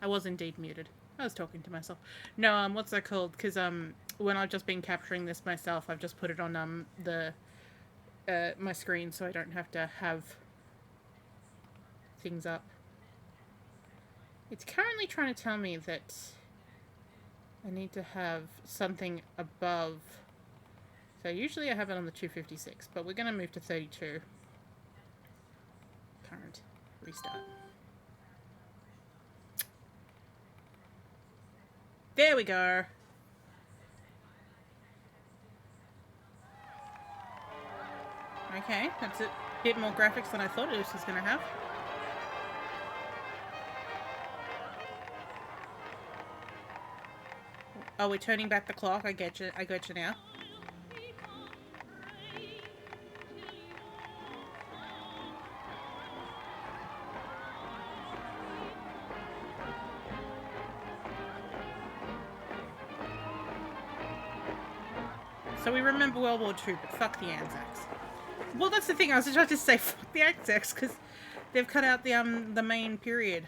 I was indeed muted. I was talking to myself. No, what's that called? Because when I've just been capturing this myself, I've just put it on the my screen so I don't have to have things up. It's currently trying to tell me that I need to have something above. So usually I have it on the 256, but we're going to move to 32. Current. Restart. There we go. Okay, that's a bit more graphics than I thought it was going to have. Oh, we're turning back the clock. I get you. I got you now. So we remember World War II, but fuck the Anzacs. Well, that's the thing. I was about to say fuck the Anzacs because they've cut out the main period.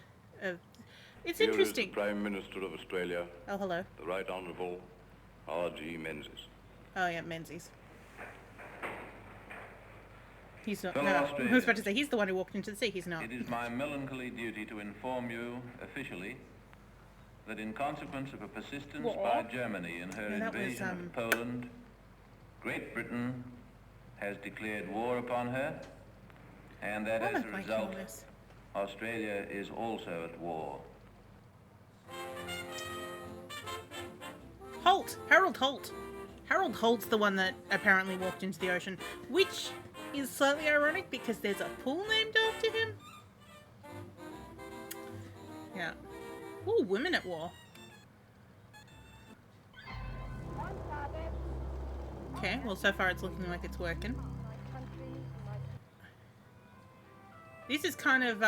It's Here interesting. Is the Prime Minister of Australia. Oh, hello. The Right Honourable R.G. Menzies. Oh yeah, Menzies. He's not. No, I was about to say he's the one who walked into the sea. He's not. It is my melancholy duty to inform you officially that in consequence of a persistence by Germany in her invasion of Poland, Great Britain has declared war upon her, and that as a result, Australia is also at war. Holt! Harold Holt! Harold Holt's the one that apparently walked into the ocean, which is slightly ironic because there's a pool named after him. Yeah. Ooh, women at war. Okay, well so far it's looking like it's working. This is kind of,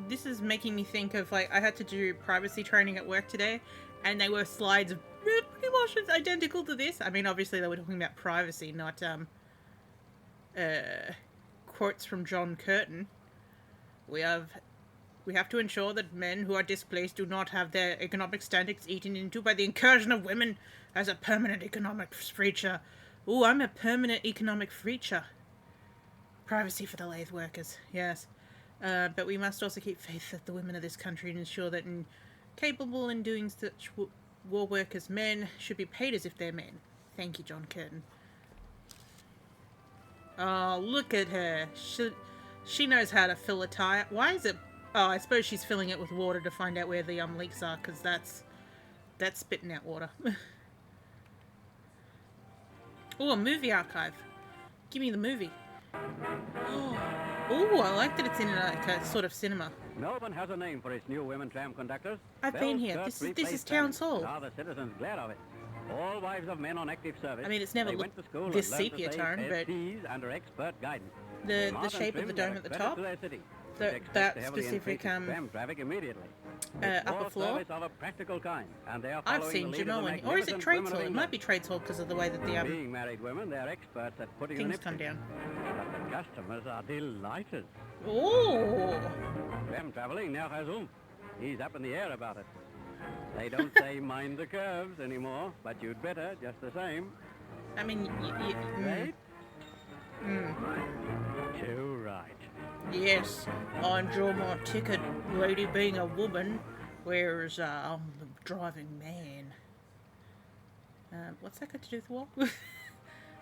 this is making me think of, like, I had to do privacy training at work today, and they were slides pretty much identical to this. I mean, obviously they were talking about privacy, not, quotes from John Curtin. We have to ensure that men who are displaced do not have their economic standards eaten into by the incursion of women as a permanent economic feature. Ooh, I'm a permanent economic feature. Privacy for the lathe workers, yes. But we must also keep faith that the women of this country and ensure that capable in doing such war work as men should be paid as if they're men. Thank you, John Curtin. Oh, look at her. She knows how to fill a tire. Why is it... Oh, I suppose she's filling it with water to find out where the leaks are, because that's spitting out water. Oh, a movie archive. Give me the movie. Oh, I like that it's in a sort of cinema. Melbourne has a name for its new women tram conductors. I've been here. This is Town Hall. Now the citizens glad of it. All wives of men on active service. I mean, it's never looked this sepia tone, but under expert guidance. the shape of the dome at the top, that specific traffic immediately. upper floor. Of a practical kind, and they are I've seen Genoa, or is it Trades Hall? It might be Trades Hall because of the way that the being married women, they're experts at putting things come down. But the customers are delighted. Oh! Tram traveling now has oomph. He's up in the air about it. They don't say mind the curves anymore, but you'd better just the same. I mean, right? Too right. Yes, I enjoy my ticket, lady being a woman, whereas I'm the driving man. What's that got to do with war?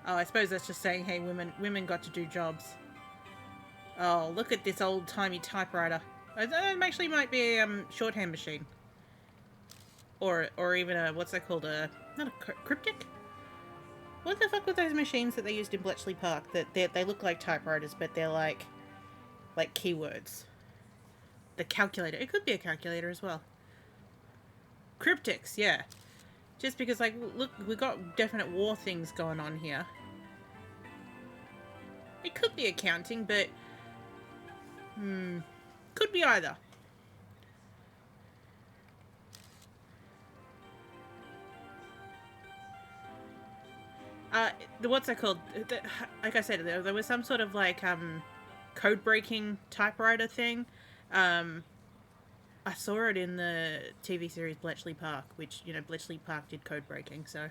Oh, I suppose that's just saying, hey, women got to do jobs. Oh, look at this old-timey typewriter. It actually might be a shorthand machine. Or even a, what's that called? Not a cryptic? What the fuck were those machines that they used in Bletchley Park? That they look like typewriters, but they're like keywords. The calculator. It could be a calculator as well. Cryptics, yeah. Just because, like, look, we've got definite war things going on here. It could be accounting, but... could be either. What's that called? Like I said, there was some sort of, like, code-breaking typewriter thing. I saw it in the TV series Bletchley Park, which, you know, Bletchley Park did code breaking, so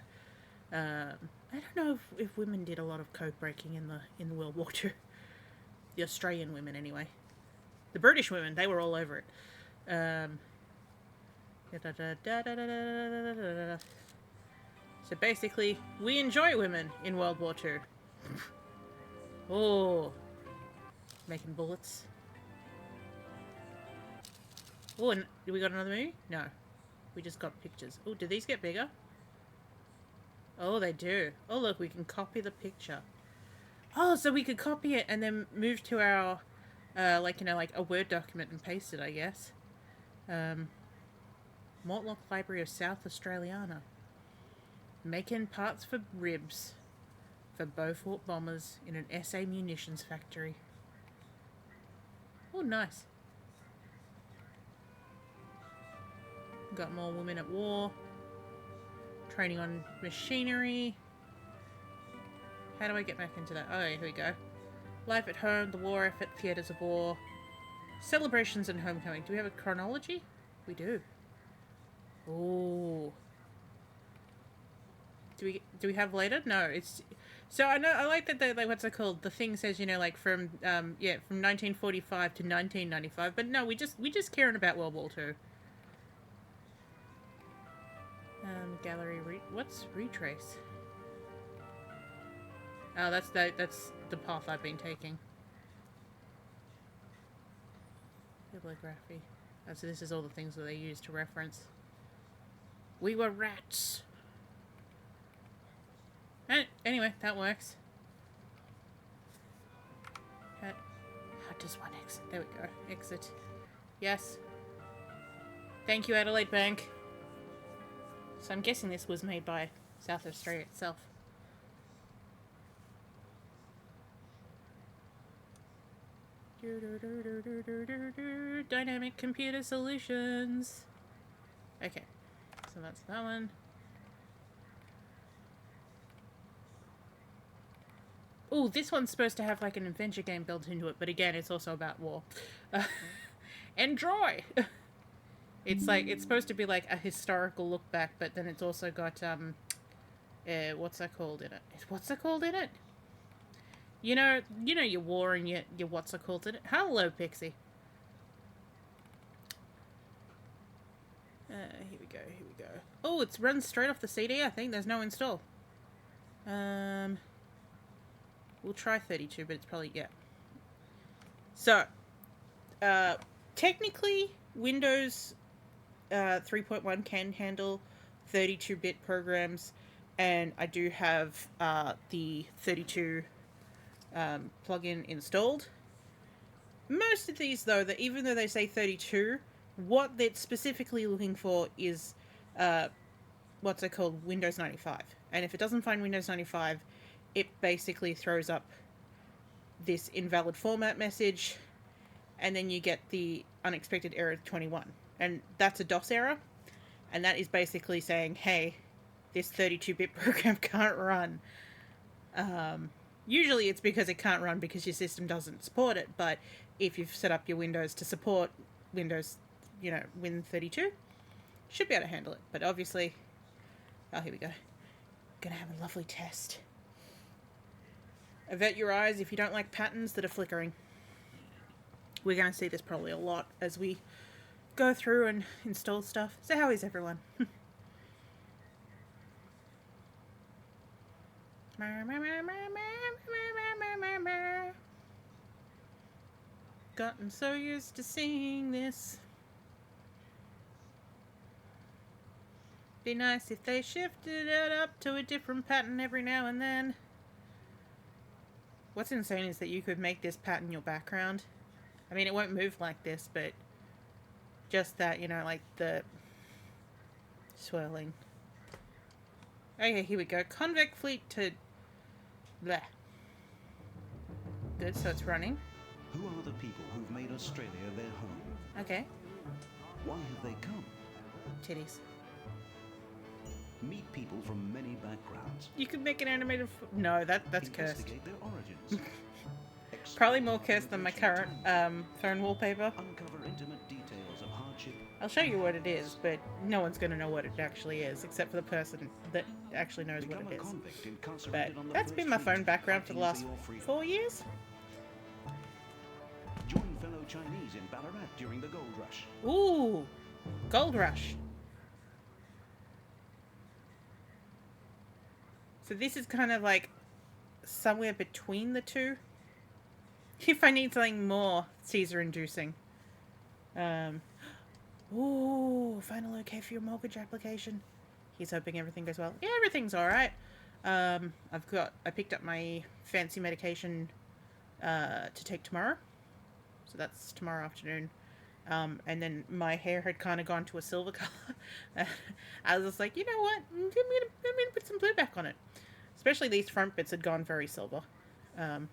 I don't know if women did a lot of code breaking in the World War II. The Australian women, anyway. The British women, they were all over it. So basically, we enjoy women in World War II. Oh, making bullets. Oh, and do we got another movie? No. We just got pictures. Oh, do these get bigger? Oh, they do. Oh, look, we can copy the picture. Oh, so we could copy it and then move to our, like, you know, like a Word document and paste it, I guess. Mortlock Library of South Australiana. Making parts for ribs for Beaufort bombers in an SA munitions factory. Oh, nice. Got more women at war. Training on machinery. How do I get back into that? Oh, here we go. Life at home, the war effort, theatres of war. Celebrations and homecoming. Do we have a chronology? We do. Oh. Do we have later? No, it's... So I know, I like that they, like, what's it called? The thing says, you know, like from, from 1945 to 1995. But no, we just caring about World War II. Gallery what's retrace? Oh, that's the path I've been taking. Bibliography. Oh, so this is all the things that they use to reference. We were rats. Anyway, that works. How does one exit? There we go. Exit. Yes. Thank you, Adelaide Bank. So I'm guessing this was made by South Australia itself. Dynamic Computer Solutions. Okay, so that's that one. Oh, this one's supposed to have like an adventure game built into it, but again, it's also about war. Enjoy! It's like, it's supposed to be like a historical look back, but then it's also got, what's that called in it? What's that called in it? You know your war and your what's it called in it? Hello, Pixie. Here we go. Oh, it runs straight off the CD, I think. There's no install. We'll try 32, but it's probably, yeah. So, technically, Windows 3.1 can handle 32-bit programs, and I do have the 32 plugin installed. Most of these, though, that even though they say 32, what they're specifically looking for is what's it called, Windows 95. And if it doesn't find Windows 95, it basically throws up this invalid format message, and then you get the unexpected error 21. And that's a DOS error, and that is basically saying, hey, this 32-bit program can't run. Usually it's because it can't run because your system doesn't support it, but if you've set up your Windows to support Windows, you know, Win32, should be able to handle it. But obviously, oh, here we go. Gonna have a lovely test. Avert your eyes if you don't like patterns that are flickering. We're going to see this probably a lot as we go through and install stuff. So how is everyone? Gotten so used to seeing this. Be nice if they shifted it up to a different pattern every now and then. What's insane is that you could make this pattern your background. I mean, it won't move like this, but just that, you know, like the swirling. Okay, here we go. Convict fleet to... Bleh. Good, so it's running. Who are the people who've made Australia their home? Okay. Why have they come? Titties. Meet people from many backgrounds. You could make an animated... No, that's cursed. Investigate their origins. Probably more cursed than my current phone wallpaper. Uncover intimate details of hardship I'll show you what it is, but no one's going to know what it actually is, except for the person that actually knows what it is. But that's been my phone background for the last 4 years. Join fellow Chinese in Ballarat during the gold rush. Ooh, gold rush. So this is kind of like somewhere between the two. If I need something more Caesar-inducing. Ooh, final okay for your mortgage application. He's hoping everything goes well. Yeah, everything's alright. I picked up my fancy medication to take tomorrow. So that's tomorrow afternoon. And then my hair had kind of gone to a silver color. I was just like, you know what? I'm gonna put some blue back on it. Especially these front bits had gone very silver. And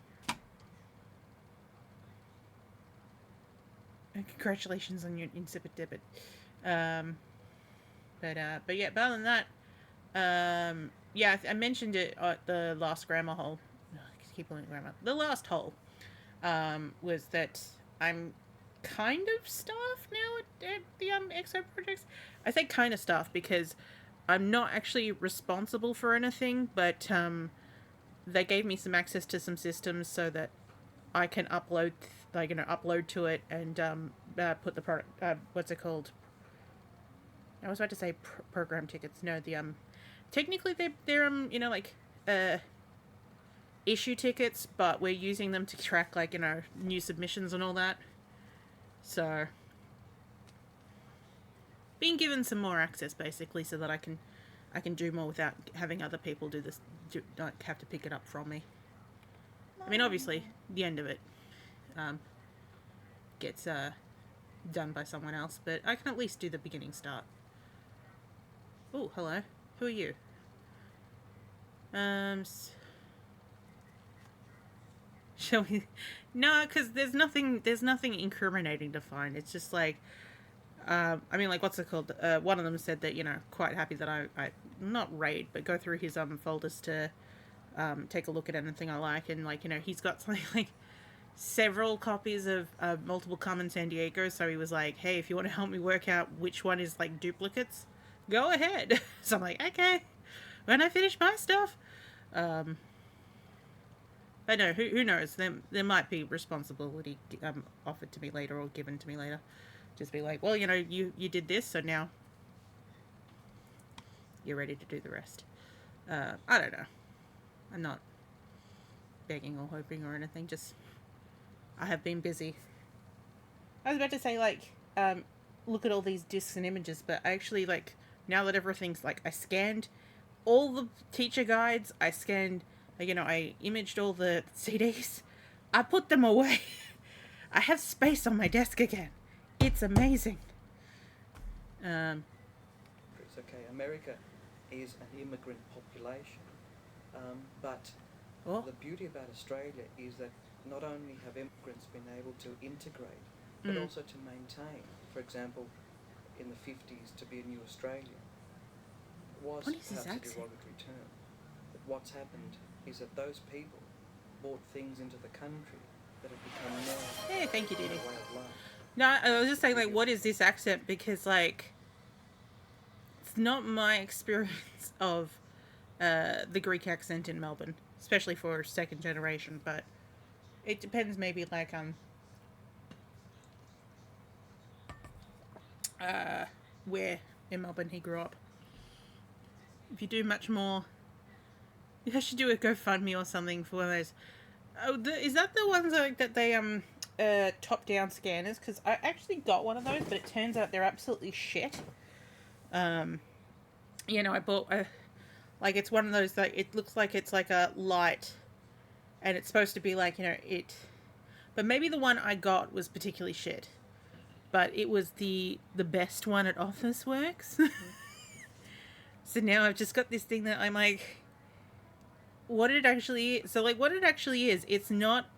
congratulations on your insipid debit. But yeah, but other than that, yeah, I mentioned it at the last grammar hole. I keep calling it grammar. The last hole was that I'm kind of staff now at the EXO projects. I say kind of staff because I'm not actually responsible for anything, but they gave me some access to some systems so that I can upload, upload to it and put the product. What's it called? I was about to say program tickets. No, the technically they're issue tickets, but we're using them to track new submissions and all that. So being given some more access basically so that I can do more without having other people don't have to pick it up from me. I mean, obviously the end of it gets done by someone else, but I can at least do the beginning start. Oh, hello. Who are you? Shall we? No, because there's nothing incriminating to find. It's just like, I mean, what's it called? One of them said that, quite happy that I not raid, but go through his folders to take a look at anything I like, and he's got something like several copies of Multiple Come in San Diego, so he was like, hey, if you want to help me work out which one is duplicates, go ahead. So I'm like, okay, when I finish my stuff. But no, who knows? There might be responsibility offered to me later or given to me later. Just be like, well, you did this, so now you're ready to do the rest. I don't know. I'm not begging or hoping or anything. Just I have been busy. I was about to say look at all these discs and images, but I actually now that everything's I scanned all the teacher guides. I scanned. I imaged all the CDs. I put them away. I have space on my desk again. It's amazing. It's okay. America is an immigrant population, but the beauty about Australia is that not only have immigrants been able to integrate, but also to maintain. For example, in the 50s, to be a new Australia was perhaps a derogatory term. But what's happened is that those people brought things into the country that have become now hey, thank you, Didi. a way of life. No, I was just saying, what is this accent? Because, it's not my experience of the Greek accent in Melbourne, especially for second generation, but it depends maybe, where in Melbourne he grew up. If you do much more, you should do a GoFundMe or something for one of those. Oh, is that the ones that they top-down scanners? Because I actually got one of those, but it turns out they're absolutely shit. I bought it's one of those it looks like it's a light, and it's supposed to be it. But maybe the one I got was particularly shit. But it was the best one at Officeworks. So now I've just got this thing that I'm what it actually is. So what it actually is, it's not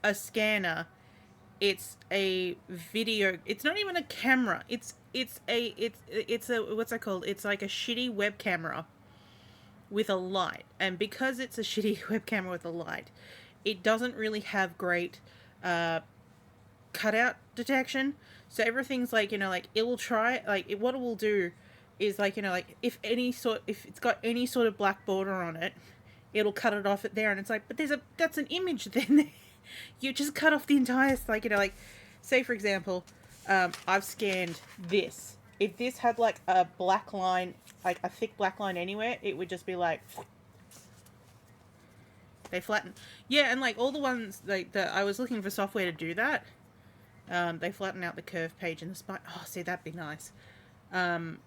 a scanner. It's a video. It's not even a camera. It's a what's that called? It's like a shitty web camera with a light. And because it's a shitty web camera with a light, it doesn't really have great cutout detection. So everything's like, like it will try, like what it will do is like, like if it's got any sort of black border on it, it'll cut it off at there. And it's like, but that's an image then. You just cut off the entire, like, like say for example, I've scanned this. If this had like a black line, like a thick black line anywhere, it would just be like, they flatten. Yeah, and like all the ones like that, I was looking for software to do that. They flatten out the curve page and the spine. Oh, see, that'd be nice. The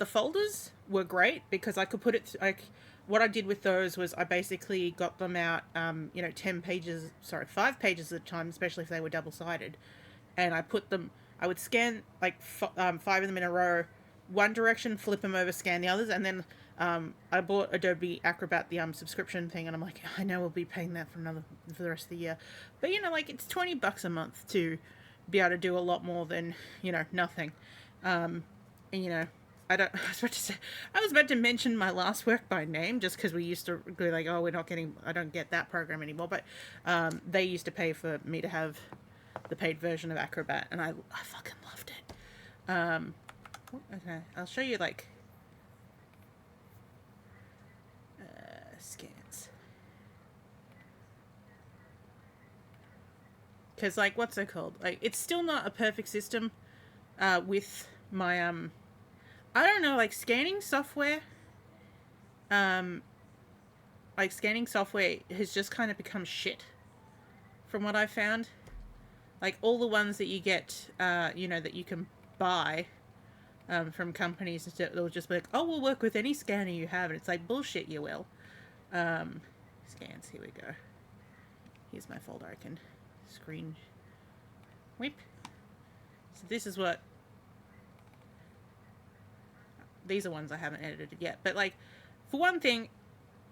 folders were great because I could put it like what I did with those was I basically got them out 5 pages at a time, especially if they were double-sided, and I would scan like 5 of them in a row, one direction, flip them over, scan the others, and then I bought Adobe Acrobat, the subscription thing, and I'm like, I know we'll be paying that for the rest of the year, but like it's $20 a month to be able to do a lot more than nothing. And I was about to mention my last work by name just because we used to be like, oh, I don't get that program anymore, but they used to pay for me to have the paid version of Acrobat, and I fucking loved it. Okay, I'll show you like scans, because like what's it called? Like it's still not a perfect system with my I don't know, like scanning software. Like scanning software has just kind of become shit, from what I found. Like all the ones that you get, that you can buy from companies, they'll just be like, oh, we'll work with any scanner you have, and it's like bullshit. You will. Scans. Here we go. Here's my folder. I can screen whip. So this is what. These are ones I haven't edited yet, but like, for one thing,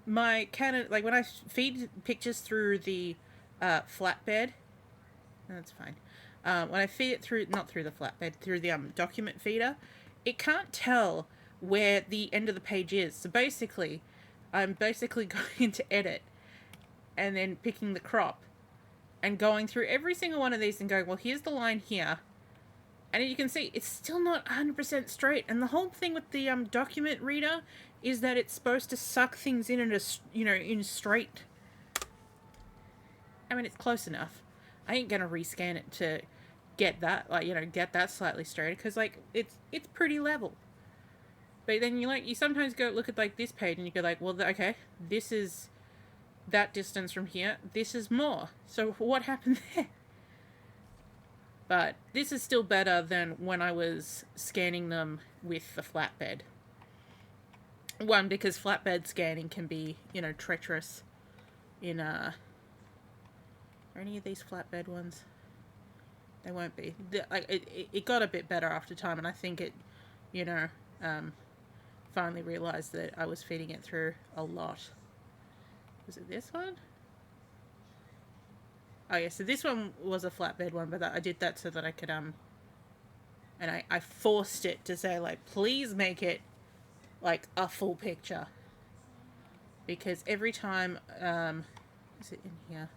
my Canon, like when I feed pictures through the flatbed, that's fine. When I feed it through, not through the flatbed, through the document feeder, it can't tell where the end of the page is. So basically, I'm basically going into edit and then picking the crop and going through every single one of these and going, well, here's the line here. And you can see, it's still not 100% straight. And the whole thing with the document reader is that it's supposed to suck things in in straight. I mean, it's close enough. I ain't gonna rescan it to get that, get that slightly straighter, because, like, it's pretty level. But then you sometimes go look at, like, this page and you go, like, well, okay, this is that distance from here. This is more. So what happened there? But this is still better than when I was scanning them with the flatbed. One, because flatbed scanning can be, treacherous in, Are any of these flatbed ones? They won't be. It got a bit better after time, and I think it, finally realised that I was feeding it through a lot. Was it this one? Oh yeah, so this one was a flatbed one, but I did that so that I could, and I forced it to say, like, please make it, like, a full picture. Because every time, is it in here?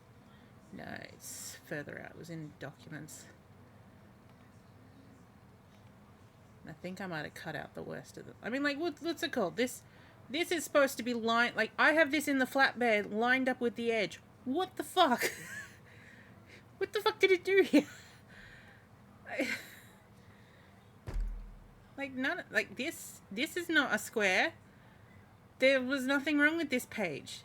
No, it's further out. It was in documents. I think I might have cut out the worst of them. I mean, like, what's it called? This is supposed to be lined, like, I have this in the flatbed lined up with the edge. What the fuck? What the fuck did it do here? This is not a square. There was nothing wrong with this page.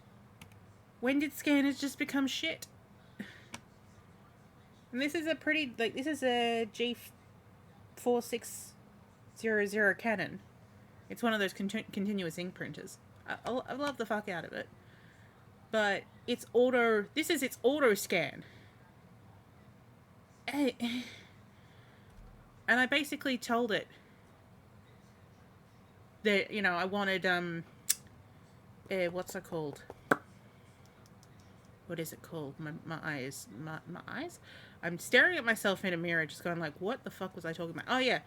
When did scanners just become shit? And this is a pretty, this is a G4600 Canon. It's one of those continuous ink printers. I love the fuck out of it. But this is its auto scan. And I basically told it that, I wanted, what's it called? What is it called? My eyes. My eyes? I'm staring at myself in a mirror, just going like, what the fuck was I talking about? Oh yeah,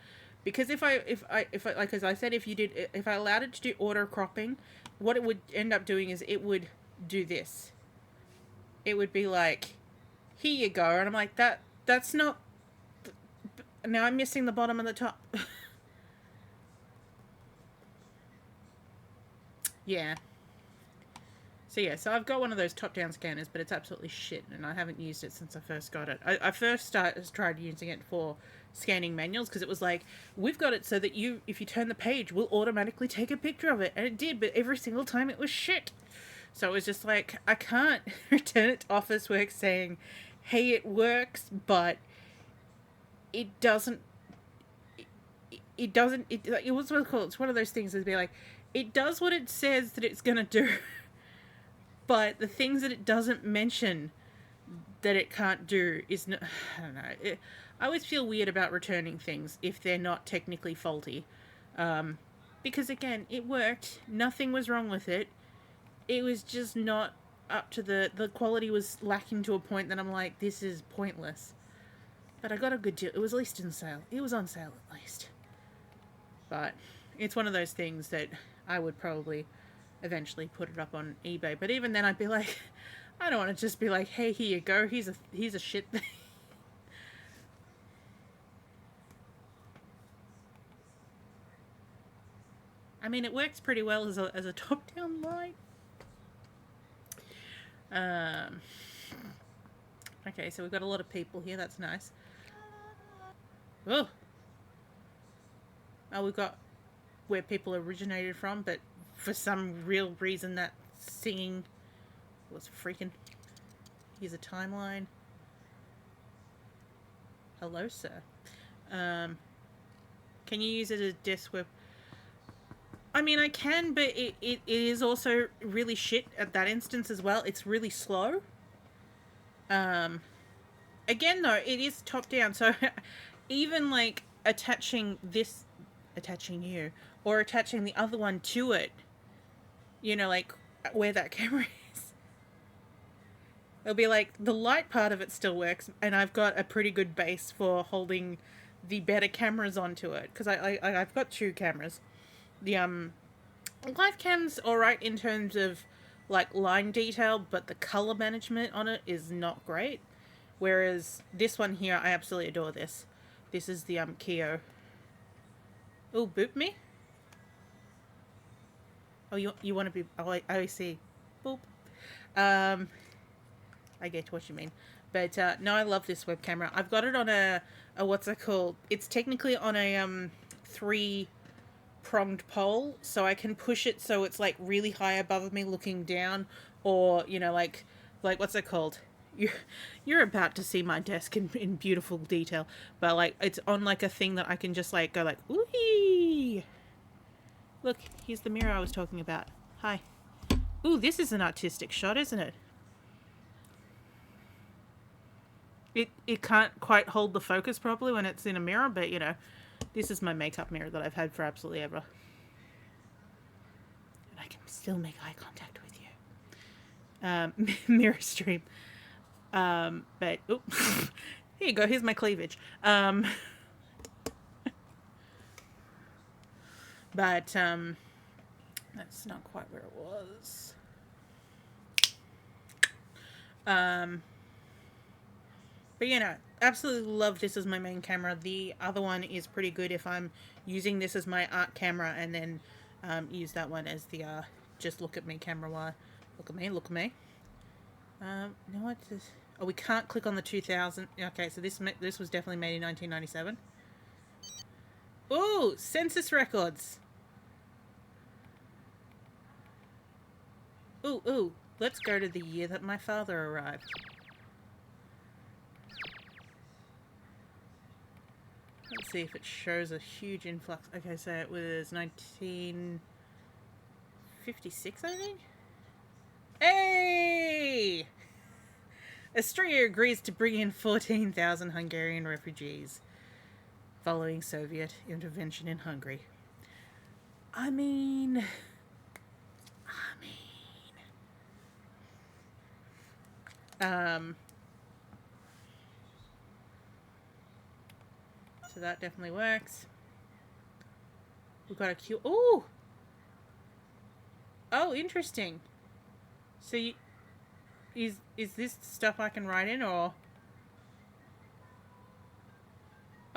because if I like, as I said, if I allowed it to do auto cropping, what it would end up doing is it would do this. It would be like, here you go, and I'm like, that's not Now I'm missing the bottom and the top. Yeah. So yeah, so I've got one of those top-down scanners, but it's absolutely shit, and I haven't used it since I first got it. I first tried using it for scanning manuals, because it was like, we've got it so that if you turn the page, we'll automatically take a picture of it. And it did, but every single time it was shit. So it was just like, I can't return it to Officeworks saying, hey, it works, but it doesn't, it doesn't, it was what it's called. It's one of those things that'd be like, it does what it says that it's going to do. But the things that it doesn't mention that it can't do is no, I don't know. I always feel weird about returning things if they're not technically faulty. Because again, it worked. Nothing was wrong with it. It was just not up to the quality was lacking to a point that I'm like, this is pointless. But I got a good deal. It was at least in sale. It was on sale at least. But it's one of those things that I would probably eventually put it up on eBay, but even then I'd be like, I don't want to just be like, hey, here you go, here's a shit thing. I mean, it works pretty well as a top-down light. Okay, so we've got a lot of people here, that's nice. Oh, we've got where people originated from, but for some real reason that singing was freaking. Here's a timeline. Hello, sir. Can you use it as desk web? I mean, I can, but it is also really shit at that instance as well. It's really slow. Again, though, it is top down, so even like attaching you, or attaching the other one to it, you know, like where that camera is, it'll be like the light part of it still works, and I've got a pretty good base for holding the better cameras onto it, because I've got two cameras. The live cam's alright in terms of like line detail, but the color management on it is not great. Whereas this one here, I absolutely adore this. This is the Keo. Oh, boop me. Oh, you want to be... Oh, I see. Boop. I get what you mean. But, no, I love this web camera. I've got it on a what's it called? It's technically on a, 3-pronged pole, so I can push it so it's, like, really high above me looking down, or, you know, like, what's it called? You're about to see my desk in beautiful detail, but, like, it's on, like, a thing that I can just, like, go, like, ooh. Look, here's the mirror I was talking about. Hi. Ooh, this is an artistic shot, isn't it? It can't quite hold the focus properly when it's in a mirror, but, you know, this is my makeup mirror that I've had for absolutely ever. And I can still make eye contact with you. Mirror stream. But, oop. Here you go, here's my cleavage. But, that's not quite where it was. But, you know, absolutely love this as my main camera. The other one is pretty good if I'm using this as my art camera, and then, use that one as the, just look at me camera while, look at me. Now what's this? Oh, we can't click on the 2000. Okay, so this was definitely made in 1997. Ooh, census records. Ooh, let's go to the year that my father arrived. Let's see if it shows a huge influx. Okay, so it was 1956, I think? Hey! Austria agrees to bring in 14,000 Hungarian refugees following Soviet intervention in Hungary. I mean... So that definitely works. We've got a Q... Ooh! Oh, interesting. So is this stuff I can write in, or...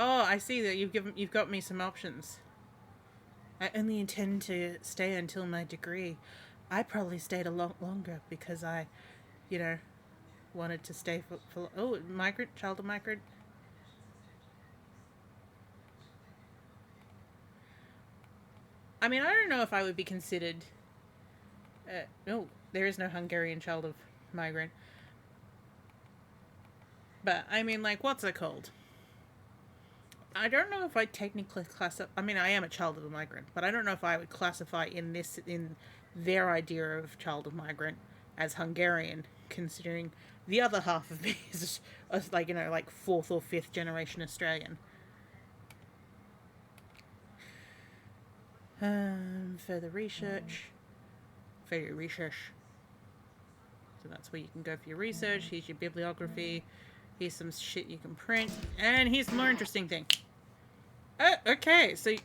Oh, I see that you've got me some options. I only intend to stay until my degree. I probably stayed a lot longer because I, wanted to stay for migrant, child of migrant. I mean, I don't know if I would be considered. No, there is no Hungarian child of migrant. But I mean, like, what's it called? I don't know if I technically classify. I mean, I am a child of a migrant, but I don't know if I would classify in their idea of child of migrant as Hungarian, considering the other half of me is like, like 4th or 5th generation Australian. Further research. So that's where you can go for your research. Here's your bibliography. Here's some shit you can print. And here's the more interesting thing. Oh, okay. So,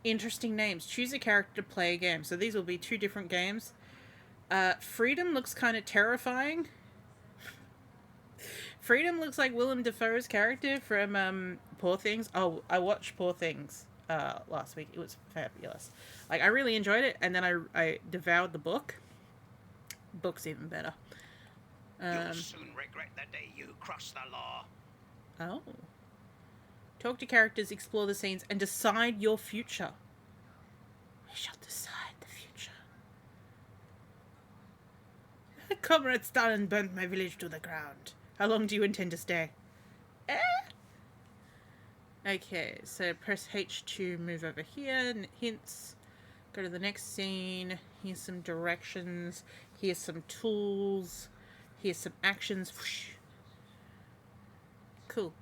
interesting names. Choose a character to play a game. So these will be 2 different games. Freedom looks kind of terrifying. Freedom looks like Willem Dafoe's character from Poor Things. Oh, I watched Poor Things last week. It was fabulous. Like, I really enjoyed it, and then I devoured the book. Book's even better. You'll soon regret the day you cross the law. Oh. Talk to characters, explore the scenes, and decide your future. We shall decide the future. Comrade Stalin burnt my village to the ground. How long do you intend to stay? Okay, so press H to move over here. Hints. Go to the next scene. Here's some directions. Here's some tools. Here's some actions. Whoosh. Cool.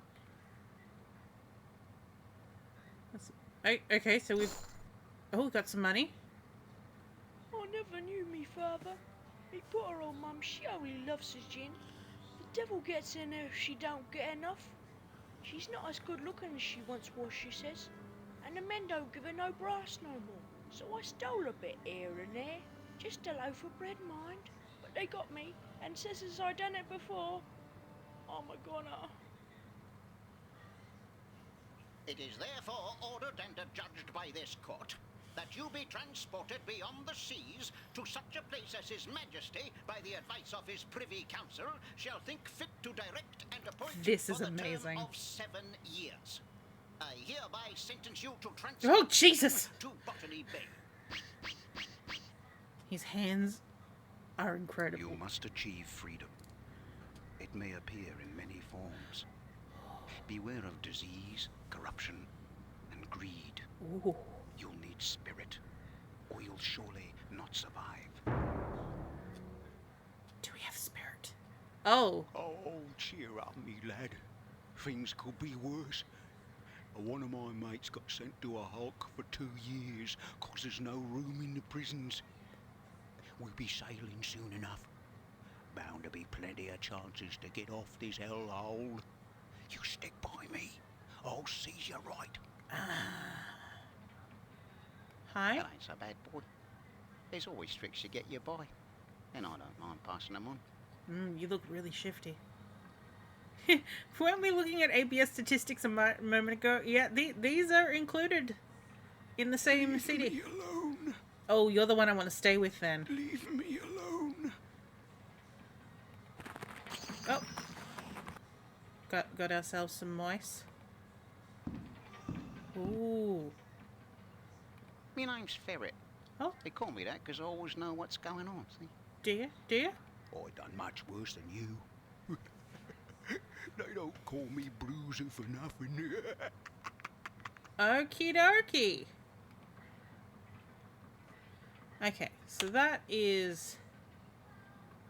Okay, so we've got some money. I never knew me father. Me poor old mum, she only loves her gin. The devil gets in her if she don't get enough. She's not as good looking as she once was, she says. And the men don't give her no brass no more. So I stole a bit here and there. Just a loaf of bread, mind. But they got me, and says as I done it before. I'm a goner. It is therefore ordered and adjudged by this court that you be transported beyond the seas to such a place as His Majesty, by the advice of his Privy Council, shall think fit to direct and appoint this is for the amazing. term of 7 years. I hereby sentence you to transfer Oh, Jesus! to Botany Bay. His hands are incredible. You must achieve freedom. It may appear in many forms. Beware of disease, corruption, and greed. Ooh. You'll need spirit, or you'll surely not survive. Do we have spirit? Oh. Oh, cheer up, me lad. Things could be worse. One of my mates got sent to a hulk for 2 years, 'cause there's no room in the prisons. We'll be sailing soon enough. Bound to be plenty of chances to get off this hellhole. You stick by me. I'll seize you right. Hi? That ain't so bad, boy. There's always tricks to get you by. And I don't mind passing them on. You look really shifty. Weren't we looking at ABS statistics a moment ago? Yeah, these are included in the same CD. Leave me alone. Oh, you're the one I want to stay with then. Leave me alone. Oh. Got ourselves some mice. Ooh. My name's Ferret. Oh. They call me that because I always know what's going on, see? Do you? Do you? I done much worse than you. They don't call me Bruiser for nothing. Okie dokie. Okay, so that is...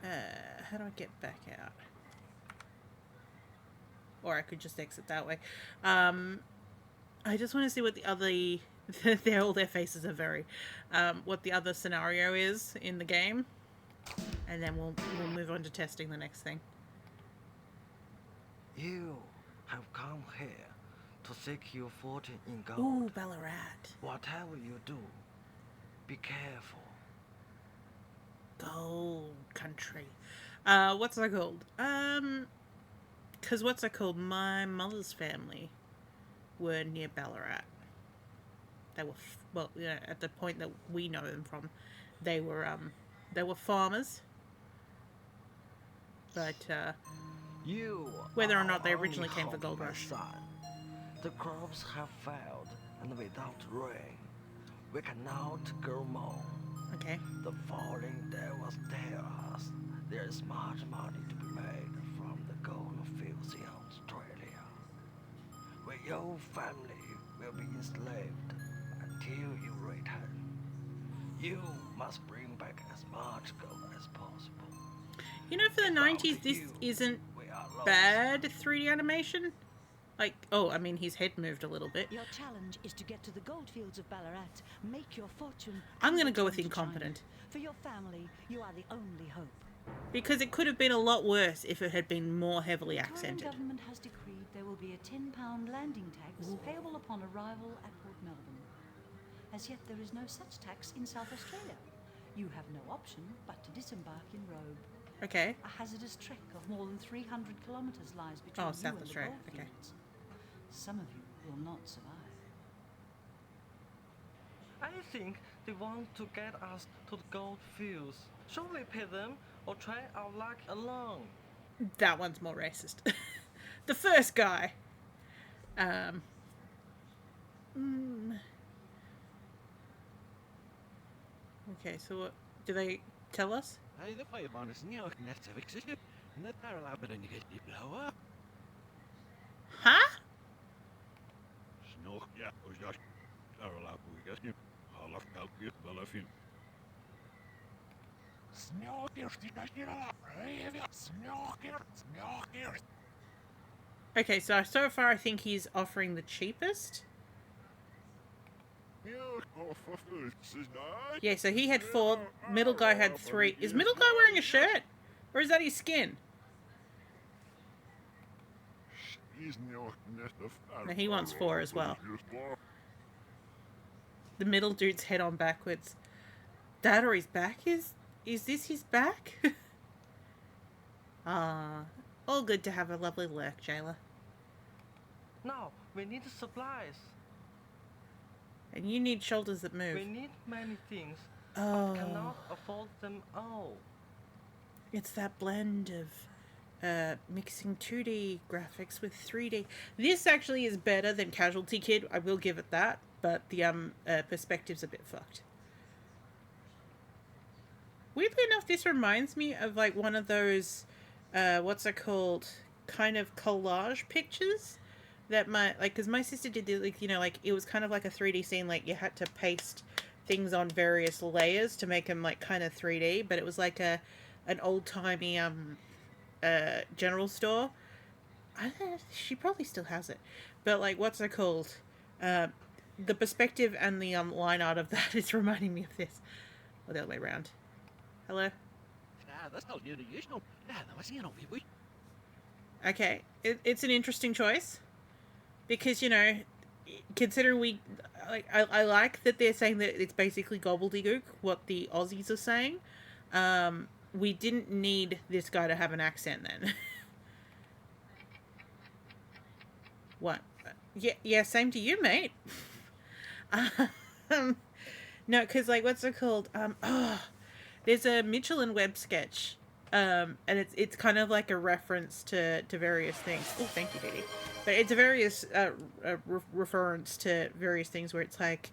how do I get back out? Or I could just exit that way. I just want to see what the other... all their faces are very... what the other scenario is in the game. And then we'll move on to testing the next thing. You have come here to seek your fortune in gold. Ooh, Ballarat. Whatever you do, be careful. Gold country. What's that called? because what's it called? My mother's family were near Ballarat. They were, well, you know, at the point that we know them from, they were farmers. But, whether or not they originally came for Gold Rush. The crops have failed, and without rain, we cannot grow more. Okay. The falling devils tell us there is much money to be made from the gold fields in Australia, where your family will be enslaved until you return. You must bring back as much gold as possible. You know, for the 90s, this isn't bad 3D animation. Like, oh, I mean, his head moved a little bit. Your challenge is to get to the goldfields of Ballarat, make your fortune. I'm going to go with incompetent. For your family, you are the only hope. Because it could have been a lot worse if it had been more heavily accented. The government has decreed there will be a £10 landing tax payable upon arrival at Port Melbourne. As yet, there is no such tax in South Australia. You have no option but to disembark in Robe. Okay. A hazardous trek of more than 300 kilometres lies between you South and Australia. the goldfields. Some of you will not survive. I think they want to get us to the gold fields. Shall we pay them or try our luck alone? That one's more racist. The first guy. Okay, so what do they tell us? Hey, the fireman is not net to fix it. And the parallel and you get the blower. Huh? Snog, ja, was dat parallel boeien. Half elk weer wel even. Okay, so far I think he's offering the cheapest. Yeah, so he had 4, middle guy had 3. Is middle guy wearing a shirt? Or is that his skin? No, he wants 4 as well. The middle dude's head on backwards. That or his back is this his back? All good to have a lovely lurk, Jayla. No, we need supplies. And you need shoulders that move. We need many things. Oh. But cannot afford them all. It's that blend of mixing 2D graphics with 3D. This actually is better than Casualty Kid, I will give it that, but the perspective's a bit fucked. Weirdly enough, this reminds me of like one of those, what's it called, kind of collage pictures that because my sister did the, like, you know, like it was kind of like a 3D scene, like you had to paste things on various layers to make them like kind of 3D, but it was like an old-timey general store. I don't know, she probably still has it, but like what's it called, the perspective and the line art of that is reminding me of this, or the other way around. Hello? That's not new to you, no. Okay, it's an interesting choice, because, you know, considering I like that they're saying that it's basically gobbledygook, what the Aussies are saying. We didn't need this guy to have an accent then. What? Yeah, same to you, mate. No, because, like, what's it called? There's a Mitchell and Webb sketch, and it's kind of like a reference to various things. Oh, thank you, Didi. But it's a various reference to various things where it's like,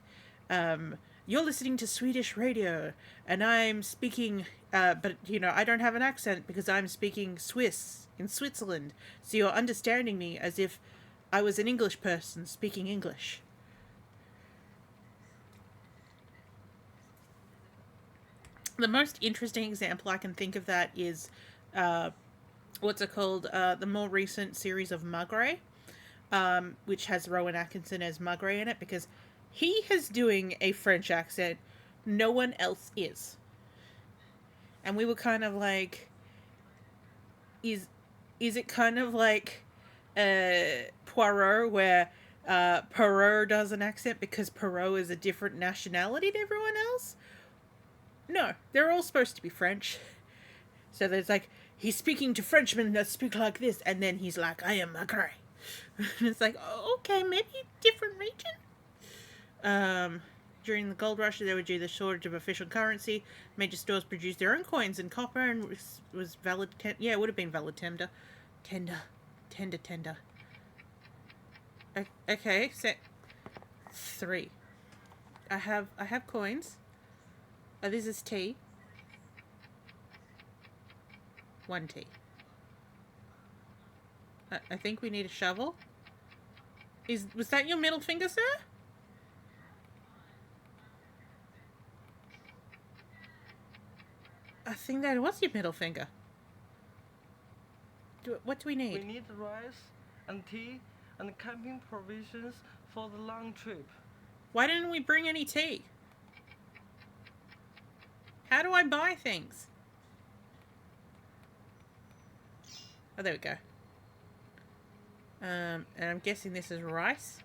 you're listening to Swedish radio, and I'm speaking, but, you know, I don't have an accent because I'm speaking Swiss in Switzerland, so you're understanding me as if I was an English person speaking English. The most interesting example I can think of that is, what's it called? The more recent series of Mugray, which has Rowan Atkinson as Mugray in it, because he is doing a French accent. No one else is. And we were kind of like, is it kind of like Poirot, where Poirot does an accent because Poirot is a different nationality to everyone else? No, they're all supposed to be French. So there's like, he's speaking to Frenchmen that speak like this, and then he's like, I am Macrae. And it's like, oh, okay, maybe different region. During the gold rush, they were due the shortage of official currency. Major stores produced their own coins in copper and was valid. Yeah, it would have been valid tender. Tender. Okay, set 3. I have coins. Oh, this is tea. 1 tea. I think we need a shovel. Was that your middle finger, sir? I think that was your middle finger. What do we need? We need rice and tea and camping provisions for the long trip. Why didn't we bring any tea? How do I buy things? Oh, there we go. And I'm guessing this is rice.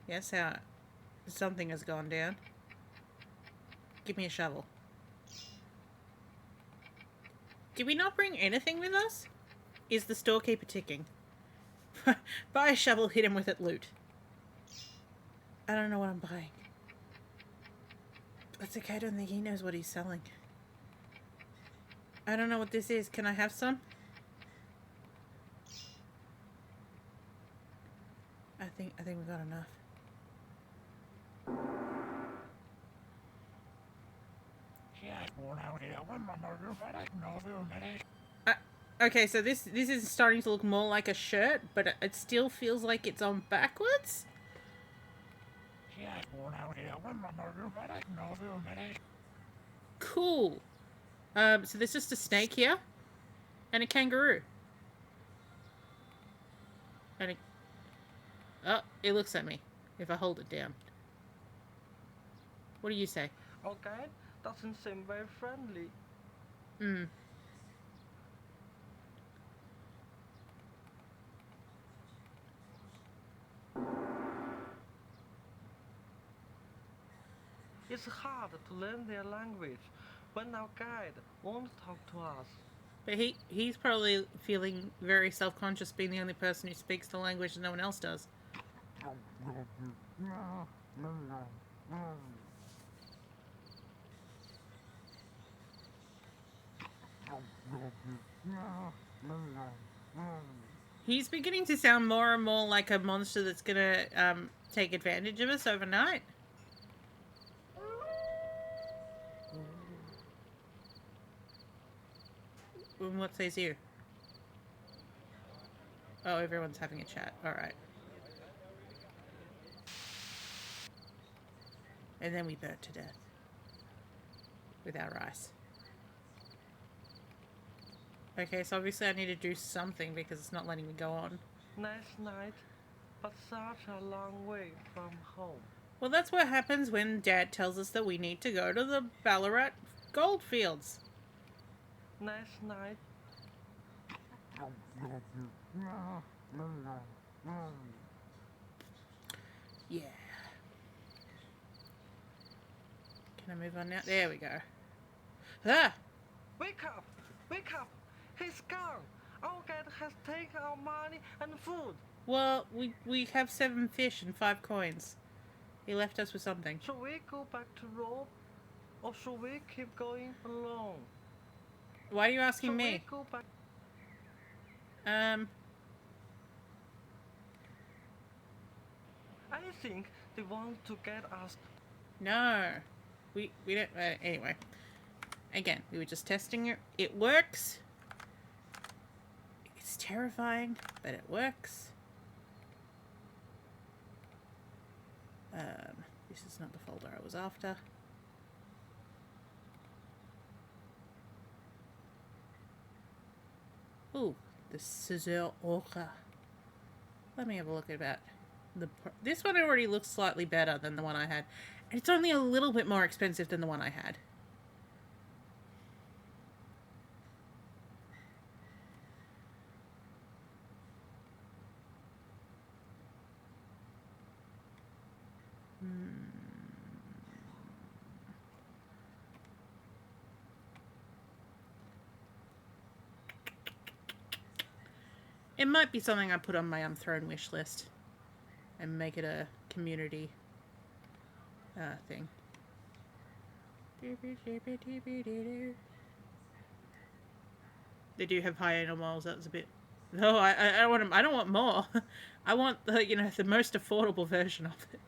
Yes, how something has gone down. Give me a shovel. Did we not bring anything with us? Is the storekeeper ticking? Buy a shovel, hit him with it, loot. I don't know what I'm buying. That's okay, I don't think he knows what he's selling. I don't know what this is. Can I have some? I think we got enough. Okay, so this is starting to look more like a shirt, but it still feels like it's on backwards. Cool. So there's just a snake here, and a kangaroo. And oh, it looks at me if I hold it down. What do you say? Okay, doesn't seem very friendly. It's hard to learn their language when our guide won't talk to us. But he's probably feeling very self-conscious being the only person who speaks the language and no one else does. He's beginning to sound more and more like a monster that's gonna take advantage of us overnight. And what says you? Oh, everyone's having a chat. Alright. And then we burnt to death. With our rice. Okay, so obviously I need to do something because it's not letting me go on. Nice night, but such a long way from home. Well, that's what happens when Dad tells us that we need to go to the Ballarat goldfields. Nice night. Yeah. Can I move on now? There we go. Ah! Wake up! Wake up! He's gone! Our guide has taken our money and food. Well, we have 7 fish and 5 coins. He left us with something. Should we go back to Rome? Or should we keep going alone? Why are you asking me? We go back? I think they want to get us. No. We don't... anyway. Again, we were just testing it. It works. It's terrifying, but it works. This is not the folder I was after. Ooh, the Scissor Orca. Let me have a look at this one already looks slightly better than the one I had. And it's only a little bit more expensive than the one I had. It might be something I put on my throne wish list and make it a community thing. They do have high anal miles. That was a bit. No, I don't want them. I don't want more. I want the the most affordable version of it.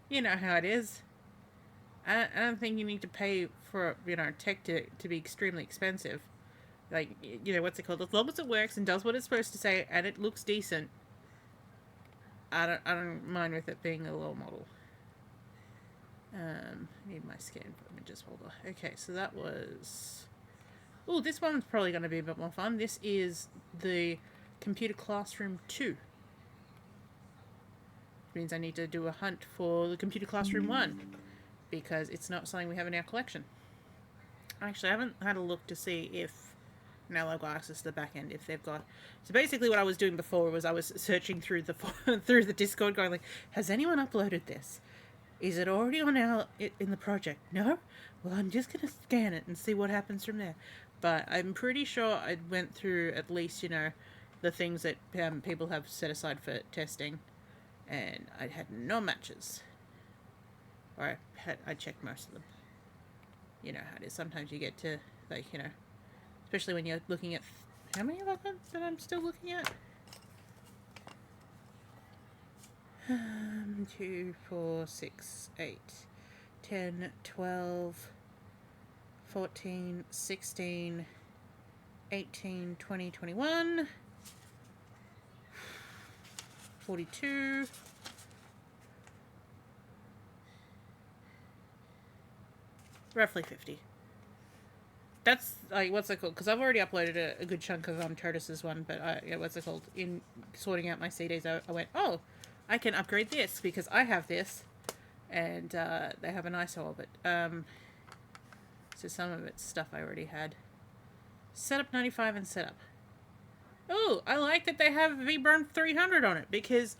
You know how it is. I don't think you need to pay for tech to be extremely expensive. Like what's it called? As long as it works and does what it's supposed to say and it looks decent, I don't mind with it being a low model. Need my scan for images folder. Okay, so that was. Oh, this one's probably going to be a bit more fun. This is the Computer Classroom 2. Which means I need to do a hunt for the Computer Classroom 1. Because it's not something we have in our collection. Actually, I haven't had a look to see if now I've got access to the back end, if they've got. So basically what I was doing before was I was searching through the Discord going like, has anyone uploaded this? Is it already on in the project? No? Well, I'm just going to scan it and see what happens from there. But I'm pretty sure I went through at least, the things that people have set aside for testing. And I had no matches. Or I checked most of them. You know how it is. Sometimes you get to, especially when you're looking at... How many have I got that I'm still looking at? 2, 4, 6, 8, 10, 12, 14, 16, 18, 20, 21, 42, roughly 50. That's like, what's it called? Because I've already uploaded a good chunk of Turtis's one, but what's it called? In sorting out my CDs, I went, oh, I can upgrade this because I have this, and they have an ISO of it. So some of it's stuff I already had. Setup 95 and setup. Oh, I like that they have VBurn 300 on it because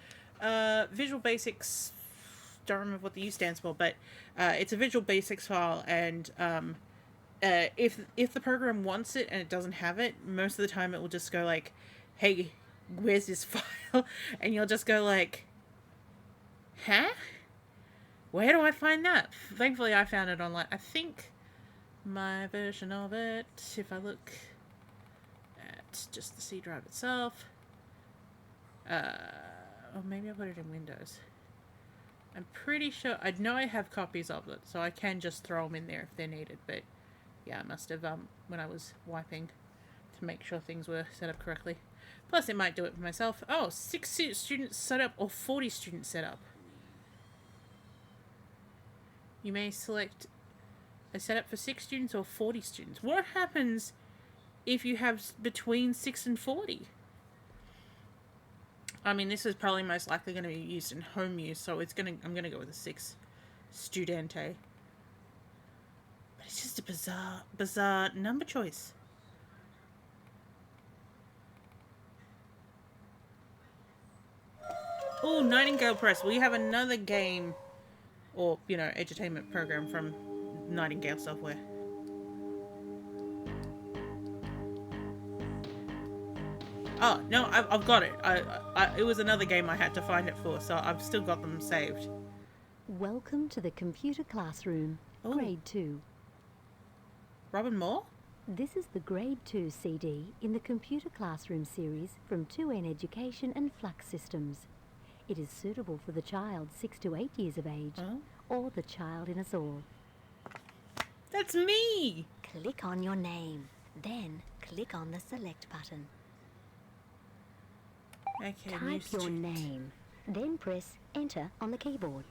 Visual Basics. Don't remember what the U stands for, but it's a Visual Basics file, and if the program wants it and it doesn't have it, most of the time it will just go like, hey, where's this file? And you'll just go like, huh? Where do I find that? Thankfully I found it online. I think my version of it, if I look at just the C drive itself, or maybe I put it in Windows. I'm pretty sure, I know I have copies of it, so I can just throw them in there if they're needed, but yeah, I must have, when I was wiping to make sure things were set up correctly. Plus, it might do it for myself. Oh, 6 students set up, or 40 students set up. You may select a setup for 6 students or 40 students. What happens if you have between 6 and 40? I mean, this is probably most likely going to be used in home use, so I'm gonna go with a 6 studente. But it's just a bizarre number choice. Oh, Nightingale Press. We have another game, or edutainment program from Nightingale Software. Oh, no, I've got it. It was another game I had to find it for, so I've still got them saved. Welcome to the Computer Classroom, Grade 2. Robin Moore? This is the Grade 2 CD in the Computer Classroom series from 2N Education and Flux Systems. It is suitable for the child 6 to 8 years of age, or the child in us all. That's me! Click on your name, then click on the Select button. Okay, type your name, then press Enter on the keyboard.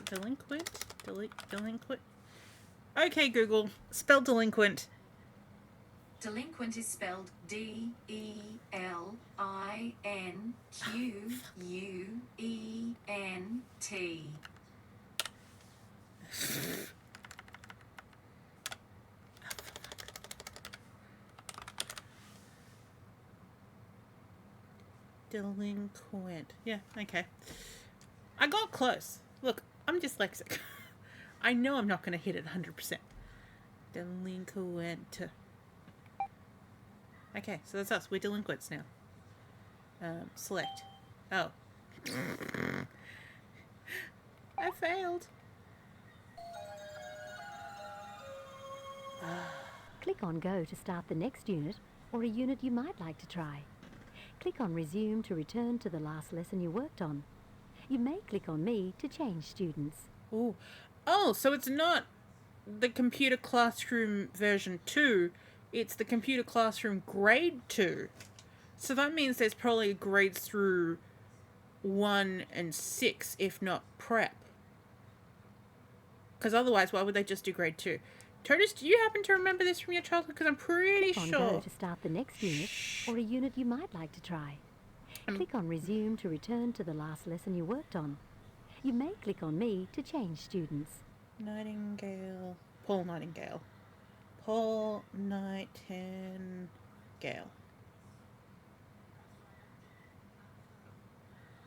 Delinquent? Delinquent? Okay, Google, spell delinquent. Delinquent is spelled D-E-L-I-N-Q-U-E-N-T. Delinquent. Yeah, okay. I got close. Look, I'm dyslexic. I know I'm not going to hit it 100%. Delinquent. Okay, so that's us. We're delinquents now. Select. Oh. I failed. Click on Go to start the next unit, or a unit you might like to try. Click on Resume to return to the last lesson you worked on. You may click on Me to change students. Ooh. Oh, so it's not the Computer Classroom version 2, it's the Computer Classroom grade 2. So that means there's probably grades through 1 and 6, if not prep. Because otherwise, why would they just do grade 2? Totus, do you happen to remember this from your childhood? Because I'm pretty Click on sure. Go to start the next unit, or a unit you might like to try. Click on Resume to return to the last lesson you worked on. You may click on Me to change students. Nightingale. Paul Nightingale. Paul Nightingale.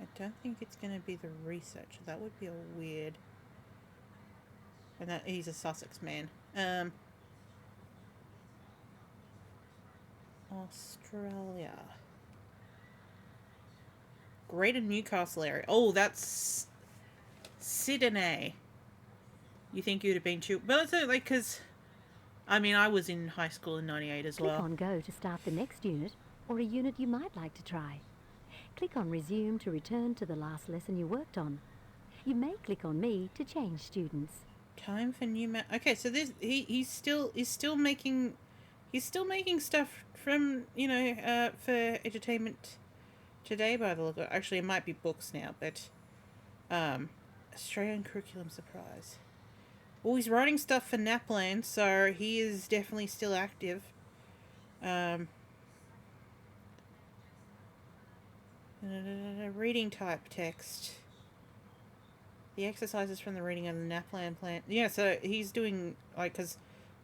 I don't think it's going to be the researcher. That would be a weird... And that he's a Sussex man. Australia. Greater Newcastle area. Oh, that's Sydney. You think you'd have been too... But it's like, because... I mean, I was in high school in 98 as well. Click on Go to start the next unit, or a unit you might like to try. Click on Resume to return to the last lesson you worked on. You may click on Me to change students. Time for new okay, so this he's still making stuff from, you know, for entertainment today by the look of it. Actually, it might be books now, but Australian curriculum surprise. Oh, he's writing stuff for NAPLAN, so he is definitely still active. Reading type text. The exercises from the reading of the NAPLAN plan. Yeah, so he's doing, like, because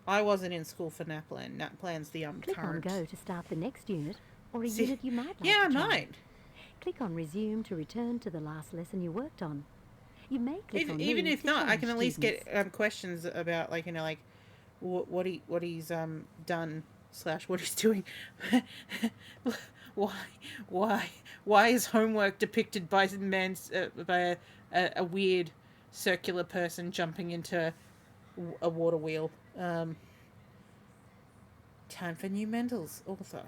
I wasn't in school for NAPLAN. NAPLAN's the Click current. on Go to start the next unit, or a unit you might like yeah, to try. I might. Click on Resume to return to the last lesson you worked on. You may click on Even Me if to not, I change can at least students. get questions about, like, you know, like what he's done / what he's doing. Why is homework depicted by by a weird circular person jumping into a water wheel? Time for New Mendel's author.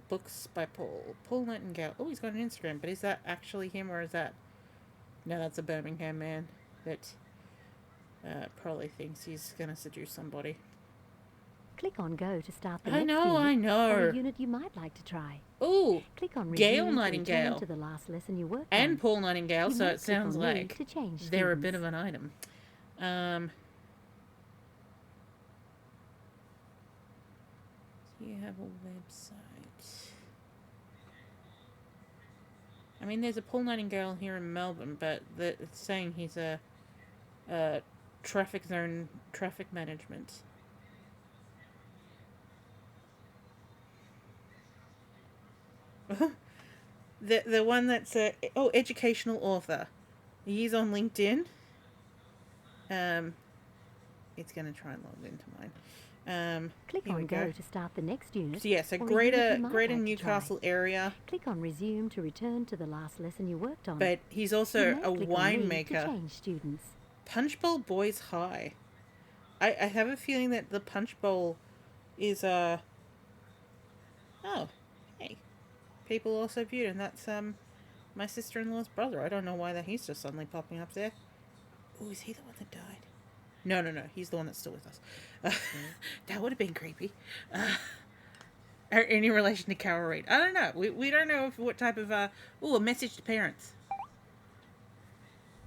Books by Paul Nightingale. Oh, he's got an Instagram, but is that actually him, or is that... No, that's a Birmingham man that probably thinks he's going to seduce somebody. Click on Go to start the I next know, unit, I know. or a unit you might like to try. Ooh, click on Gail Resume to Nightingale. return to the last lesson you worked And on. Paul Nightingale, You so may it click sounds on Me like to change they're a students. bit of an item. You have a website. I mean, there's a Paul Nightingale here in Melbourne, but it's saying he's a traffic management. the one that's educational author. He's on LinkedIn. It's gonna try and log into mine. Click here we on Go to start the next unit. So yeah, so or a unit greater you might Greater like to Newcastle try. area. Click on Resume to return to the last lesson you worked on. But he's You also may a click on Me to winemaker. change students. Punch Bowl Boys High. I have a feeling that the Punch Bowl is oh, hey, people also viewed, and that's my sister-in-law's brother. I don't know why that he's just suddenly popping up there. Oh, is he the one that died? No, he's the one that's still with us. That would have been creepy. Any relation to Carol Reed? I don't know. We don't know what type of a message to parents.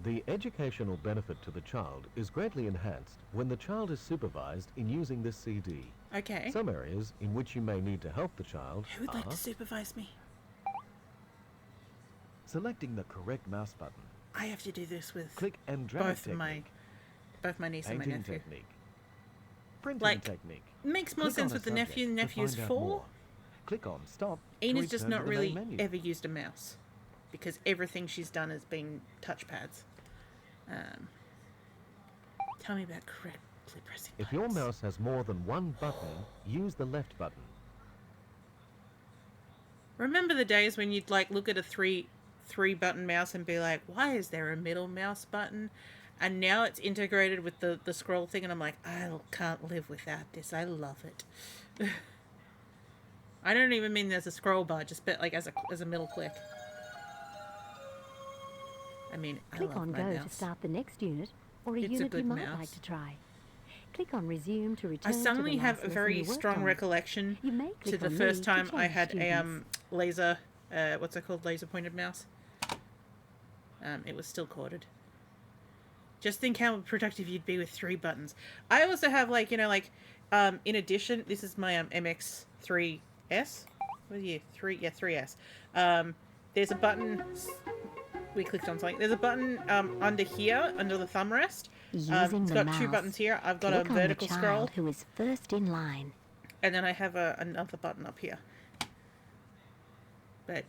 The educational benefit to the child is greatly enhanced when the child is supervised in using this CD. Okay. Some areas in which you may need to help the child Who would like are to supervise me? selecting the correct mouse button, I have to do this with click and drag both technique, my niece and my painting nephew. technique, printing Like, technique. Makes more Click sense on a with the nephew. The subject to nephew's find out 4. more. Click on stop. to Ina's just return not to the really main menu. ever used a mouse because everything she's done has been touchpads. Tell me about If your mouse has more than one button, use the left button. Remember the days when you'd like look at a three button mouse and be like, why is there a middle mouse button? And now it's integrated with the scroll thing, and I'm like, I can't live without this. I love it. I don't even mean there's a scroll bar, just like as a middle click. I mean, click on Go to start the next unit, or a unit you might like to try. Click on Resume to return. I suddenly have a very strong recollection to the first time I had a laser, what's it called, laser pointed mouse. It was still corded. Just think how productive you'd be with 3 buttons. I also have in addition, this is my MX3S. What are you? 3S. There's a button. We clicked on something. There's a button under here, under the thumb rest. It's got 2 buttons here. I've got a vertical scroll. Who is first in line. And then I have another button up here. But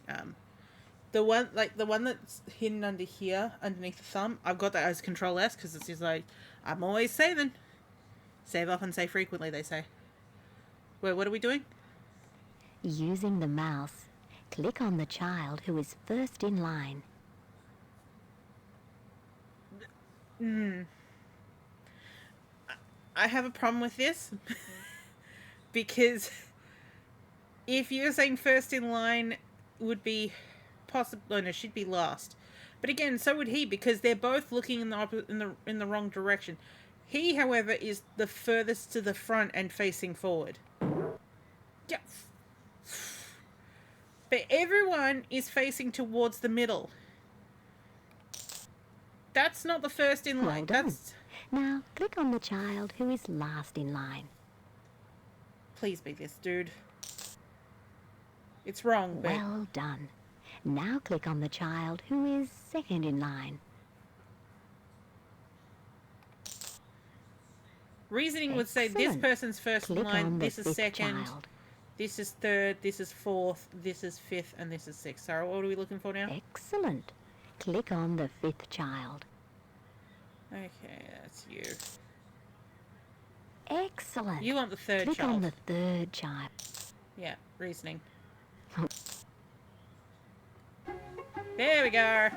the one that's hidden under here, underneath the thumb, I've got that as Control S because it's just like, I'm always saving. Save often, save frequently, they say. Wait, what are we doing? Using the mouse, click on the child who is first in line. I have a problem with this because if you're saying first in line would be possible, no, she'd be last. But again, so would he, because they're both looking in the wrong direction. He, however, is the furthest to the front and facing forward. Yeah. But everyone is facing towards the middle. That's not the first in line. Well done. Now, click on the child who is last in line. Please be this dude. It's wrong, but... Well done. Now click on the child who is second in line. Reasoning would say this person's first in line, this is second, this is third, this is fourth, this is fifth, and this is sixth. Sarah, what are we looking for now? Excellent. Click on the 5th child. Okay, that's you. Excellent. You want the 3rd child. Click on the 3rd child. Yeah, reasoning. There we go.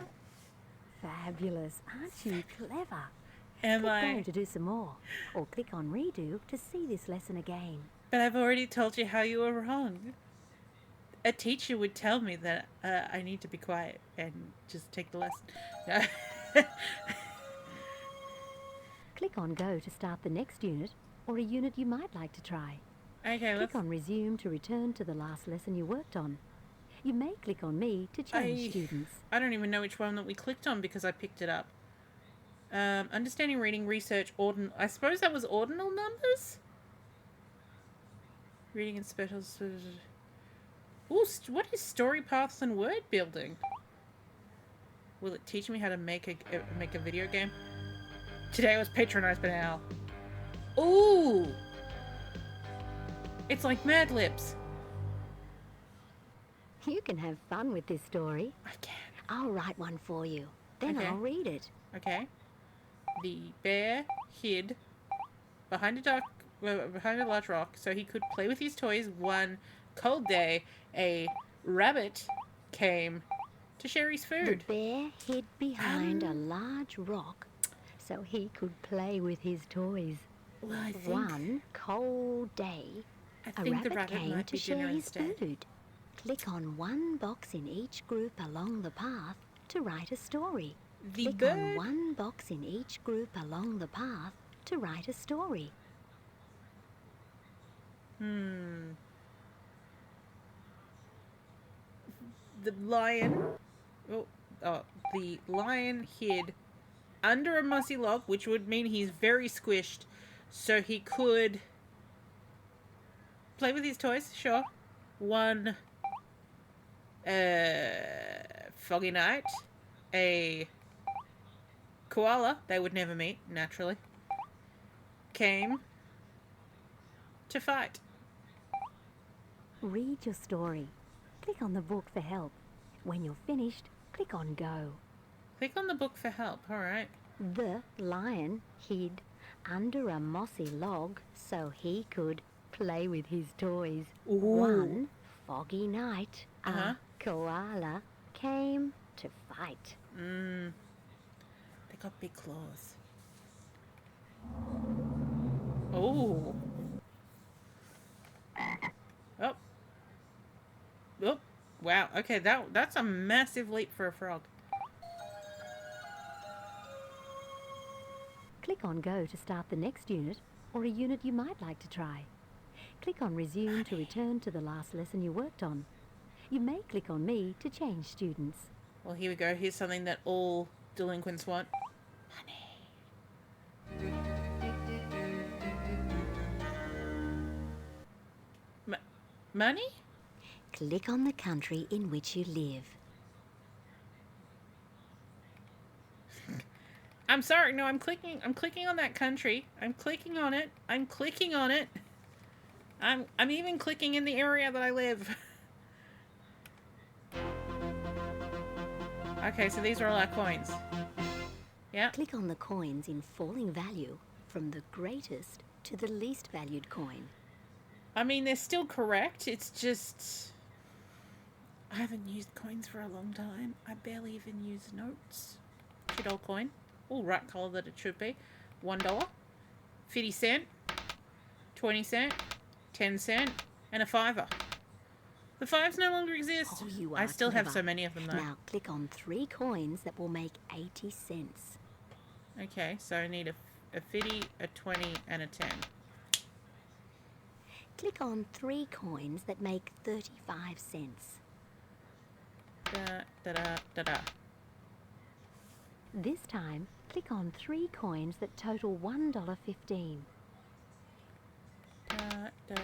Fabulous. Aren't you clever? Am click I? Go to do some more. Or click on Redo to see this lesson again. But I've already told you how you were wrong. A teacher would tell me that I need to be quiet and just take the lesson. No. Click on Go to start the next unit, or a unit you might like to try. Okay, click on Resume to return to the last lesson you worked on. You may click on Me to change students. I don't even know which one that we clicked on because I picked it up. Understanding reading, research, I suppose that was ordinal numbers? Reading and special... Ooh, what is story paths and word building? Will it teach me how to make a video game? Today I was patronized by Al. Ooh! It's like Mad Libs. You can have fun with this story. I can. I'll write one for you. Then I'll read it. Okay. The bear hid behind a large rock so he could play with his toys. One cold day, a rabbit came to share his food. The bear hid behind a large rock so he could play with his toys. Well, I think... One cold day, a rabbit came to share his food. Click on one box in each group along the path to write a story. Click on one box in each group along the path to write a story. The lion... the lion hid under a mossy log, which would mean he's very squished, so he could play with his toys, sure. One foggy night, a koala, they would never meet, naturally, came to fight. Read your story. Click on the book for help. When you're finished, click on Go. Click on the book for help, alright. The lion hid under a mossy log so he could play with his toys. Ooh. One foggy night, a koala came to fight. They got big claws. Oh. Oh. Oh. Wow. Okay, that's a massive leap for a frog. Click on Go to start the next unit or a unit you might like to try. Click on Resume to return to the last lesson you worked on. You may click on Me to change students. Well, here we go. Here's something that all delinquents want. Money? Click on the country in which you live. I'm sorry. No, I'm clicking on that country. I'm clicking on it. I'm even clicking in the area that I live. Okay, so these are all our coins. Yeah. Click on the coins in falling value from the greatest to the least valued coin. I mean, they're still correct. It's just... I haven't used coins for a long time. I barely even use notes. $2 coin. All right colour that it should be. $1. 50 cent. 20 cent. 10 cent. And a $5. The $5s no longer exist. Oh, you are I still have clever. so many of them, though. Now click on 3 coins that will make 80 cents. Okay, so I need a 50, a 20, and a 10. Click on 3 coins that make 35 cents. Da, da, da, da, da. This time, click on 3 coins that total $1.15. Da, da,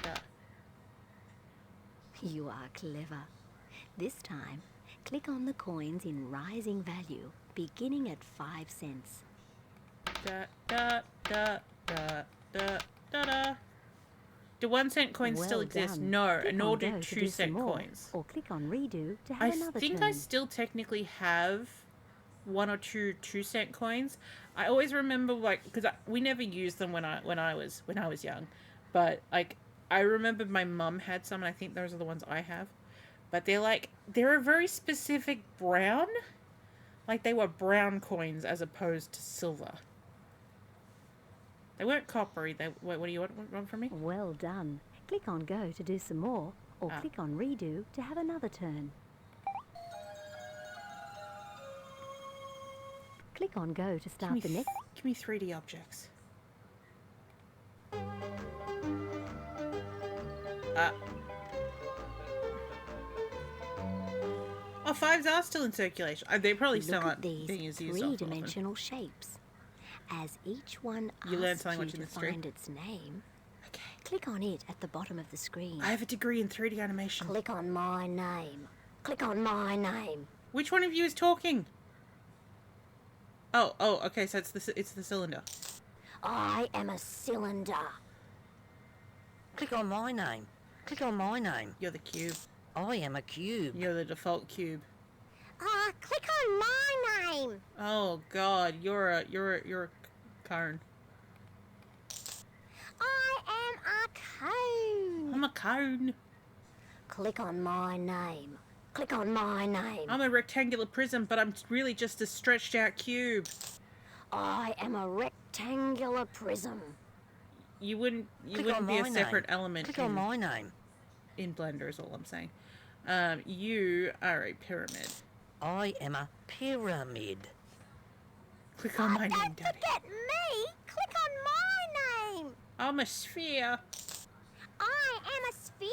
da. You are clever. This time, click on the coins in rising value, beginning at 5 cents. Da, da, da, da, da, da, da. Do 1 cent coins still exist? Done. No, Click nor on do Go to 2 do cent some more, coins. Or click on Redo to have I another think turn. I still technically have 1 or 2 2-cent coins. I always remember, like, because we never used them when I was young, but like I remember my mum had some, and I think those are the ones I have. But they're a very specific brown, like they were brown coins as opposed to silver. They weren't coppery. What do you want from me? Well done. Click on Go to do some more, or click on Redo to have another turn. Click on Go to start the next... Give me 3D objects. Oh, 5s are still in circulation. They probably still Look aren't at these being as used often. three-dimensional shapes. As each one You learn asks something you watching to this stream. find its name, click on it at the bottom of the screen. I have a degree in 3D animation. Click on my name. Click on my name. Which one of you is talking? Oh, okay, so it's the cylinder. I am a cylinder. Click on my name. Click on my name. You're the cube. I am a cube. You're the default cube. Click on my name. Oh God, you're a cone. I am a cone. I'm a cone. Click on my name. Click on my name. I'm a rectangular prism, but I'm really just a stretched out cube. I am a rectangular prism. You wouldn't Click be on a my separate name. element. Click on my name. In Blender is all I'm saying. You are a pyramid. I am a pyramid. Click on my name, Don't Daddy. forget me. Click on my name. I'm a sphere. I am a sphere.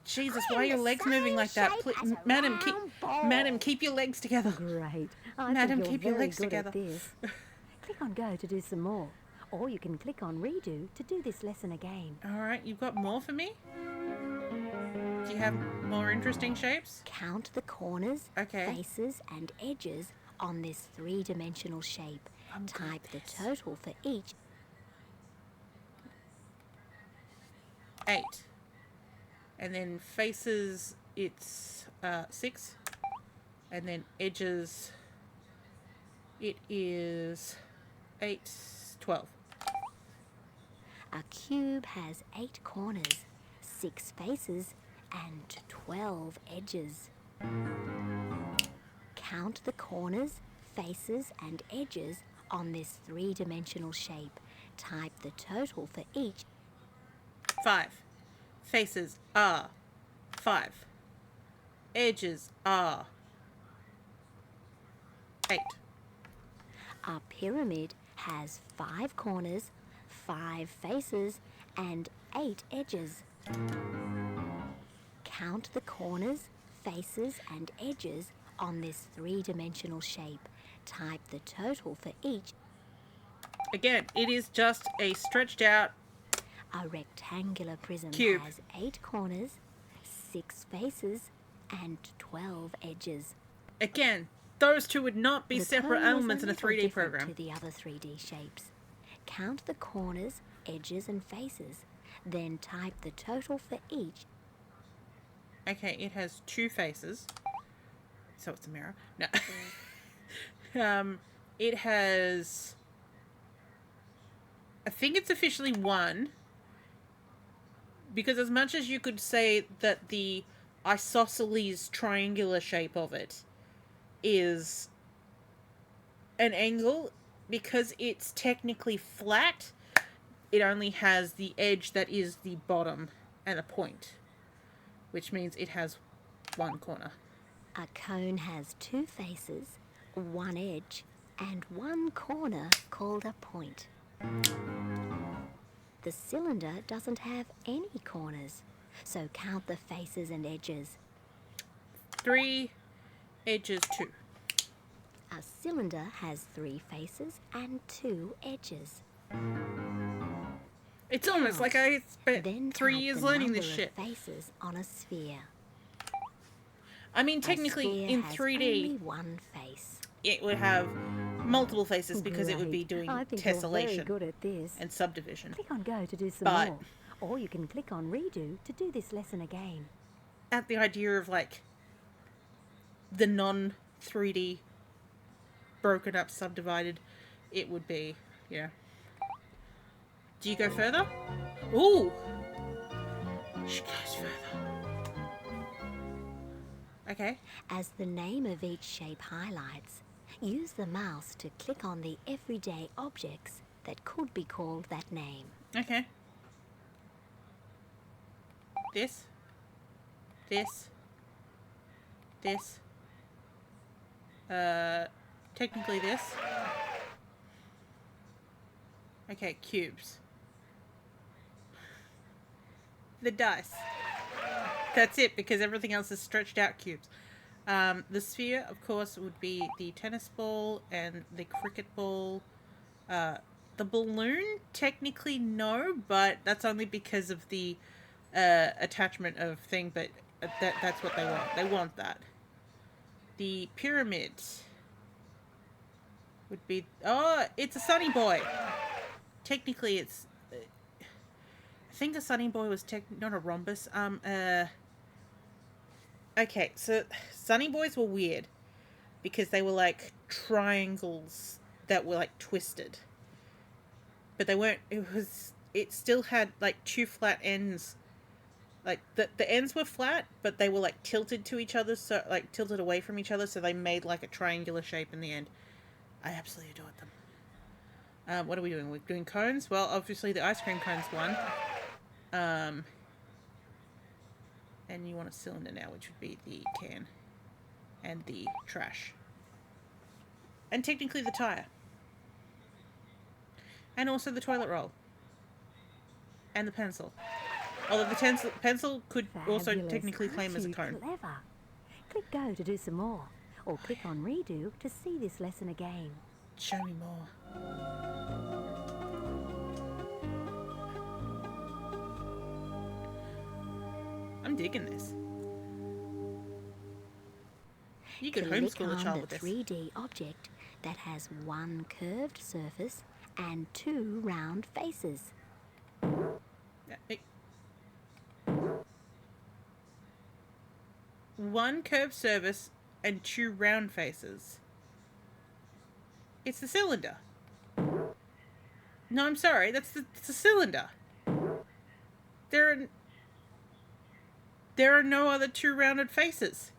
Jesus, I why are am your the legs same moving like that? shape as a Madam, round keep your legs together. Great. Madam, think keep you're your very legs good together. at this. Click on Go to do some more. Or you can click on Redo to do this lesson again. Alright, you've got more for me? Do you have more interesting shapes? Count the corners, Okay. faces, and edges on this three-dimensional shape. Type the total for each. 8. And then faces, it's 6. And then edges, it is 8, 12. A cube has 8 corners, 6 faces, and 12 edges. Count the corners, faces, and edges on this 3-dimensional shape. Type the total for each. 5. Faces are 5. Edges are 8. A pyramid has 5 corners, 5 faces, and 8 edges. Count the corners, faces, and edges on this 3-dimensional shape. Type the total for each. Again, it is just a stretched out A rectangular prism cube. has 8 corners, 6 faces, and 12 edges. Again, those two would not be The separate cone is elements in a little 3D different program. to the other 3D shapes. Count the corners, edges, and faces. Then type the total for each. Okay, it has 2 faces. So it's a mirror. No. It has... I think it's officially 1. Because as much as you could say that the isosceles triangular shape of it is an angle, because it's technically flat, it only has the edge that is the bottom and a point, which means it has 1 corner. A cone has 2 faces, 1 edge, and 1 corner called a point. The cylinder doesn't have any corners, so count the faces and edges. 3, edges 2. A cylinder has 3 faces and 2 edges. It's almost like I spent 3 years learning this shit. Faces on a sphere. I mean, technically, in 3D, only 1 face. it would have multiple faces because it would be Great. doing I think tessellation you're very good at this. and subdivision. Click on Go to do some But- more. Or you can click on Redo to do this lesson again. At the idea of, like, the non-3D broken up, subdivided, it would be, yeah. Do you go further? Ooh! She goes further. Okay. As the name of each shape highlights, use the mouse to click on the everyday objects that could be called that name. Okay. This. Technically this. Okay, cubes. The dice. That's it, because everything else is stretched out cubes. The sphere, of course, would be the tennis ball and the cricket ball. The balloon, technically no, but that's only because of the attachment of thing, but that's what they want. They want that. The pyramid would be... Oh, it's a Sunny Boy! Technically, it's... I think the Sunny Boy was not a rhombus. Okay, so Sunny Boys were weird because they were like triangles that were like twisted. But they weren't... It still had like 2 flat ends. Like, the ends were flat, but they were, like, tilted to each other, so, like, tilted away from each other, so they made, like, a triangular shape in the end. I absolutely adored them. What are we doing? We're doing cones? Well, obviously the ice cream cone's one. And you want a cylinder now, which would be the can. And the trash. And technically the tire. And also the toilet roll. And the pencil. Although the pencil could also Fabulous. technically claim as a Aren't cone. you clever? Click Go to do some more. Or click on Redo to see this lesson again. Show me more. I'm digging this. You could Click homeschool a on child the with this. 3D object that has 1 curved surface and 2 round faces. One curved surface and 2 round faces. It's the cylinder. No, I'm sorry. It's a cylinder. There are no other two rounded faces.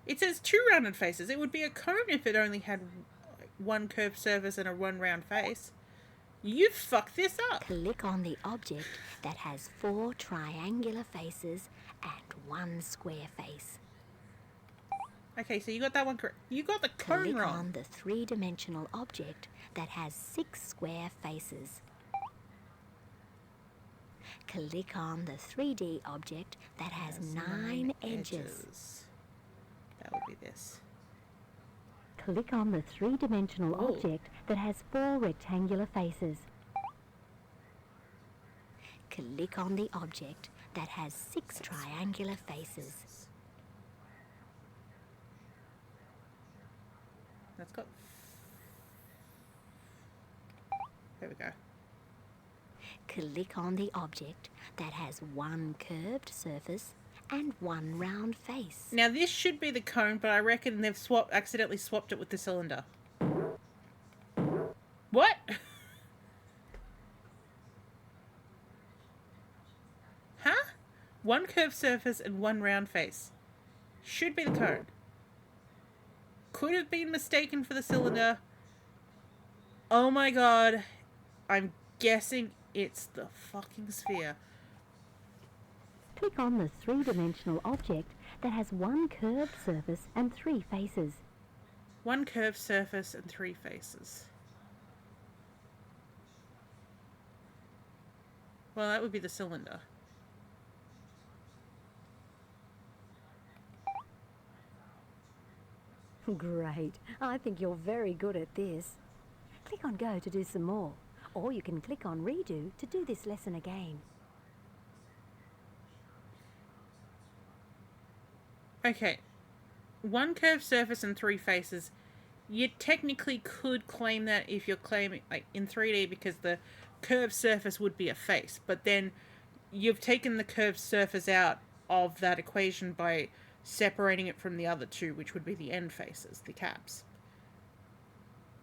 It says two rounded faces. It would be a cone if it only had one curved surface and a one round face. You fucked this up. Click on the object that has 4 triangular faces and 1 square face. Okay, so you got that one correct. You got the cone Click wrong. on the 3-dimensional object that has 6 square faces. Click on the 3D object that has 9 edges. That would be this. Click on the 3-dimensional object that has 4 rectangular faces. Click on the object that has 6 triangular faces. That's got... There we go. Click on the object that has 1 curved surface and 1 round face. Now this should be the cone, but I reckon they've accidentally swapped it with the cylinder. What? Huh? 1 curved surface and 1 round face. Should be the cone. Could have been mistaken for the cylinder. Oh my god. I'm guessing it's the fucking sphere. Click on the 3-dimensional object that has 1 curved surface and 3 faces. 1 curved surface and 3 faces. Well, that would be the cylinder. Great. I think you're very good at this. Click on Go to do some more. Or you can click on Redo to do this lesson again. Okay. 1 curved surface and 3 faces. You technically could claim that if you're claiming, like, in 3D, because the curved surface would be a face. But then you've taken the curved surface out of that equation by separating it from the other two, which would be the end faces, the caps.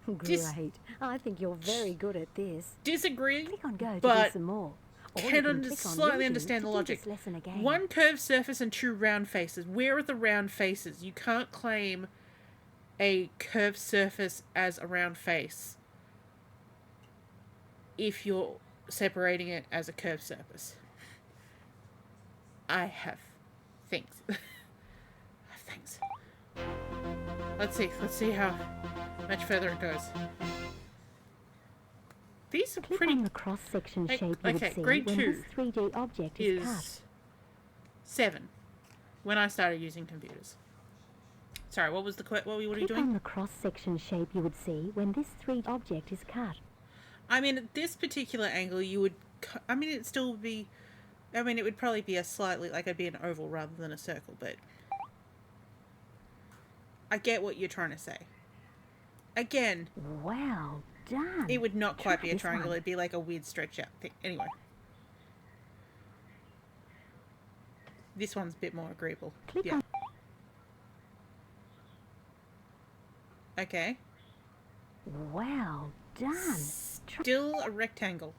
Great. I think you're very good at this. Disagree, click on Go to but do some more. Or you can click on slightly Redo understand the to do logic. this lesson again. 1 curved surface and 2 round faces. Where are the round faces? You can't claim a curved surface as a round face if you're separating it as a curved surface. I have things. Thanks. Let's see how much further it goes. These are Click pretty... on the cross-section shape you would see grade when 2 this 3D object is cut. 7 when I started using computers. Sorry, what was the what were you Click doing? on the cross-section shape you would see when this 3D object is cut. I mean, at this particular angle, you would... I mean, it'd still be... I mean, it would probably be a slightly... Like, it'd be an oval rather than a circle, but... I get what you're trying to say. Again... Well done. It would not quite be a this triangle. one. It'd be like a weird stretch out thing. Anyway. This one's a bit more agreeable. Click yeah. on Okay. Well done. Still a rectangle.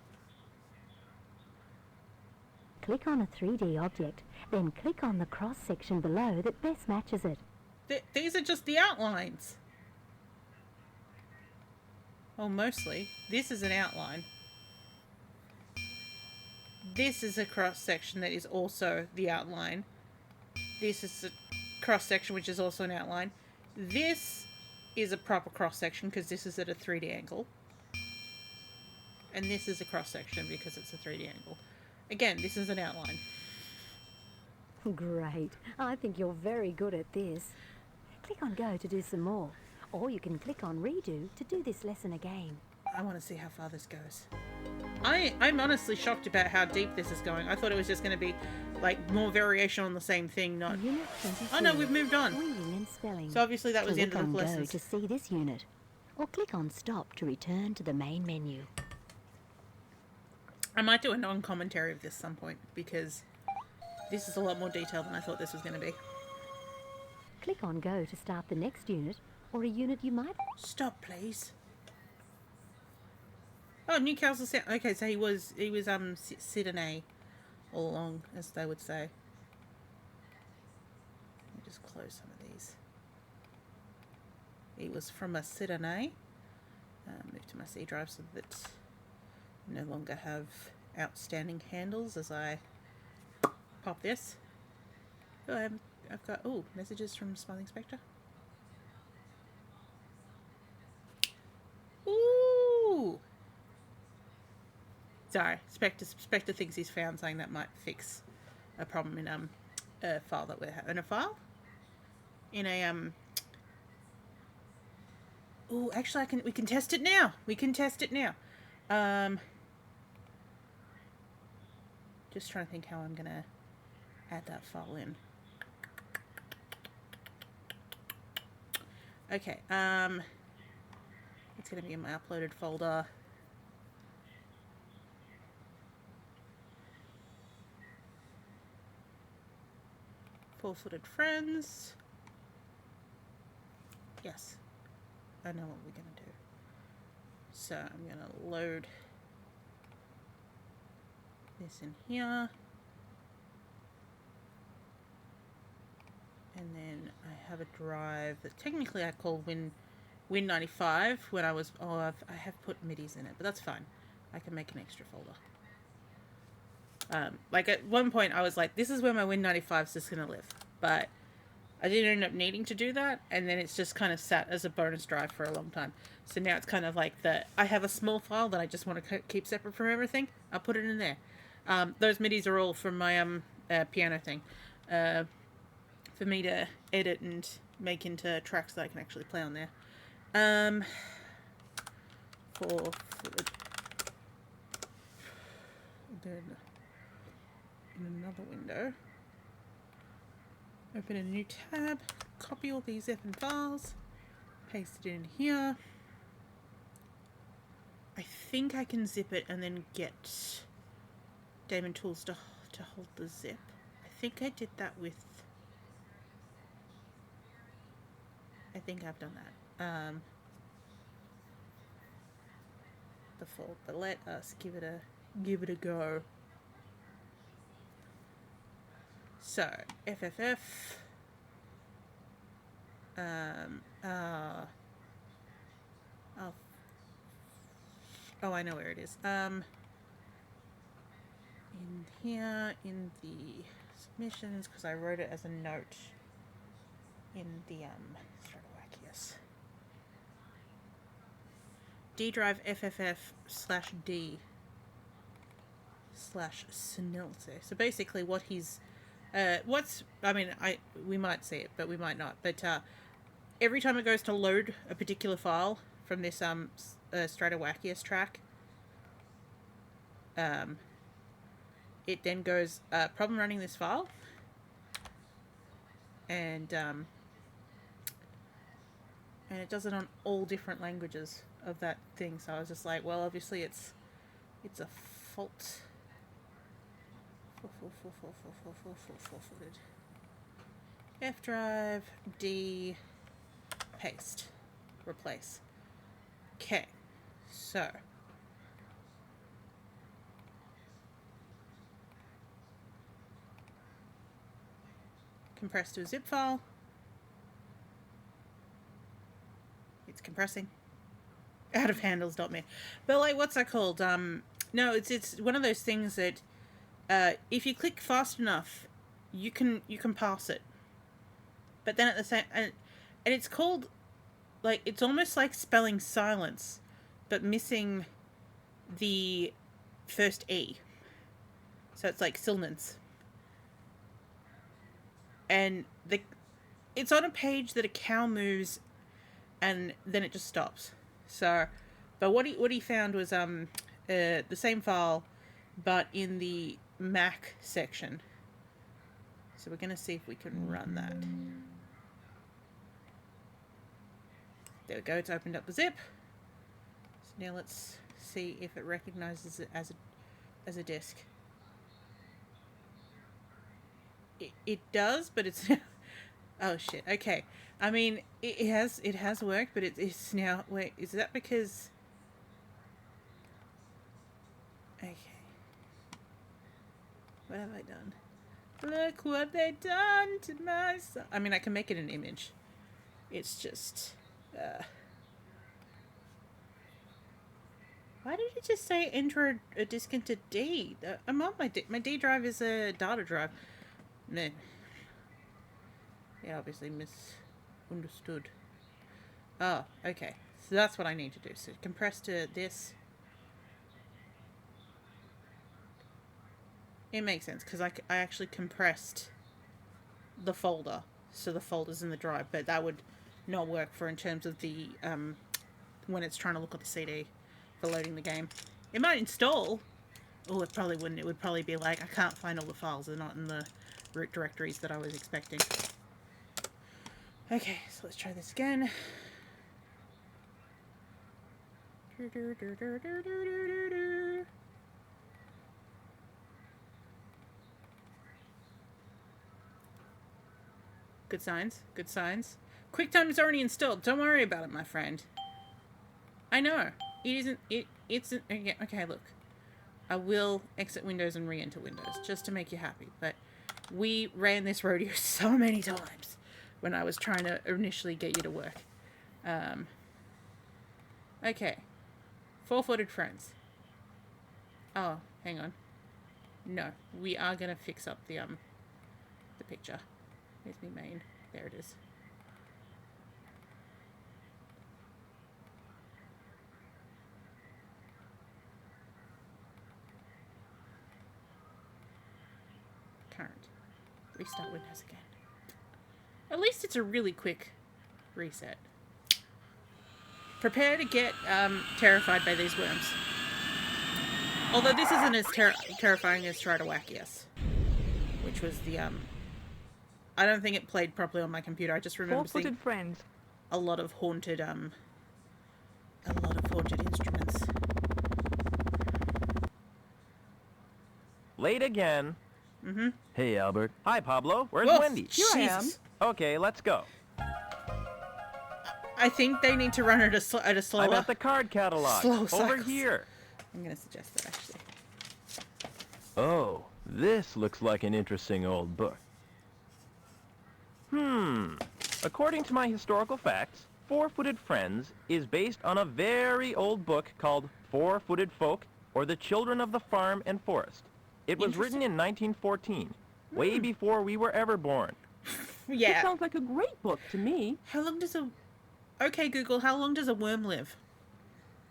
Click on a 3D object, then click on the cross-section below that best matches it. These are just the outlines. Well, mostly. This is an outline. This is a cross-section that is also the outline. This is a cross-section which is also an outline. This is a proper cross-section because this is at a 3D angle. And this is a cross-section because it's a 3D angle. Again, this is an outline. Great. I think you're very good at this. Click on Go to do some more. Or you can click on Redo to do this lesson again. I want to see how far this goes. I'm honestly shocked about how deep this is going. I thought it was just going to be like more variation on the same thing, not... Unit 22. Oh no, we've moved on. Reading and spelling. So obviously that was the end of the Click on Go lessons. to see this unit. Or click on Stop to return to the main menu. I might do a non-commentary of this some point because this is a lot more detailed than I thought this was going to be. Click on Go to start the next unit. or a unit you might... Stop, please. Oh, Newcastle Sound. Okay, so he was Sydney all along, as they would say. Let me just close some of these. He was from a Sydney. Move to my C drive so that I no longer have outstanding handles as I pop this. Oh, I've got messages from Smiling Spectre. Ooh. Sorry, Spectre thinks he's found something that might fix a problem in a file that we're having. In a file? In a Oh, actually, we can test it now. We can test it now. Just trying to think how I'm gonna add that file in. Okay. It's gonna be in my uploaded folder. Four-footed friends. Yes. I know what we're going to do. So I'm going to load this in here. And then I have a drive that technically I call Win95 when I was... Oh, I have put MIDIs in it, but that's fine. I can make an extra folder. Like at one point I was like, this is where my Win95 is just going to live. But I didn't end up needing to do that, and then it's just kind of sat as a bonus drive for a long time. So now it's kind of like I have a small file that I just want to keep separate from everything. I'll put it in there. Those MIDIs are all from my piano thing. For me to edit and make into tracks that I can actually play on there. Then in another window, open a new tab, copy all these effing files, paste it in here. I think I can zip it and then get Daemon Tools to hold the zip. I think I did that with... I think I've done that before, but let us give it a go. So FFF. Oh, I know where it is. In here, in the submissions, because I wrote it as a note in the Stratowakius. D drive FFF/D/Snilte. So basically, what he's we might see it, but we might not. But every time it goes to load a particular file from this Stratowakius track, it then goes problem running this file, and it does it on all different languages of that thing. So I was just like, well, obviously it's a fault. Four-footed. F drive, D, paste, replace. Okay, so compress to a zip file. It's compressing. Out of handles.me. But like, what's that called? No, it's one of those things that if you click fast enough, you can pass it. But then at the same and it's called, like, it's almost like spelling silence, but missing the first E. So it's like silence. And it's on a page that a cow moves, and then it just stops. So, but what he found was the same file, but in the Mac section. So we're going to see if we can run that. There we go, it's opened up the zip. So now let's see if it recognizes it as a disk. It does, but it's Oh shit. Okay. I mean, it has worked, but it's now. Wait, is that because? Okay. What have I done? Look what they done to my son. I mean, I can make it an image. It's just. Why did it just say enter a disk into D? I'm on my D drive is a data drive. No. Yeah, obviously misunderstood. Oh, okay. So that's what I need to do. So compress to this. It makes sense because I actually compressed the folder, so the folder's in the drive, but that would not work for in terms of the when it's trying to look at the CD for loading the game. It might install. Oh, it probably wouldn't. It would probably be like, I can't find all the files. They're not in the root directories that I was expecting. Okay, so let's try this again. Good signs. Good signs. QuickTime is already installed. Don't worry about it, my friend. I know. It isn't... It's... Okay, look. I will exit Windows and re-enter Windows, just to make you happy. But we ran this rodeo so many times when I was trying to initially get you to work. Okay. Four-footed friends. Oh, hang on. No. We are going to fix up the picture. Here's me main. There it is. Current. Restart Windows again. At least it's a really quick reset. Prepare to get terrified by these worms. Although this isn't as terrifying as Try to Whack Yes, which was the I don't think it played properly on my computer. I just remember seeing friends. a lot of haunted instruments. Late again. Mm-hmm. Hey, Albert. Hi, Pablo. Where's Whoa, Wendy? Here I am. Okay, let's go. I think they need to run it at a slower... I'm at the card catalog. Slow Over cycles. here. I'm going to suggest that, actually. Oh, this looks like an interesting old book. According to my historical facts, Four-Footed Friends is based on a very old book called Four-Footed Folk, or The Children of the Farm and Forest. It was written in 1914, way before we were ever born. Yeah. It sounds like a great book to me. How long does a... Okay, Google, how long does a worm live?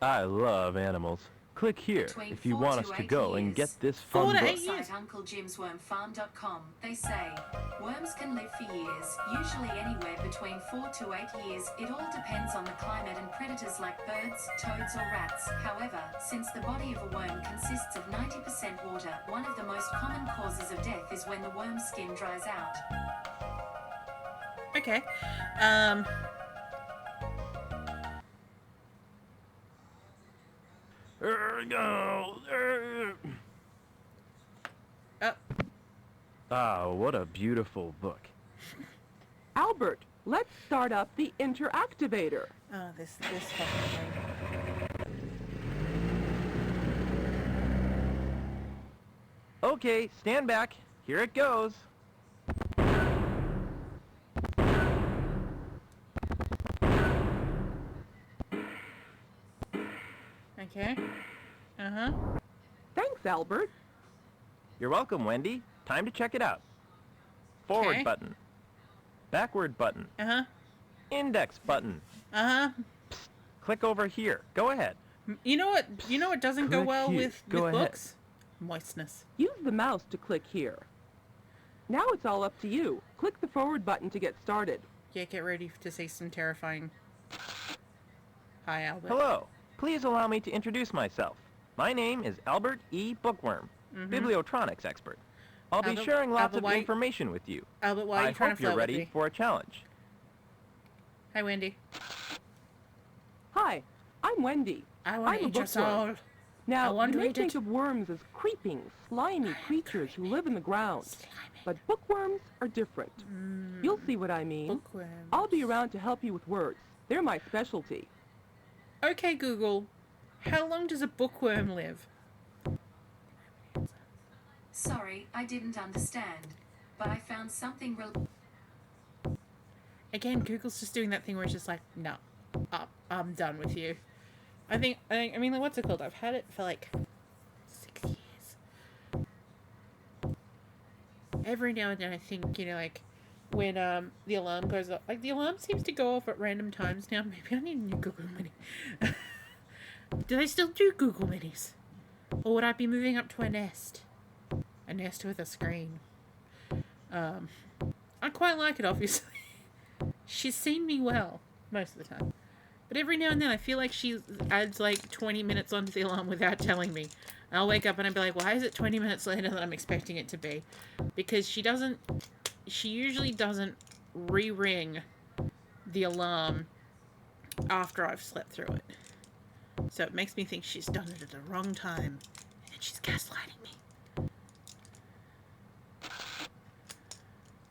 I love animals. Click here if you want us to go and get this fun book. Website UncleJimsWormFarm.com. They say worms can live for years, usually anywhere between 4 to 8 years. It all depends on the climate and predators like birds, toads or rats. However, since the body of a worm consists of 90% water, one of the most common causes of death is when the worm's skin dries out. Okay. Ah, what a beautiful book. Albert, let's start up the interactivator. Oh, this fucking thing. Okay, stand back. Here it goes. Okay. Uh-huh. Thanks, Albert. You're welcome, Wendy. Time to check it out. Forward Okay. button. Backward button. Uh-huh. Index button. Uh-huh. Click over here. Go ahead. You know what doesn't go Click well here. with Go ahead. books? Moistness. Use the mouse to click here. Now it's all up to you. Click the forward button to get started. Yeah, get ready to see some terrifying... Hi, Albert. Hello. Please allow me to introduce myself. My name is Albert E. Bookworm, bibliotronics expert. I'll be Albert- sharing lots Albert, of why- information with you. Albert, why are you I trying hope to you're flirt with ready me? for a challenge. Hi, Wendy. Hi, I'm Wendy. I want to I'm a eat your bookworm. soul. Now, you may think of worms as creeping, slimy creatures who live in the ground. But bookworms are different. You'll see what I mean. Bookworms. I'll be around to help you with words. They're my specialty. Okay, Google. How long does a bookworm live? Sorry, I didn't understand. But I found something real... Again, Google's just doing that thing where it's just like, no, I'm done with you. I mean, like, what's it called? I've had it for like 6 years. Every now and then I think, you know, like, when the alarm goes off, like, the alarm seems to go off at random times now. Maybe I need a new Google Mini. Do they still do Google Minis? Or would I be moving up to a Nest? A Nest with a screen. I quite like it, obviously. She's seen me well, most of the time. But every now and then I feel like she adds like 20 minutes onto the alarm without telling me. And I'll wake up and I'll be like, why is it 20 minutes later than I'm expecting it to be? Because she usually doesn't re-ring the alarm after I've slept through it. So it makes me think she's done it at the wrong time. And she's gaslighting me.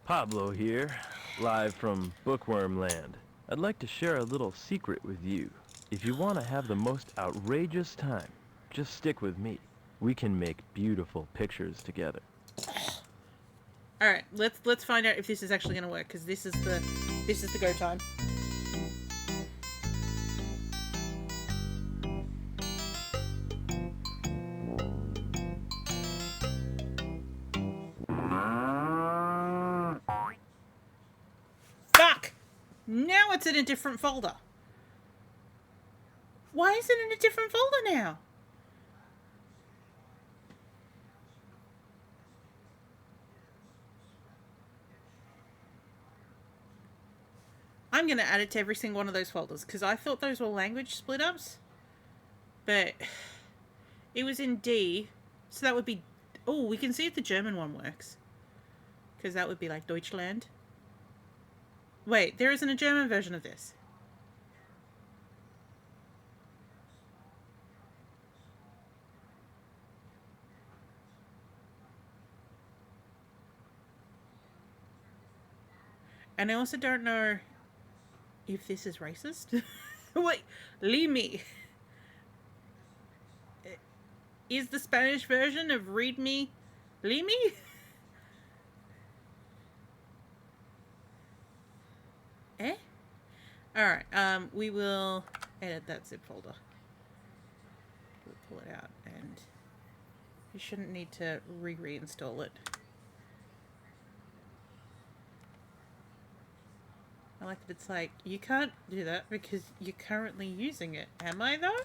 Pablo here, live from Bookworm Land. I'd like to share a little secret with you. If you want to have the most outrageous time, just stick with me. We can make beautiful pictures together. All right, let's find out if this is actually going to work, because this is the go time. Fuck! Now it's in a different folder. Why is it in a different folder now? I'm going to add it to every single one of those folders, because I thought those were language split-ups. But it was in D, so that would be... Oh, we can see if the German one works. Because that would be like Deutschland. Wait, there isn't a German version of this. And I also don't know if this is racist. Wait, leave me. Is the Spanish version of read me, leave me? Eh? Alright, we will edit that zip folder. We'll pull it out, and you shouldn't need to reinstall it. I like that it's like, you can't do that because you're currently using it. Am I, though?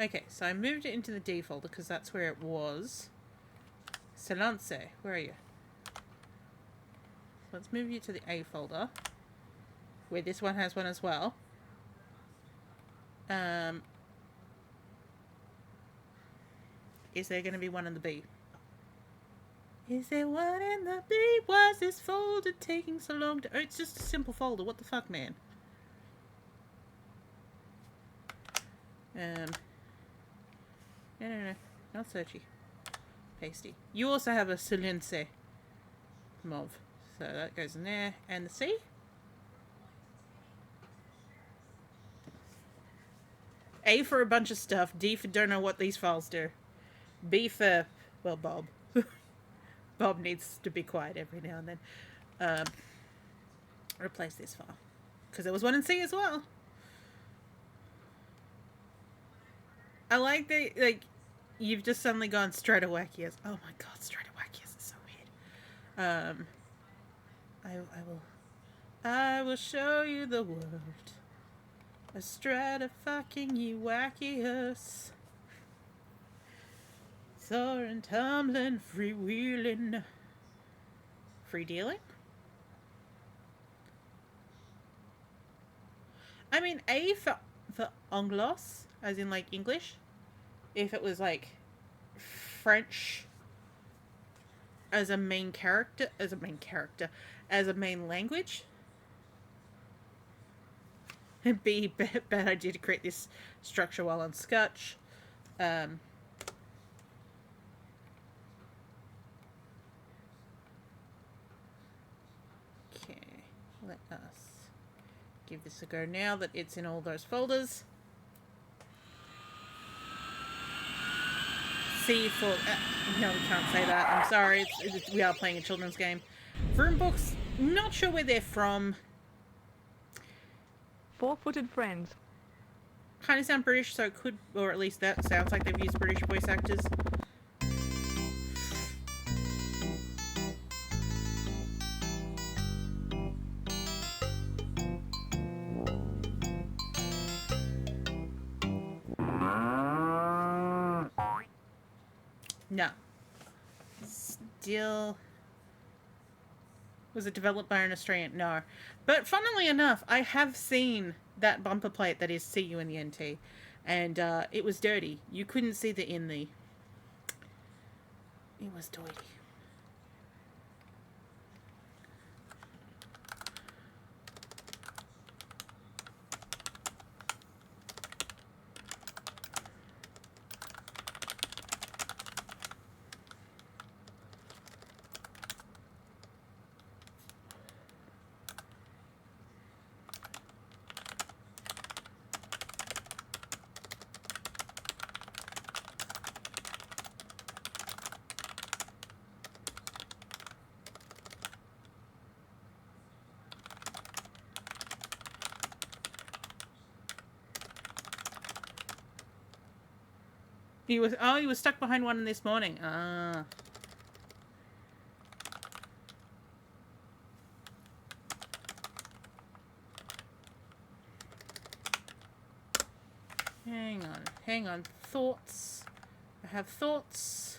Okay, so I moved it into the D folder because that's where it was. Silence, where are you? So let's move you to the A folder, where this one has one as well. Is there going to be one in the B? Is there one in the B? Why is this folder taking so long to... Oh, it's just a simple folder. What the fuck, man? No. Not searchy. Pasty. You also have a Silence Mauve. So that goes in there. And the C? A for a bunch of stuff. D for don't know what these files do. B for... Well, Bob. Bob needs to be quiet every now and then. Replace this file. Because there was one in C as well. I like that, like, you've just suddenly gone Stratowackius. Oh my god, Stratowackius is so weird. I will show you the world. A Stratowackius. Soaring, tumbling, freewheeling. Free dealing? I mean, A for Anglos, as in like English. If it was like French as a main character, as a main language. B, bad idea to create this structure while on Scutch. Okay, let us give this a go now that it's in all those folders. C for... no, we can't say that. I'm sorry. We are playing a children's game. Vroom books, not sure where they're from. Four-Footed Friends. Kind of sound British, so it could... or at least that sounds like they've used British voice actors. No. Still... was it developed by an Australian? No. But funnily enough, I have seen that bumper plate that is "See You in the NT." And it was dirty. You couldn't see the in the... it was dirty. He was stuck behind one this morning. Ah. Hang on. Thoughts. I have thoughts.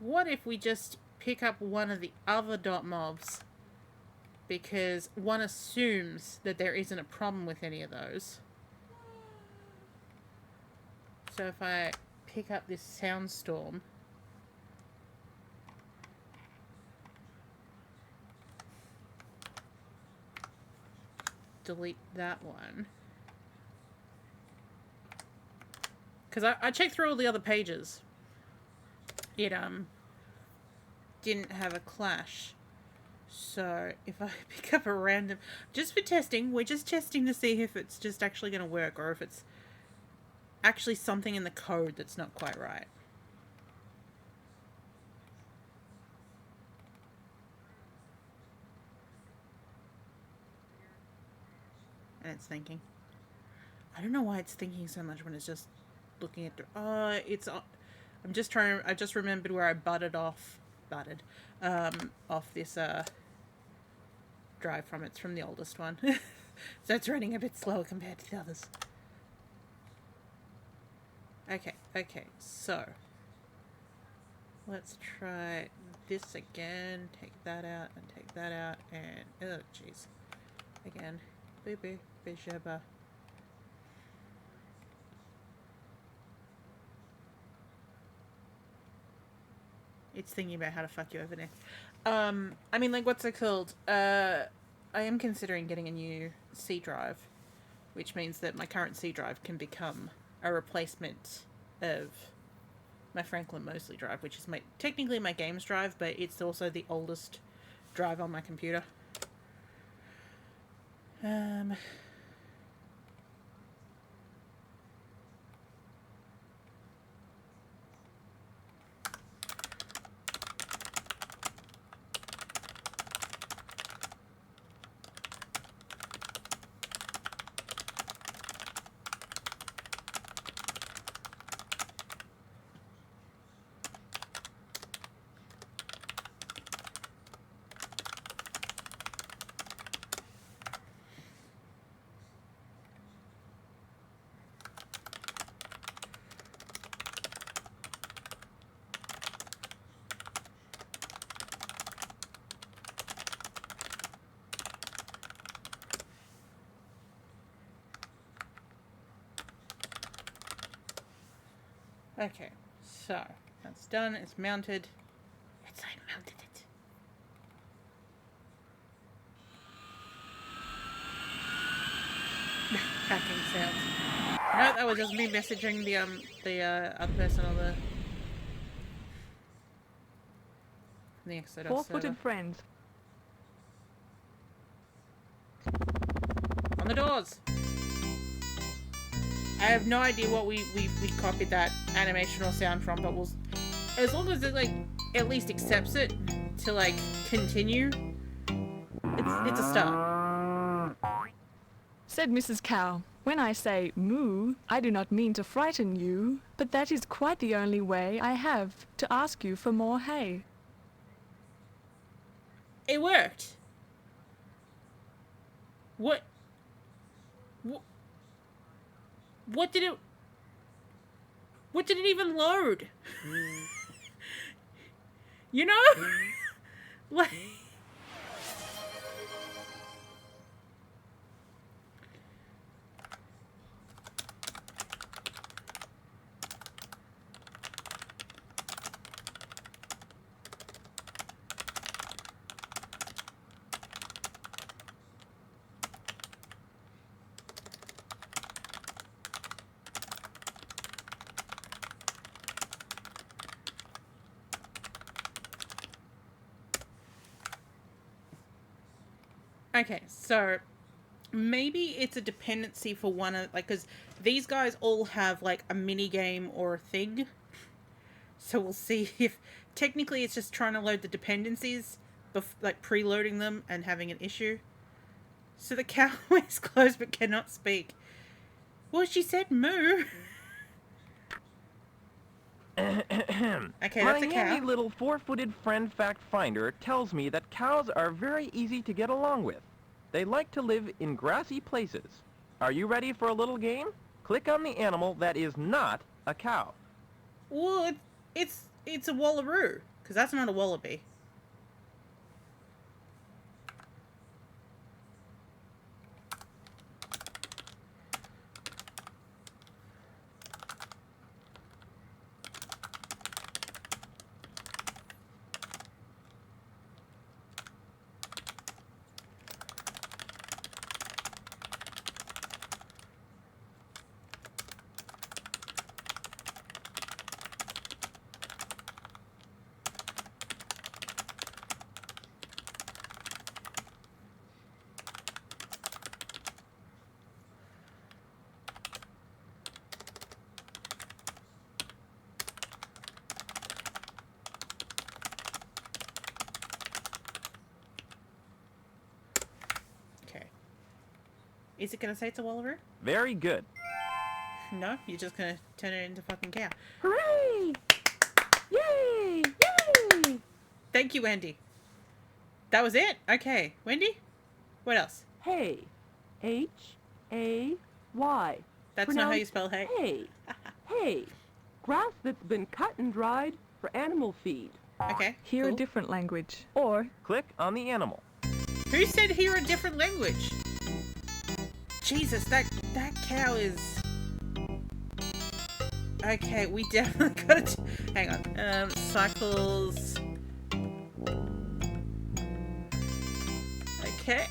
What if we just pick up one of the other dot mobs? Because one assumes that there isn't a problem with any of those. So if I pick up this Soundstorm, delete that one, because I checked through all the other pages. It didn't have a clash. So if I pick up a random, just for testing, we're just testing to see if it's just actually going to work or if it's actually something in the code that's not quite right. And it's thinking. I don't know why it's thinking so much when it's just looking at the... I'm just trying... I just remembered where I butted off this drive from. It's from the oldest one. So it's running a bit slower compared to the others. Okay, so let's try this again. Take that out and take that out and oh jeez. Again. Baby Bijaba. It's thinking about how to fuck you over next. I mean, like, what's it called? I am considering getting a new C drive, which means that my current C drive can become a replacement of my Franklin Mosley drive, which is technically my games drive, but it's also the oldest drive on my computer. Okay, so that's done. It's mounted. I mounted it. Hacking sounds. No, that was just me messaging the other person on the Exodus Four-footed friends. On the doors. I have no idea what we copied that animation or sound from, but we'll, as long as it like at least accepts it to like continue, it's a start. Said Mrs. Cow, "When I say moo, I do not mean to frighten you, but that is quite the only way I have to ask you for more hay." It worked. What did it even load? You know? Like... Okay, so maybe it's a dependency for one of, like, because these guys all have, like, a mini game or a thing. So we'll see if, technically it's just trying to load the dependencies, like, preloading them and having an issue. So the cow wears clothes but cannot speak. Well, she said moo. Okay, that's a cow. My handy little four-footed friend fact finder tells me that cows are very easy to get along with. They like to live in grassy places. Are you ready for a little game? Click on the animal that is not a cow. Well, it's a wallaroo, because that's not a wallaby. Is it going to say it's a wallaroo? Very good. No, you're just going to turn it into fucking cow. Hooray! Yay! Yay! Thank you, Wendy. That was it? Okay. Wendy? What else? Hay. H-A-Y. That's not how you spell hay. Hay. Hay. Grass that's been cut and dried for animal feed. Okay. Hear cool. a different language. Or click on the animal. Who said hear a different language? Jesus, that cow is... Okay, we definitely gotta... Hang on. Cycles... Okay.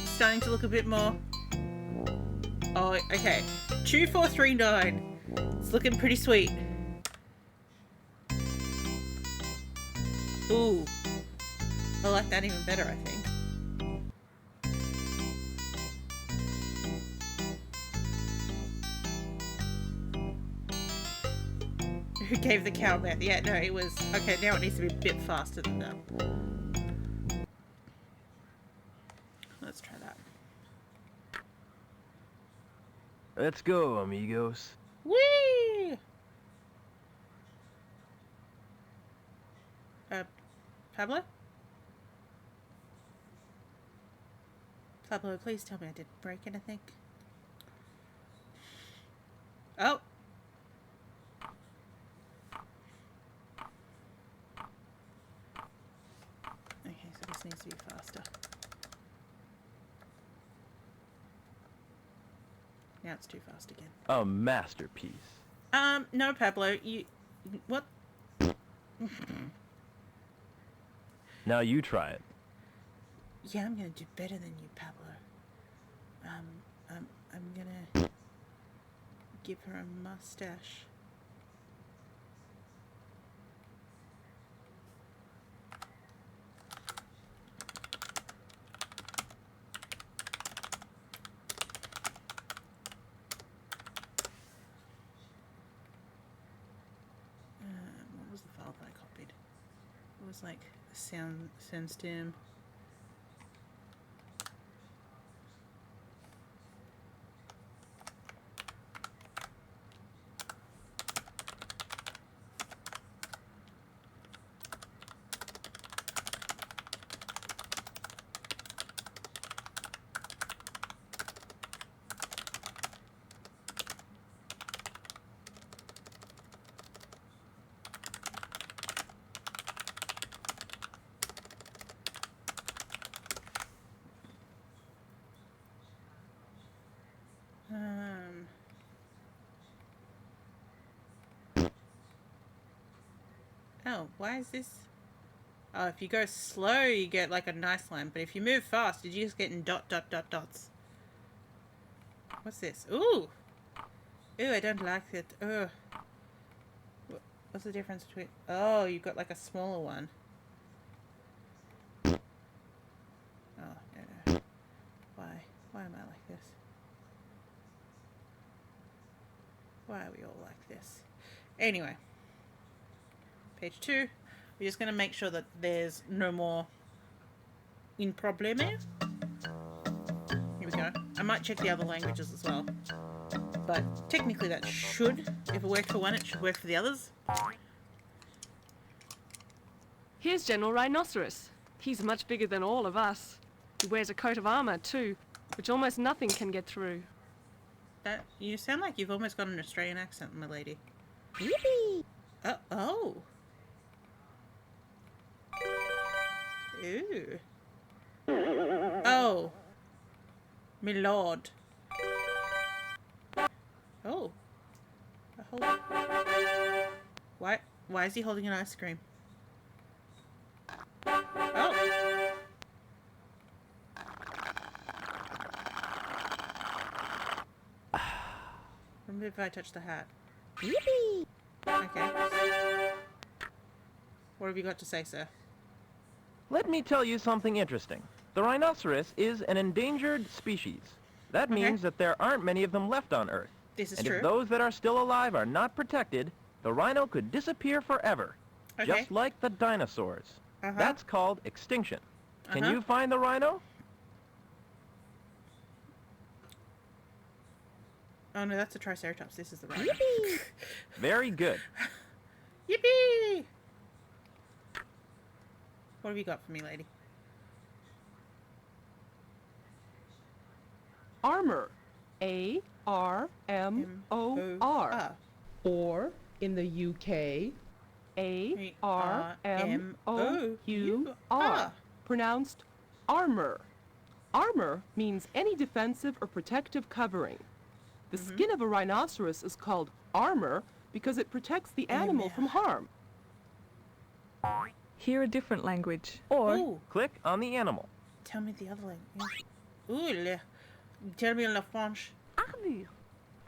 Starting to look a bit more... Oh, okay. 2439. It's looking pretty sweet. Ooh. I like that even better, I think. Who gave the cow math? Yeah, no, it was... Okay, now it needs to be a bit faster than that. Let's try that. Let's go, amigos. Whee! Pablo? Pablo, please tell me I didn't break anything. Oh! Okay, so this needs to be faster. Now it's too fast again. A masterpiece. No, Pablo, you... What? Now you try it. Yeah, I'm gonna do better than you, Pablo. I'm gonna give her a mustache. What was the file that I copied? It was like sound stem. Oh, why is this? Oh, if you go slow, you get like a nice line, but if you move fast, you're just getting dots. What's this? Ooh! Ooh, I don't like it. Ugh. What's the difference between... Oh, you've got like a smaller one. Oh, no. Why? Why am I like this? Why are we all like this? Anyway. Page 2. We're just going to make sure that there's no more in probleme. Here we go. I might check the other languages as well. But technically that should, if it worked for one, it should work for the others. Here's General Rhinoceros. He's much bigger than all of us. He wears a coat of armor too, which almost nothing can get through. That, you sound like you've almost got an Australian accent, my lady. Yippee! Oh. Ooh. Oh. My lord. Oh. Why is he holding an ice cream? Oh. Remember if I touch the hat? Yippee! Okay. What have you got to say, sir? Let me tell you something interesting. The rhinoceros is an endangered species. That means that there aren't many of them left on Earth. This is and true. if those that are still alive are not protected, the rhino could disappear forever. Just like the dinosaurs. That's called extinction. Can you find the rhino? Oh no, that's a Triceratops. This is the rhino. Yippee! Very good. Yippee! What have you got for me, lady? Armor. A-R-M-O-R. Or, in the UK, A-R-M-O-U-R. Pronounced armor. Armor means any defensive or protective covering. The skin of a rhinoceros is called armor because it protects the animal from harm. Hear a different language. Or click on the animal. Tell me the other language. Ooh, tell me la French. Armure.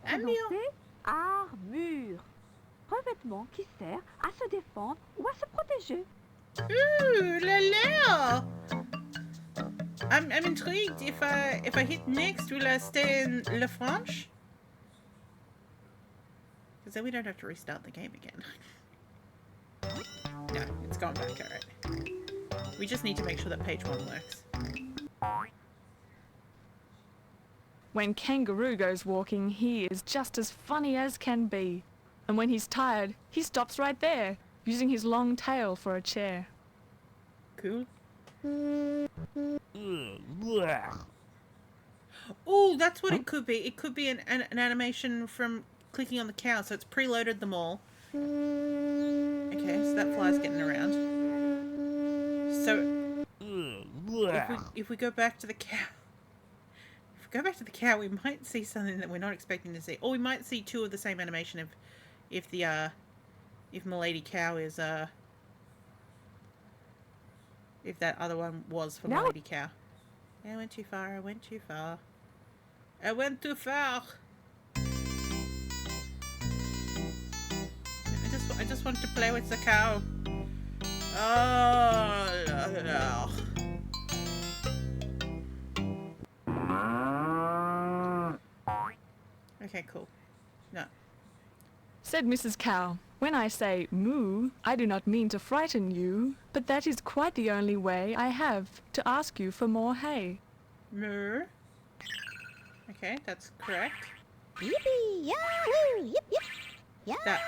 Prononcé armure. Revêtement qui sert à se défendre ou à se protéger. Ooh la la! I'm intrigued. If I hit next, will I stay in la French? Because then we don't have to restart the game again. No, it's gone back, alright. We just need to make sure that page 1 works. when Kangaroo goes walking, he is just as funny as can be. And when he's tired, he stops right there, using his long tail for a chair. Cool. Oh, that's what it could be. It could be an animation from clicking on the cow, so it's preloaded them all. Okay, so that fly's getting around. So, if we go back to the cow, we might see something that we're not expecting to see, or we might see two of the same animation if Milady Cow is If that other one was for Now- Mighty Cow. I went too far, I went too far. I went too far! I just want to play with the cow. Oh, no. Okay, cool. No. Said Mrs. Cow, "When I say moo, I do not mean to frighten you, but that is quite the only way I have to ask you for more hay." Moo. Okay, that's correct. Yippee! Yahoo! Yip yip! Yeah.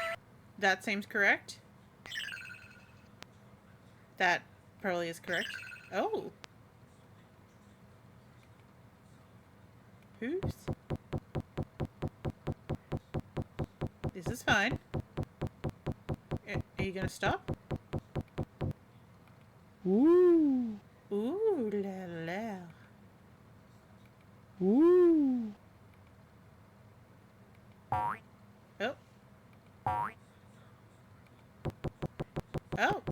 That seems correct. That probably is correct. Oh. Oops. This is fine. Are you gonna stop? Ooh. Ooh la la. Ooh. Oh. Oh.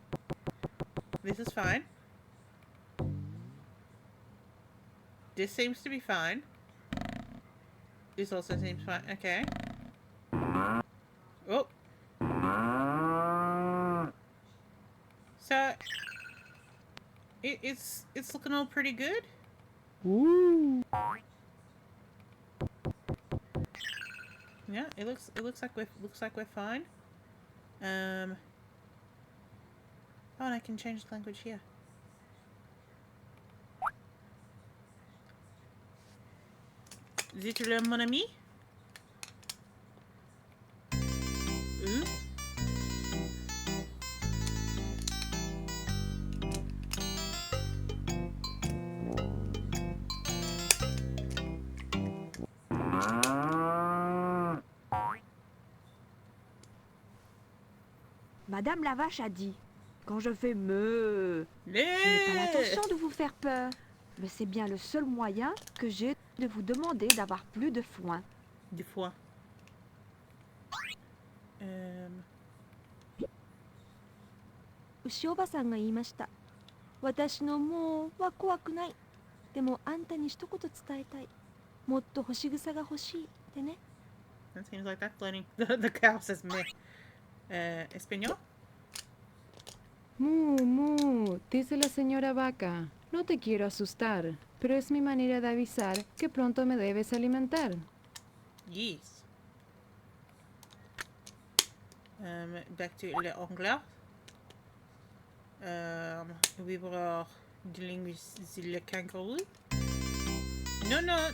This is fine. This seems to be fine. This also seems fine. Okay. Oh. So it's looking all pretty good. Ooh. Yeah, it looks like we're fine. Oh, and I can change the language here. Dites-le, mon ami? Madame la vache a dit, quand je fais me, je n'ai pas l'intention de vous faire peur, mais c'est bien le seul moyen que j'ai de vous demander d'avoir plus de foin. Du foin. 牛おばさんが言いました。私のもうは怖くない。でもあんたに一言伝えたい。もっと干し草が欲しいってね。That seems like that's learning. The cow says meh. ¿Español? Mu, mu, dice la señora vaca. No te quiero asustar, pero es mi manera de avisar que pronto me debes alimentar. Yes. Back to le anglais. Vivre dealing with le kangaroo. No.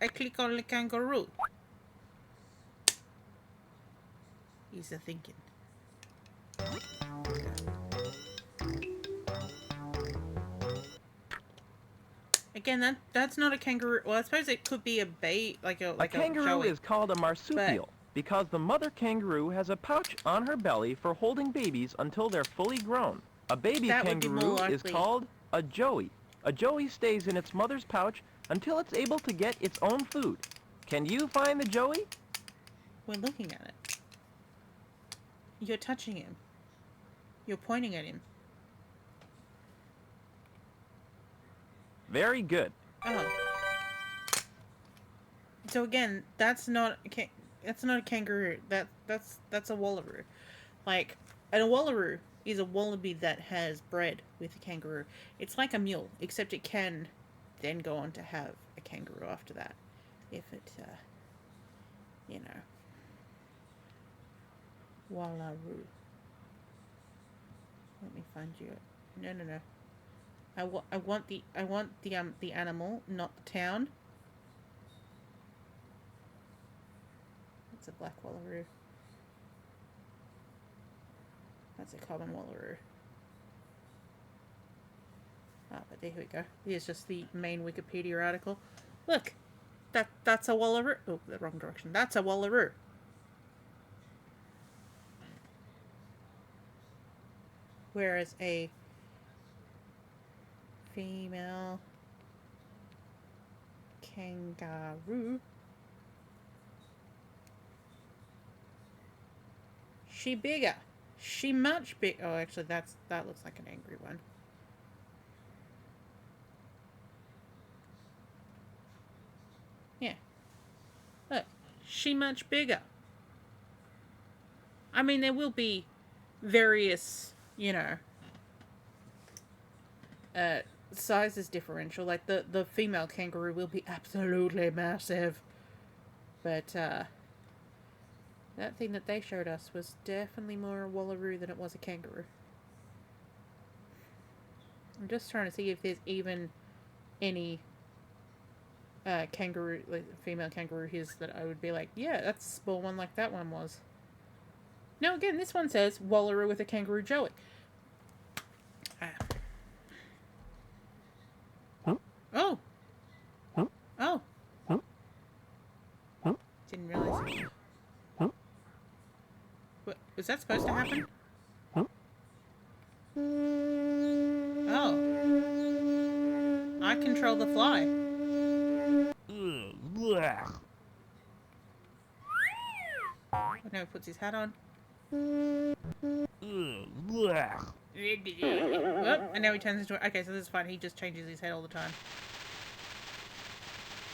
I click on the kangaroo. He's a thinking. Again, that's not a kangaroo. Well, I suppose it could be a bait, like a kangaroo is called a marsupial because the mother kangaroo has a pouch on her belly for holding babies until they're fully grown. A baby kangaroo is called a joey. A joey stays in its mother's pouch until it's able to get its own food. Can you find the joey? We're looking at it. You're touching him. You're pointing at him. Very good. Oh. So again, that's not a kangaroo. That's a wallaroo. Like, and a wallaroo is a wallaby that has bred with a kangaroo. It's like a mule, except it can then go on to have a kangaroo after that, if it, you know. Wallaroo. Let me find you. No. I want the animal, not the town. That's a black wallaroo. That's a common wallaroo. Ah, but there we go. Here's just the main Wikipedia article. Look, that's a wallaroo. Oh, the wrong direction. That's a wallaroo. Whereas a female kangaroo, she bigger. She much big. Oh, actually, that looks like an angry one. she much bigger? I mean, there will be various, you know, sizes differential. Like the female kangaroo will be absolutely massive. But that thing that they showed us was definitely more a wallaroo than it was a kangaroo. I'm just trying to see if there's even any kangaroo, like female kangaroo here that I would be like, yeah, that's a small one like that one was. Now again, this one says wallaroo with a kangaroo joey. Oh. Oh. Didn't realize. What was that supposed to happen? Oh. I control the fly. Oh, no, he puts his hat on. Oh, and now he turns into... Okay, so this is fine. He just changes his head all the time.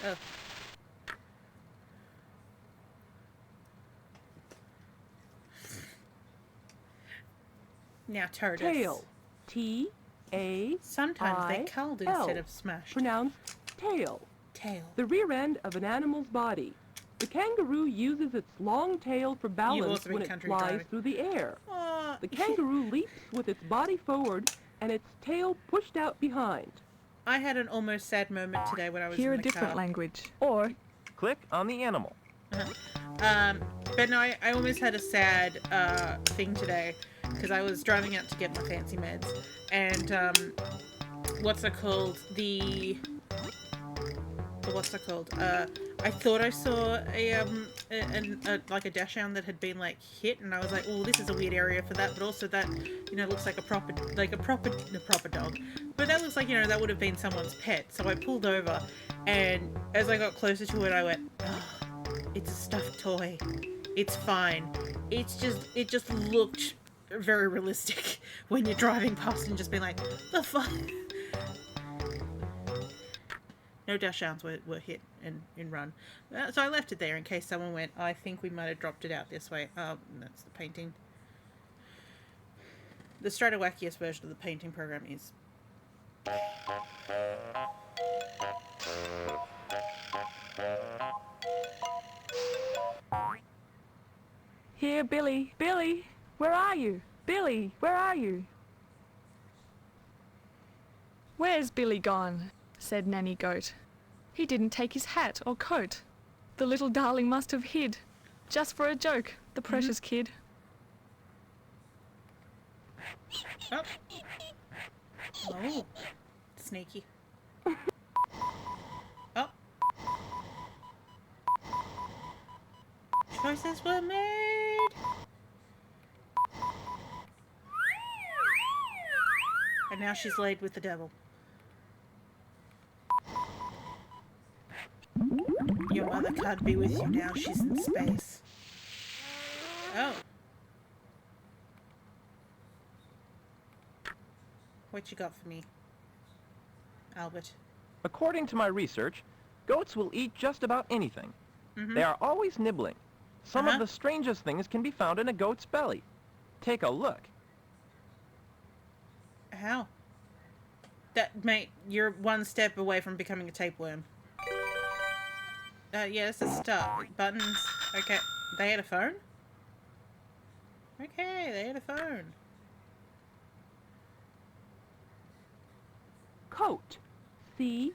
Oh. Now Turdus. Tail. T-A-I-L. Sometimes they called instead of smashed. Pronounced tail. Tail. The rear end of an animal's body. The kangaroo uses its long tail for balance when it flies through the air. The kangaroo leaps with its body forward and its tail pushed out behind. I had an almost sad moment today when I was Hear in a the different car. language. Or Click on the animal. But no, I almost had a sad thing today because I was driving out to get my fancy meds, and what's it called? What's it called? I thought I saw a like a dachshund that had been like hit, and I was like, oh, this is a weird area for that, but also that, you know, looks like a proper dog, but that looks like, you know, that would have been someone's pet. So I pulled over, and as I got closer to it, I went, oh, it's a stuffed toy. It's fine. It just looked very realistic when you're driving past and just being like, the fuck. No dachshunds were hit and run. So I left it there in case someone went, I think we might have dropped it out this way. Oh, that's the painting. The Stratowackiest version of the painting program is... Here, Billy, Billy, where are you? Billy, where are you? Where's Billy gone? Said Nanny Goat. He didn't take his hat or coat. The little darling must have hid. Just for a joke, the precious kid. Oh. Oh. Sneaky. Oh. Choices were made. And now she's laid with the devil. Your mother can't be with you now, she's in space. Oh. What you got for me, Albert? According to my research, goats will eat just about anything. They are always nibbling. Some of the strangest things can be found in a goat's belly. Take a look. How? Mate, you're one step away from becoming a tapeworm. Yeah, it's a start. Buttons. Okay. They had a phone? Okay, they had a phone. Coat. C-O-A-T.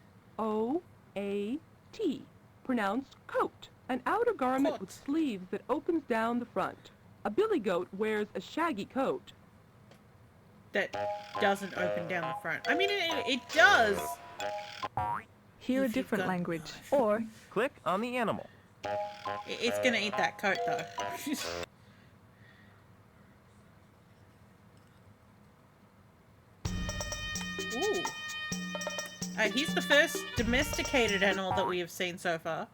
Pronounced coat. An outer garment with sleeves that opens down the front. A billy goat wears a shaggy coat. That doesn't open down the front. I mean, it does. Hear a different language. Or click on the animal. It's gonna eat that coat though. Ooh. He's the first domesticated animal that we have seen so far.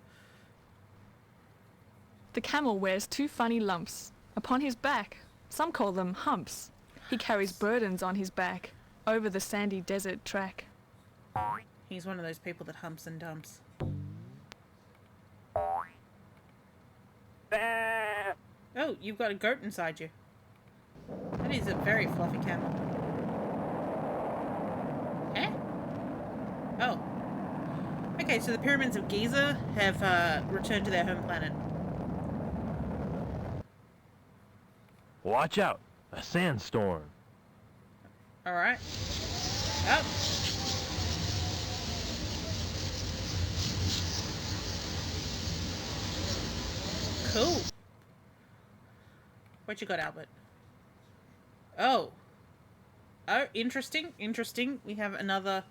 the camel wears two funny lumps upon his back. Some call them humps. He carries burdens on his back over the sandy desert track. He's one of those people that humps and dumps. Oh, you've got a goat inside you. That is a very fluffy camel. Eh? Oh. Okay, so the pyramids of Giza have returned to their home planet. Watch out! A sandstorm. Alright. Oh. Cool. What you got, Albert? Oh. Oh, interesting, interesting. We have another...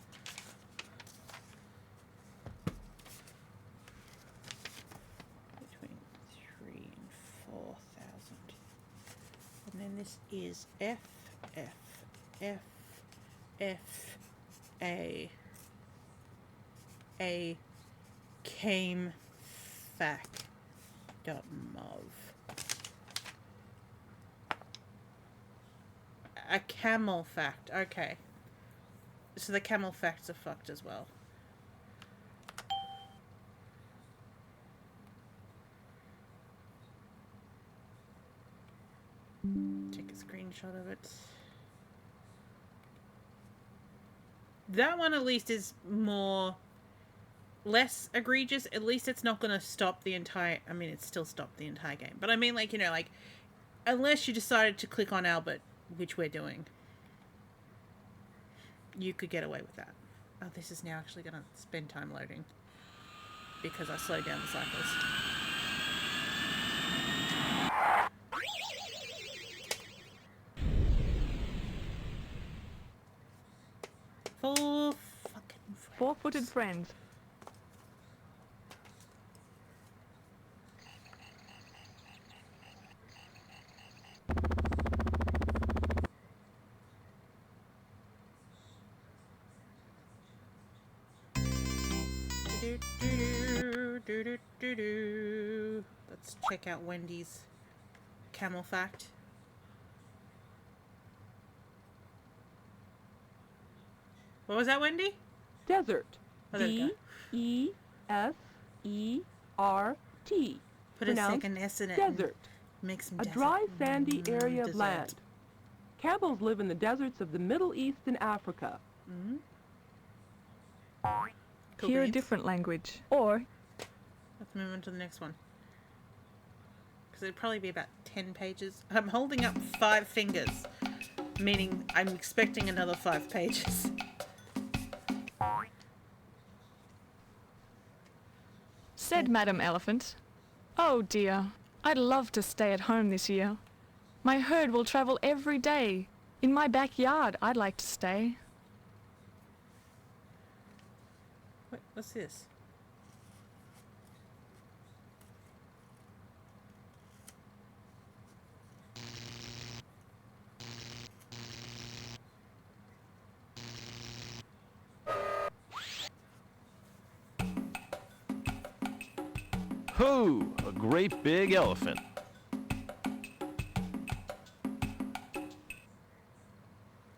between 3,000 and 4,000. And then this is F, A came fac dot mov. A camel fact, okay. So the camel facts are fucked as well. Take a screenshot of it. That one at least is less egregious. At least it's not going to stop the entire... I mean, it's still stopped the entire game. But I mean, like, you know, like... Unless you decided to click on Albert, which we're doing, you could get away with that. Oh, this is now actually going to spend time loading. Because I slowed down the cycles. Four-footed friends. Let's check out Wendy's camel fact. What was that, Wendy? Desert. Oh, there we go. D-E-S-E-R-T. Put a second S in it. Desert. Make some a desert. dry, sandy area of desert. land. Camels live in the deserts of the Middle East and Africa. Mm-hmm. Hear a different language. Or... Let's move on to the next one. Because it'd probably be about 10 pages. I'm holding up 5 fingers. Meaning I'm expecting another 5 pages. Said Madam Elephant, "Oh dear, I'd love to stay at home this year. My herd will travel every day. In my backyard, I'd like to stay." Wait, what's this? Hoo! A great big elephant.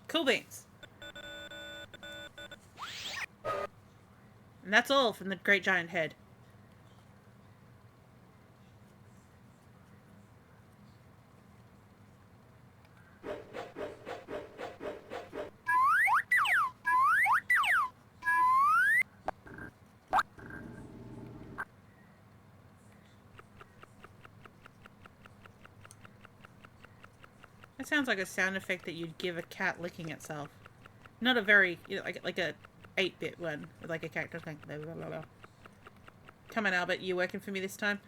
Cool beans. And that's all from the Great Giant Head. That sounds like a sound effect that you'd give a cat licking itself. Not a very, you know, like a 8-bit one, with like a cat just going blah, blah, blah, blah. Come on, Albert, you working for me this time?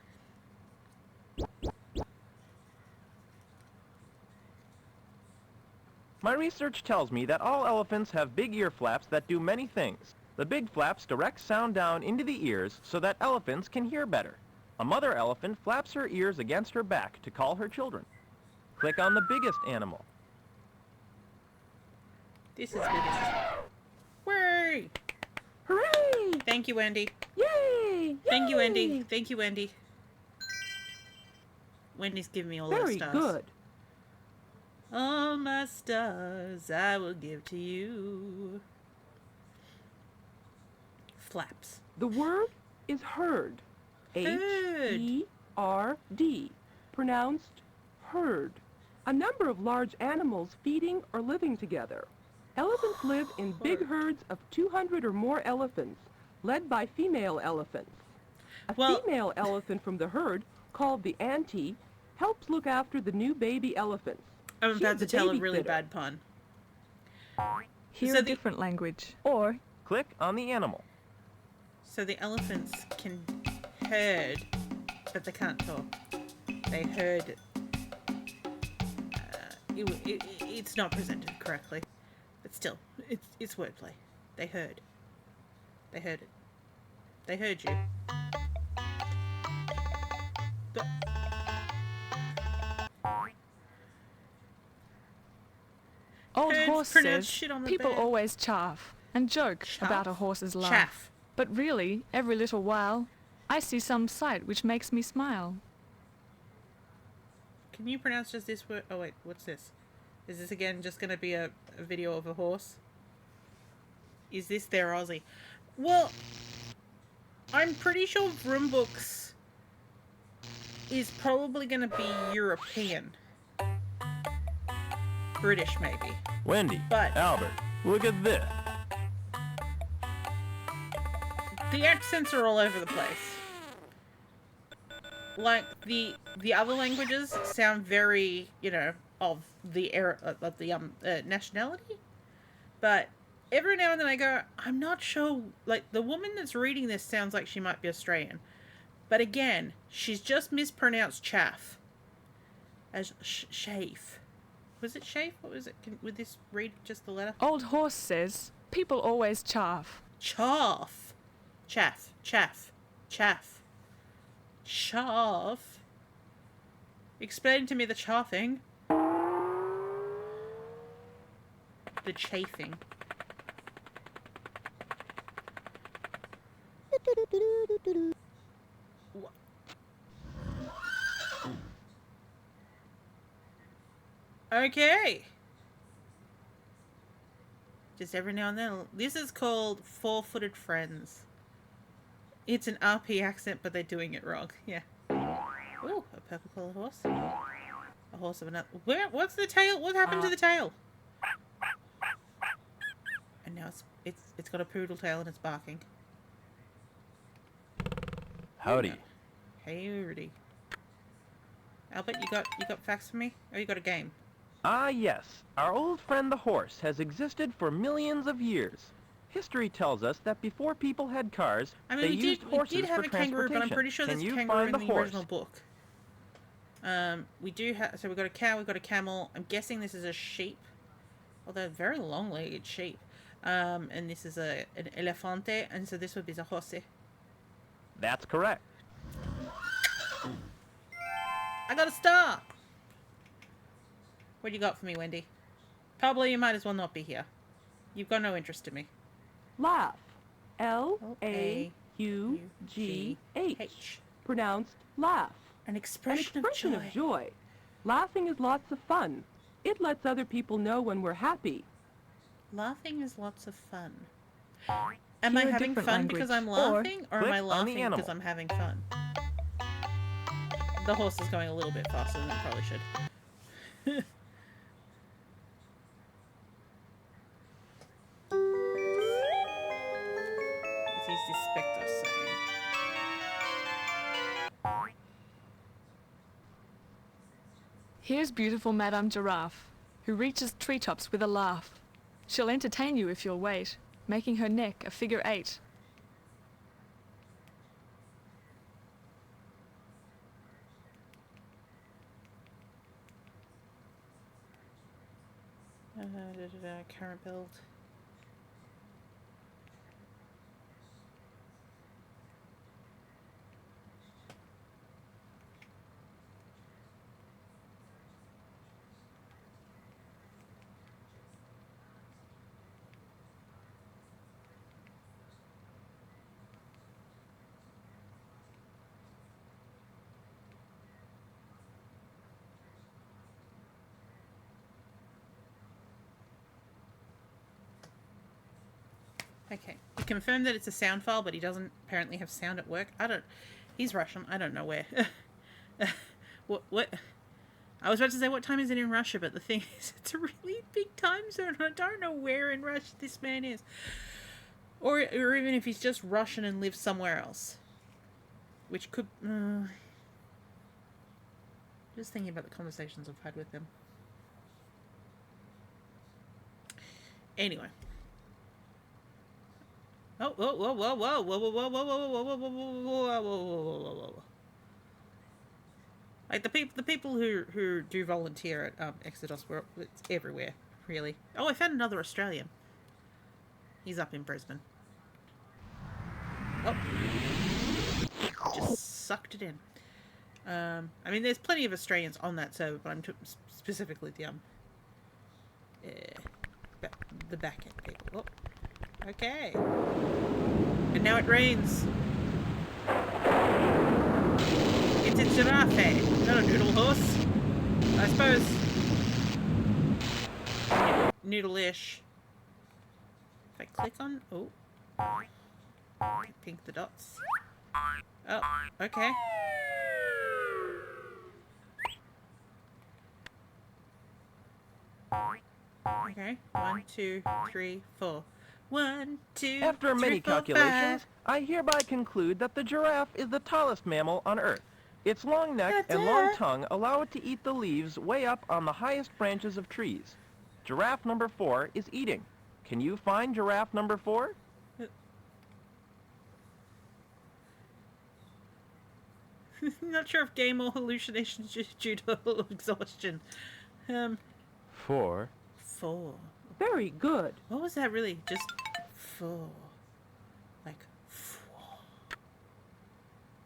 My research tells me that all elephants have big ear flaps that do many things. The big flaps direct sound down into the ears so that elephants can hear better. A mother elephant flaps her ears against her back to call her children. Click on the biggest animal. This is biggest. Hooray! Hooray! Thank you, Wendy. Yay! Thank you, Wendy. Thank you, Wendy. Wendy's giving me all those stars. Very good. All my stars I will give to you. Flaps. The word is herd. Herd. H-E-R-D, pronounced herd. A number of large animals feeding or living together. Elephants live in big herds of 200 or more elephants, led by female elephants. A female elephant from the herd, called the auntie, helps look after the new baby elephants. I'm about to tell a really bad pun. Hear a different language. Or click on the animal. So the elephants can herd, but they can't talk. They herd. It's not presented correctly, but still, it's wordplay. They heard. They heard it. They heard you. But Old Herds Horse pronounce says shit on the people bed. always chaff and joke about a horse's laugh. Chaff. But really, every little while, I see some sight which makes me smile. Can you pronounce just this word? Oh wait, what's this? Is this again just going to be a video of a horse? Is this their Aussie? Well, I'm pretty sure Vroombooks is probably going to be European. British, maybe. Wendy, But Albert, look at this. the accents are all over the place. Like, the other languages sound very, you know, of the era, of the nationality. But every now and then I go, I'm not sure, like, the woman that's reading this sounds like she might be Australian. But again, she's just mispronounced chaff. As chafe. Was it chafe? What was it? Would this read just the letter? Old Horse says people always chaff. Chaff. Chaff. Chaff. Chaff. Chaff. Explain to me the chaffing. The chafing. Okay. Just every now and then. This is called Four-Footed Friends. It's an RP accent, but they're doing it wrong. Yeah. Ooh, a purple colored horse. A horse of another. What's the tail? What happened to the tail? And now it's got a poodle tail and it's barking. Howdy. Hey, Rudy. Albert, you got facts for me? Or you got a game? Ah, yes. Our old friend the horse has existed for millions of years. History tells us that before people had cars, I mean, they we used horses did have for a kangaroo, but I'm pretty sure Can there's you kangaroo find in the the horse? original book. We do have, so we've got a cow, we've got a camel. I'm guessing this is a sheep. Well, they're very long-legged sheep. And this is an elefante, and so this would be a horse. That's correct. I got a star! What do you got for me, Wendy? Pablo, you might as well not be here. You've got no interest in me. Laugh. L-A-U-G-H. Pronounced laugh. An expression of joy. Laughing is lots of fun. It lets other people know when we're happy. Laughing is lots of fun. Am I having fun because I'm laughing, or am I laughing because I'm having fun? The horse is going a little bit faster than it probably should. What is this spectre saying? Here's beautiful Madame Giraffe, who reaches treetops with a laugh. She'll entertain you if you'll wait, making her neck a figure 8. Current build. Okay, he confirmed that it's a sound file, but he doesn't apparently have sound at work. He's Russian, I don't know where. What? I was about to say, what time is it in Russia? But the thing is, it's a really big time zone. I don't know where in Russia this man is. Or even if he's just Russian and lives somewhere else. Which could... just thinking about the conversations I've had with him. Anyway. Oh, whoa, whoa, whoa, whoa, whoa, whoa, whoa, whoa, whoa, whoa, whoa, whoa, whoa, whoa, whoa. Like the people who do volunteer at Exodus, it's everywhere, really. Oh, I found another Australian. He's up in Brisbane. Oh, just sucked it in. I mean, there's plenty of Australians on that server, but I'm specifically the back end people. Oh, okay. And now it rains. It's a giraffe, not a noodle horse. I suppose. Noodle-ish. If I click on... Oh. Pink the dots. Oh, okay. Okay. 1, 2, 3, 4. 1, 2, After 3, many 4, calculations, 5. I hereby conclude that the giraffe is the tallest mammal on Earth. Its long neck and long tongue allow it to eat the leaves way up on the highest branches of trees. Giraffe number 4 is eating. Can you find giraffe number 4? Not sure if game or hallucinations just due to exhaustion. 4. 4. Very good. What was that really? Just 4. Like 4.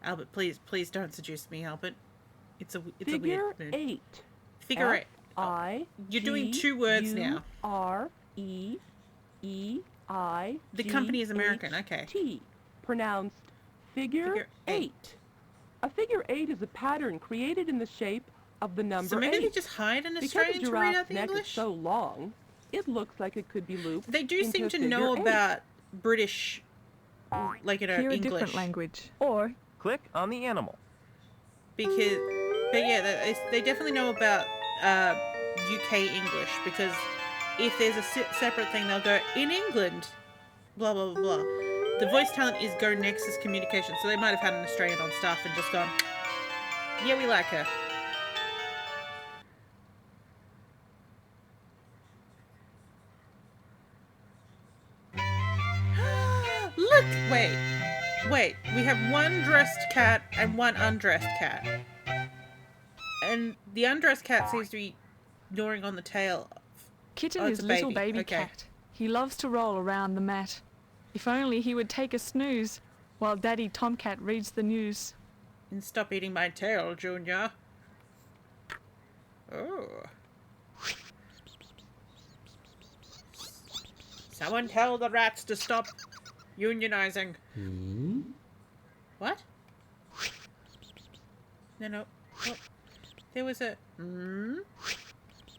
Albert, please don't seduce me, Albert. It's a Figure weird mood. 8. Figure 8. You're doing 2 words now. R-E-E-I. The company is American, okay. T. Pronounced figure 8. A figure 8 is a pattern created in the shape of the number 8. So maybe they just hide an Australian to read out the neck English? is so long, it looks like it could be looped. They do seem into to know figure 8. about British, like, Hear a English. different language. Or click on the animal. But yeah, they definitely know about UK English, because if there's a separate thing, they'll go, in England, blah, blah, blah, blah. The voice talent is Go Nexus Communications, so they might have had an Australian on staff and just gone, yeah, we like her. Look! Wait. We have one dressed cat and one undressed cat. And the undressed cat seems to be gnawing on the tail. Kitten Oh, is it's a little baby. baby Okay. cat. He loves to roll around the mat. If only he would take a snooze while Daddy Tomcat reads the news. And stop eating my tail, Junior. Oh. Someone tell the rats to stop unionizing. What? No. Oh. There was a...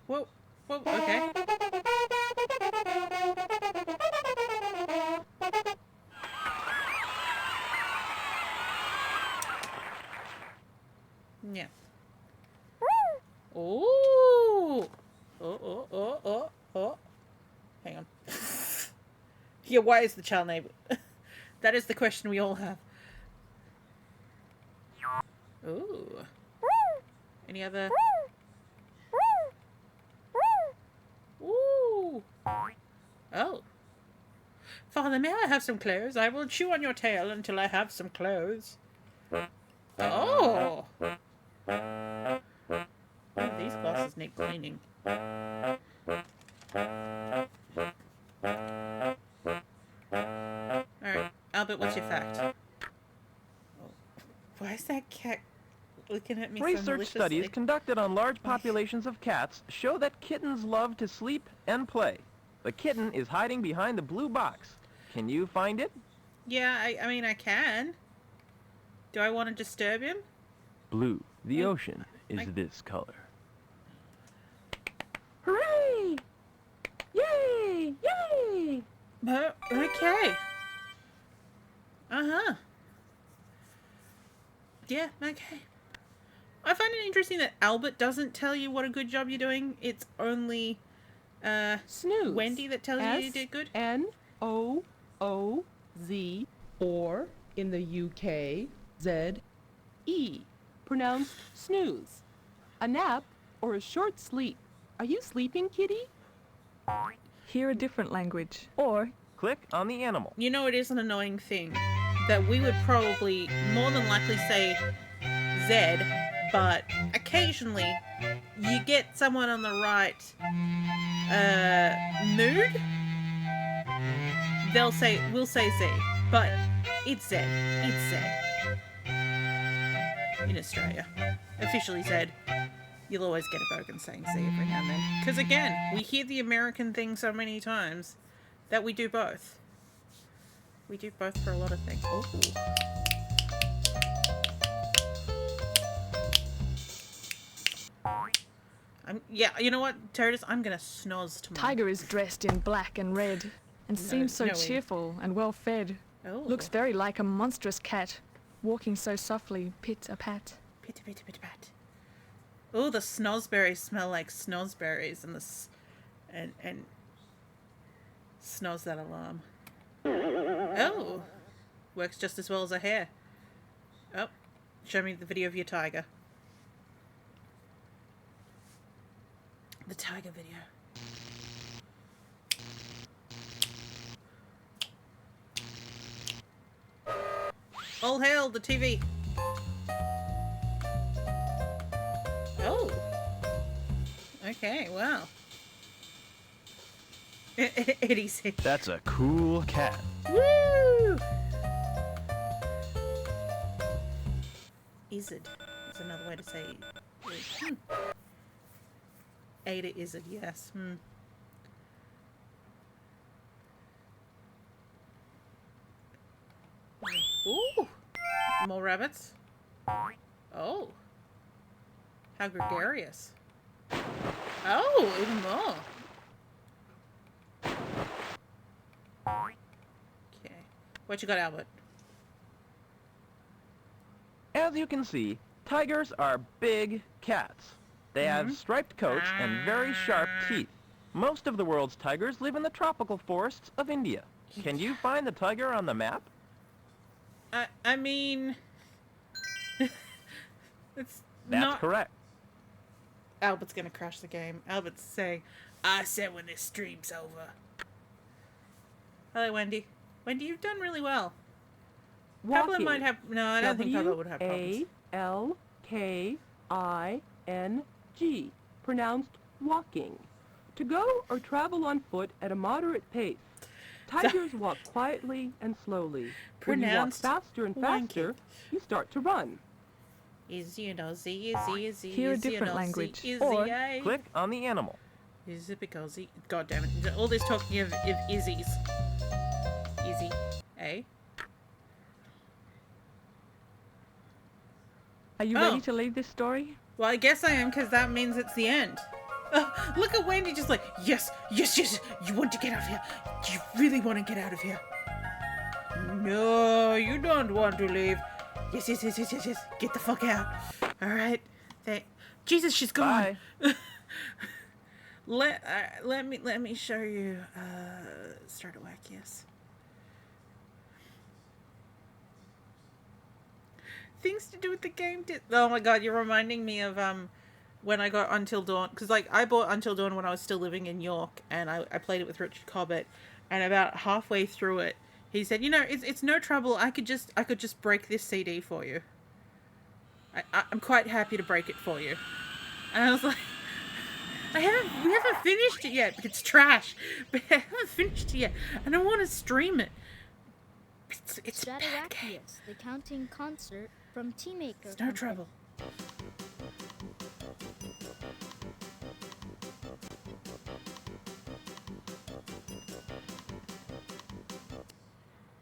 Whoa, okay. Yeah. Oh. Oh. Hang on. Yeah, why is the child neighbor? That is the question we all have. Ooh. Any other? Ooh. Oh. Father, may I have some clothes? I will chew on your tail until I have some clothes. Oh. These glasses need cleaning. Alright, Albert, what's your fact? Oh. Why is that cat looking at me so Research maliciously? studies conducted on large populations of cats show that kittens love to sleep and play. The kitten is hiding behind the blue box. Can you find it? Yeah, I mean, I can. Do I want to disturb him? Blue. The ocean is this color. Hooray! Yay! Yay! Okay. Uh-huh. Yeah, okay. interesting that Albert doesn't tell you what a good job you're doing. It's only snooze. Wendy that tells you you did good. Snooze, or in the UK, ZE, pronounced snooze. A nap or a short sleep. Are you sleeping, kitty? Hear a different language. Or click on the animal. You know, it is an annoying thing that we would probably more than likely say Z, but occasionally you get someone on the right mood. We'll say Z, but it's Z. It's Z. In Australia. Officially Z. You'll always get a bogan saying Z every now and then. Because again, we hear the American thing so many times that we do both. We do both for a lot of things. Ooh. Yeah, you know what, Terrence? I'm gonna snoz tomorrow. Tiger is dressed in black and red and seems so cheerful and well fed. Oh. Looks very like a monstrous cat, walking so softly, pit-a-pat. Pit-a-pit-a-pit-a-pat. Oh, the snozberries smell like snozberries, and snoz that alarm. Oh, works just as well as a hare. Oh, show me the video of your tiger. The tiger video. All hail the TV. Oh. Okay, wow. Eddie said. That's a cool cat. Woo! Izzard is another way to say Ada Izzard, yes. Ooh! More rabbits. Oh. How gregarious. Oh, even more. Okay. What you got, Albert? As you can see, tigers are big cats. They have striped coats and very sharp teeth. Most of the world's tigers live in the tropical forests of India. Can you find the tiger on the map? I mean... That's correct. Albert's gonna crash the game. Albert's saying, I said when this stream's over. Hello, Wendy. Wendy, you've done really well. Pablo might have... No, I don't think Pablo would have problems. W-A-L-K-I-N-G, pronounced walking. To go or travel on foot at a moderate pace. Tigers walk quietly and slowly. When you walk faster and faster, you start to run. Easy, you know, Z, Z, Z, Hear a different language. Or click on the animal. Is it because Z? God damn it. All this talking of Izzy's. Easy. A. Are you ready to leave this story? Well, I guess I am, because that means it's the end. Look at Wendy just like, yes, yes, yes, you want to get out of here. You really want to get out of here. No, you don't want to leave. Yes, yes, yes, yes, yes, yes. Get the fuck out. All right. Jesus, she's gone. Let me show you. Start a whack. Yes. Things to do with the game. Oh my god, you're reminding me of when I got Until Dawn, because like I bought Until Dawn when I was still living in York, and I played it with Richard Cobbett, and about halfway through it, he said, "You know, it's no trouble. I could just break this CD for you. I'm quite happy to break it for you." And I was like, we haven't finished it yet, but it's trash. But I haven't finished it yet, and I want to stream it. It's Stradivarius, the counting concert from Teamaker. It's no trouble.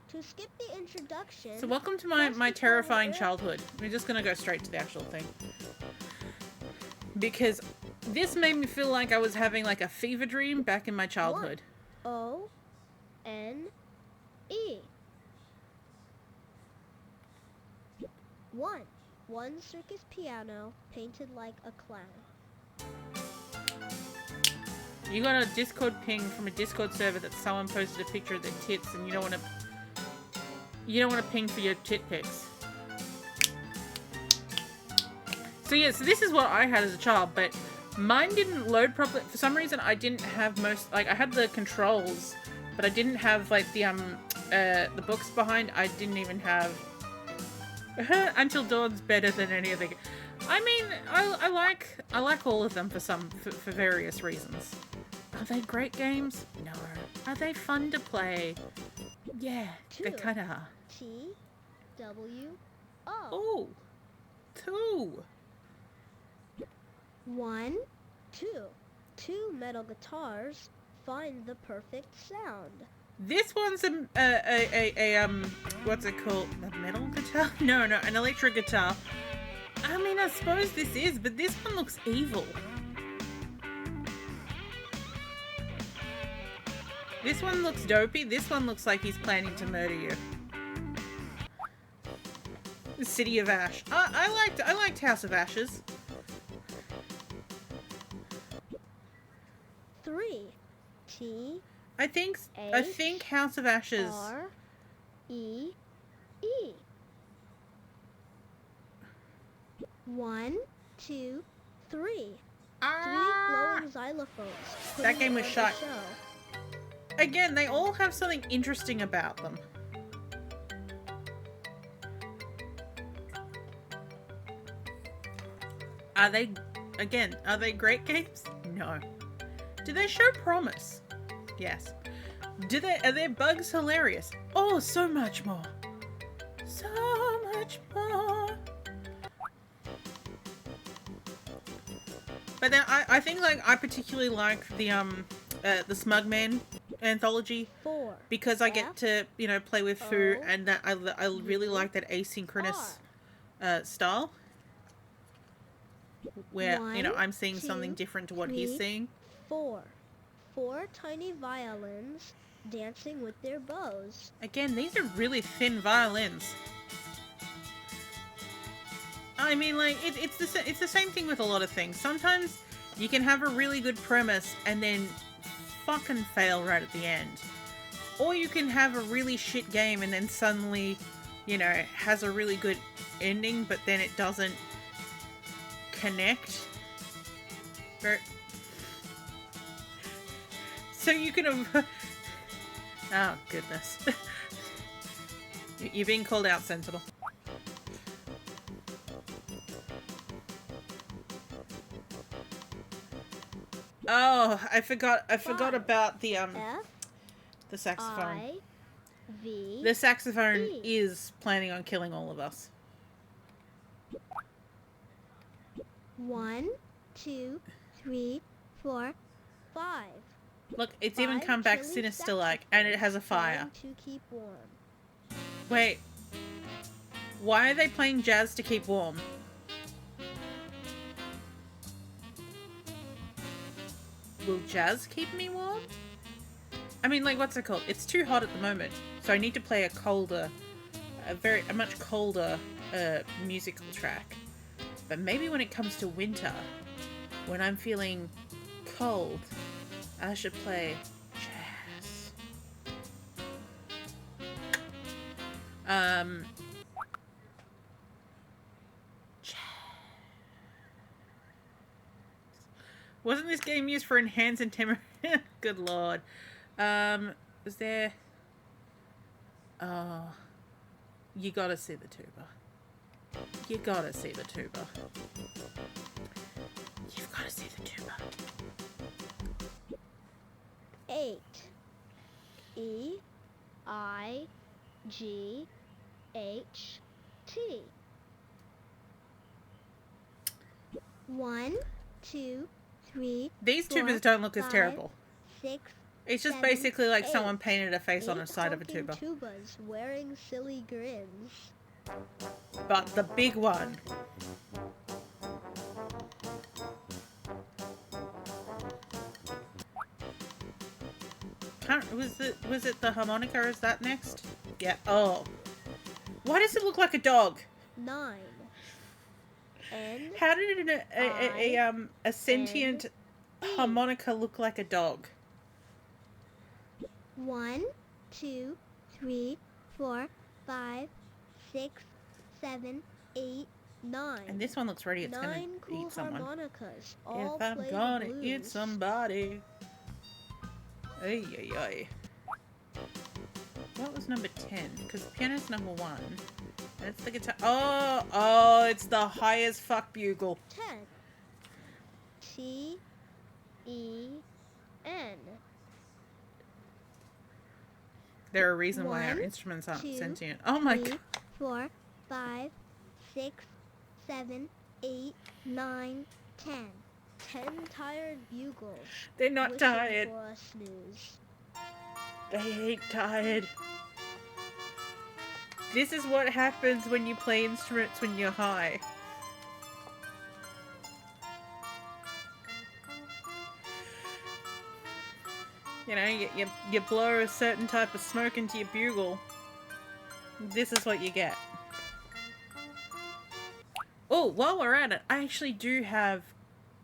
To skip the introduction. So welcome to my terrifying childhood. We're just gonna go straight to the actual thing. Because this made me feel like I was having like a fever dream back in my childhood. O-N-E. 1, 1 circus piano painted like a clown. You got a Discord ping from a Discord server that someone posted a picture of their tits, and you don't want to ping for your tit pics. So yeah, so this is what I had as a child, but mine didn't load properly. For some reason, I didn't have I had the controls, but I didn't have like the books behind. I didn't even have Until Dawn's better than any of the. I mean, I like all of them for various reasons. Are they great games? No. Are they fun to play? Yeah, they kind of are. T-W-O. Ooh, 2. 1, 2. 2 metal guitars find the perfect sound. This one's what's it called? A metal guitar? No, an electric guitar. I mean, I suppose this is, but this one looks evil. This one looks dopey. This one looks like he's planning to murder you. The City of Ash. I liked House of Ashes. 3. T. I think House of Ashes. R-E-E. 1, 2, 3. 3 glowing xylophones. That game was shot. Again, they all have something interesting about them. Are they great games? No. Do they show promise? Yes. Are their bugs hilarious? Oh, so much more. So much more. But then I think I particularly like the Smugman anthology 4. because I get to play with Fu, and that I really like that asynchronous style where 1, I'm seeing 2, something different to what he's 3, seeing. 4. 4 tiny violins dancing with their bows. Again, these are really thin violins. I mean, it's the same thing with a lot of things. Sometimes you can have a really good premise and then fucking fail right at the end. Or you can have a really shit game and then suddenly, has a really good ending, but then it doesn't connect. So you can have... Oh, goodness. You're being called out, Sentinel. Oh, I forgot about the saxophone. I-V-E. The saxophone is planning on killing all of us. 1, 2, 3, 4, 5. Look, it's even come back sinister-like, and it has a fire. To keep warm. Wait. Why are they playing jazz to keep warm? Will jazz keep me warm? I mean, what's it called? It's too hot at the moment, so I need to play a much colder musical track. But maybe when it comes to winter, when I'm feeling cold, I should play jazz. Wasn't this game used for enhanced and timber? Good lord. Was there... Oh. You gotta see the tuba. You gotta see the tuba. You've gotta see the tuba. 8. E-I-G-H-T. 1, 2, 3. These 4, tubas don't look as 5, terrible. 6. It's just 7, basically like 8. someone painted a face on the side of a tuba. Tubas wearing silly grins. But the big one. Was it the harmonica? Or is that next? Yeah. Oh. Why does it look like a dog? 9. How did a sentient harmonica look like a dog? 1, 2, 3, 4, 5, 6, 7, 8, 9. And this one looks ready. It's 9 gonna cool eat someone. harmonicas. All If I'm play the gonna blues. eat somebody. Ay, ay, ay. What was number 10? Because piano's number 1. And it's the guitar. Oh, it's the highest fuck bugle. 10. T, E, N. There are reasons why our 1, instruments aren't 2, sentient. Oh my 3, god. 4, 5, 6, 7, 8, 9, 10. 10 tired bugles. They're not wishing tired. For a snooze. They ain't tired. This is what happens when you play instruments when you're high. You know, you blow a certain type of smoke into your bugle. This is what you get. Oh, while we're at it, I actually do have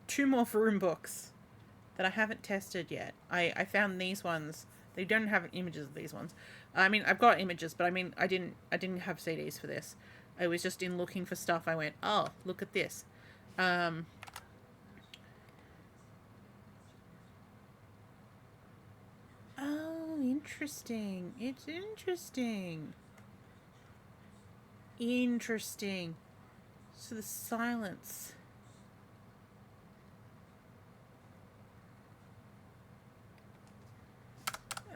2 more room books that I haven't tested yet. I found these ones. They don't have images of these ones. I mean, I've got images, but I mean, I didn't have CDs for this. I was just in looking for stuff. I went, oh, look at this. Oh, interesting. It's interesting. Interesting. So the silence.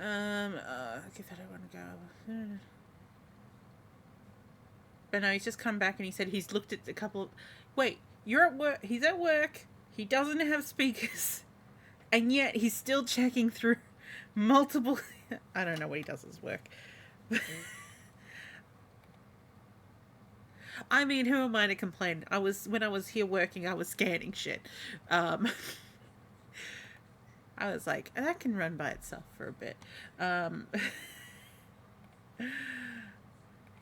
Okay, I don't want to go. But no, he's just come back and he said he's looked at a couple of... Wait, you're at work. He's at work. He doesn't have speakers. And yet he's still checking through multiple... I don't know what he does at his work. I mean, who am I to complain? When I was here working, I was scanning shit. I was like, that can run by itself for a bit.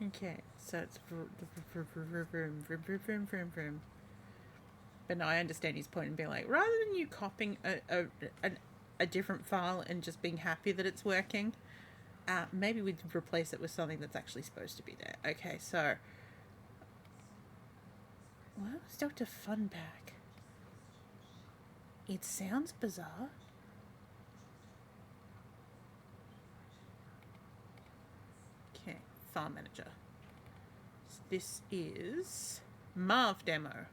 Okay, so it's but no, I understand his point and being like, rather than you copying a different file and just being happy that it's working, maybe we'd replace it with something that's actually supposed to be there. Okay, so where's Dr. Funback? It sounds bizarre. Okay, file manager. So this is Marv demo.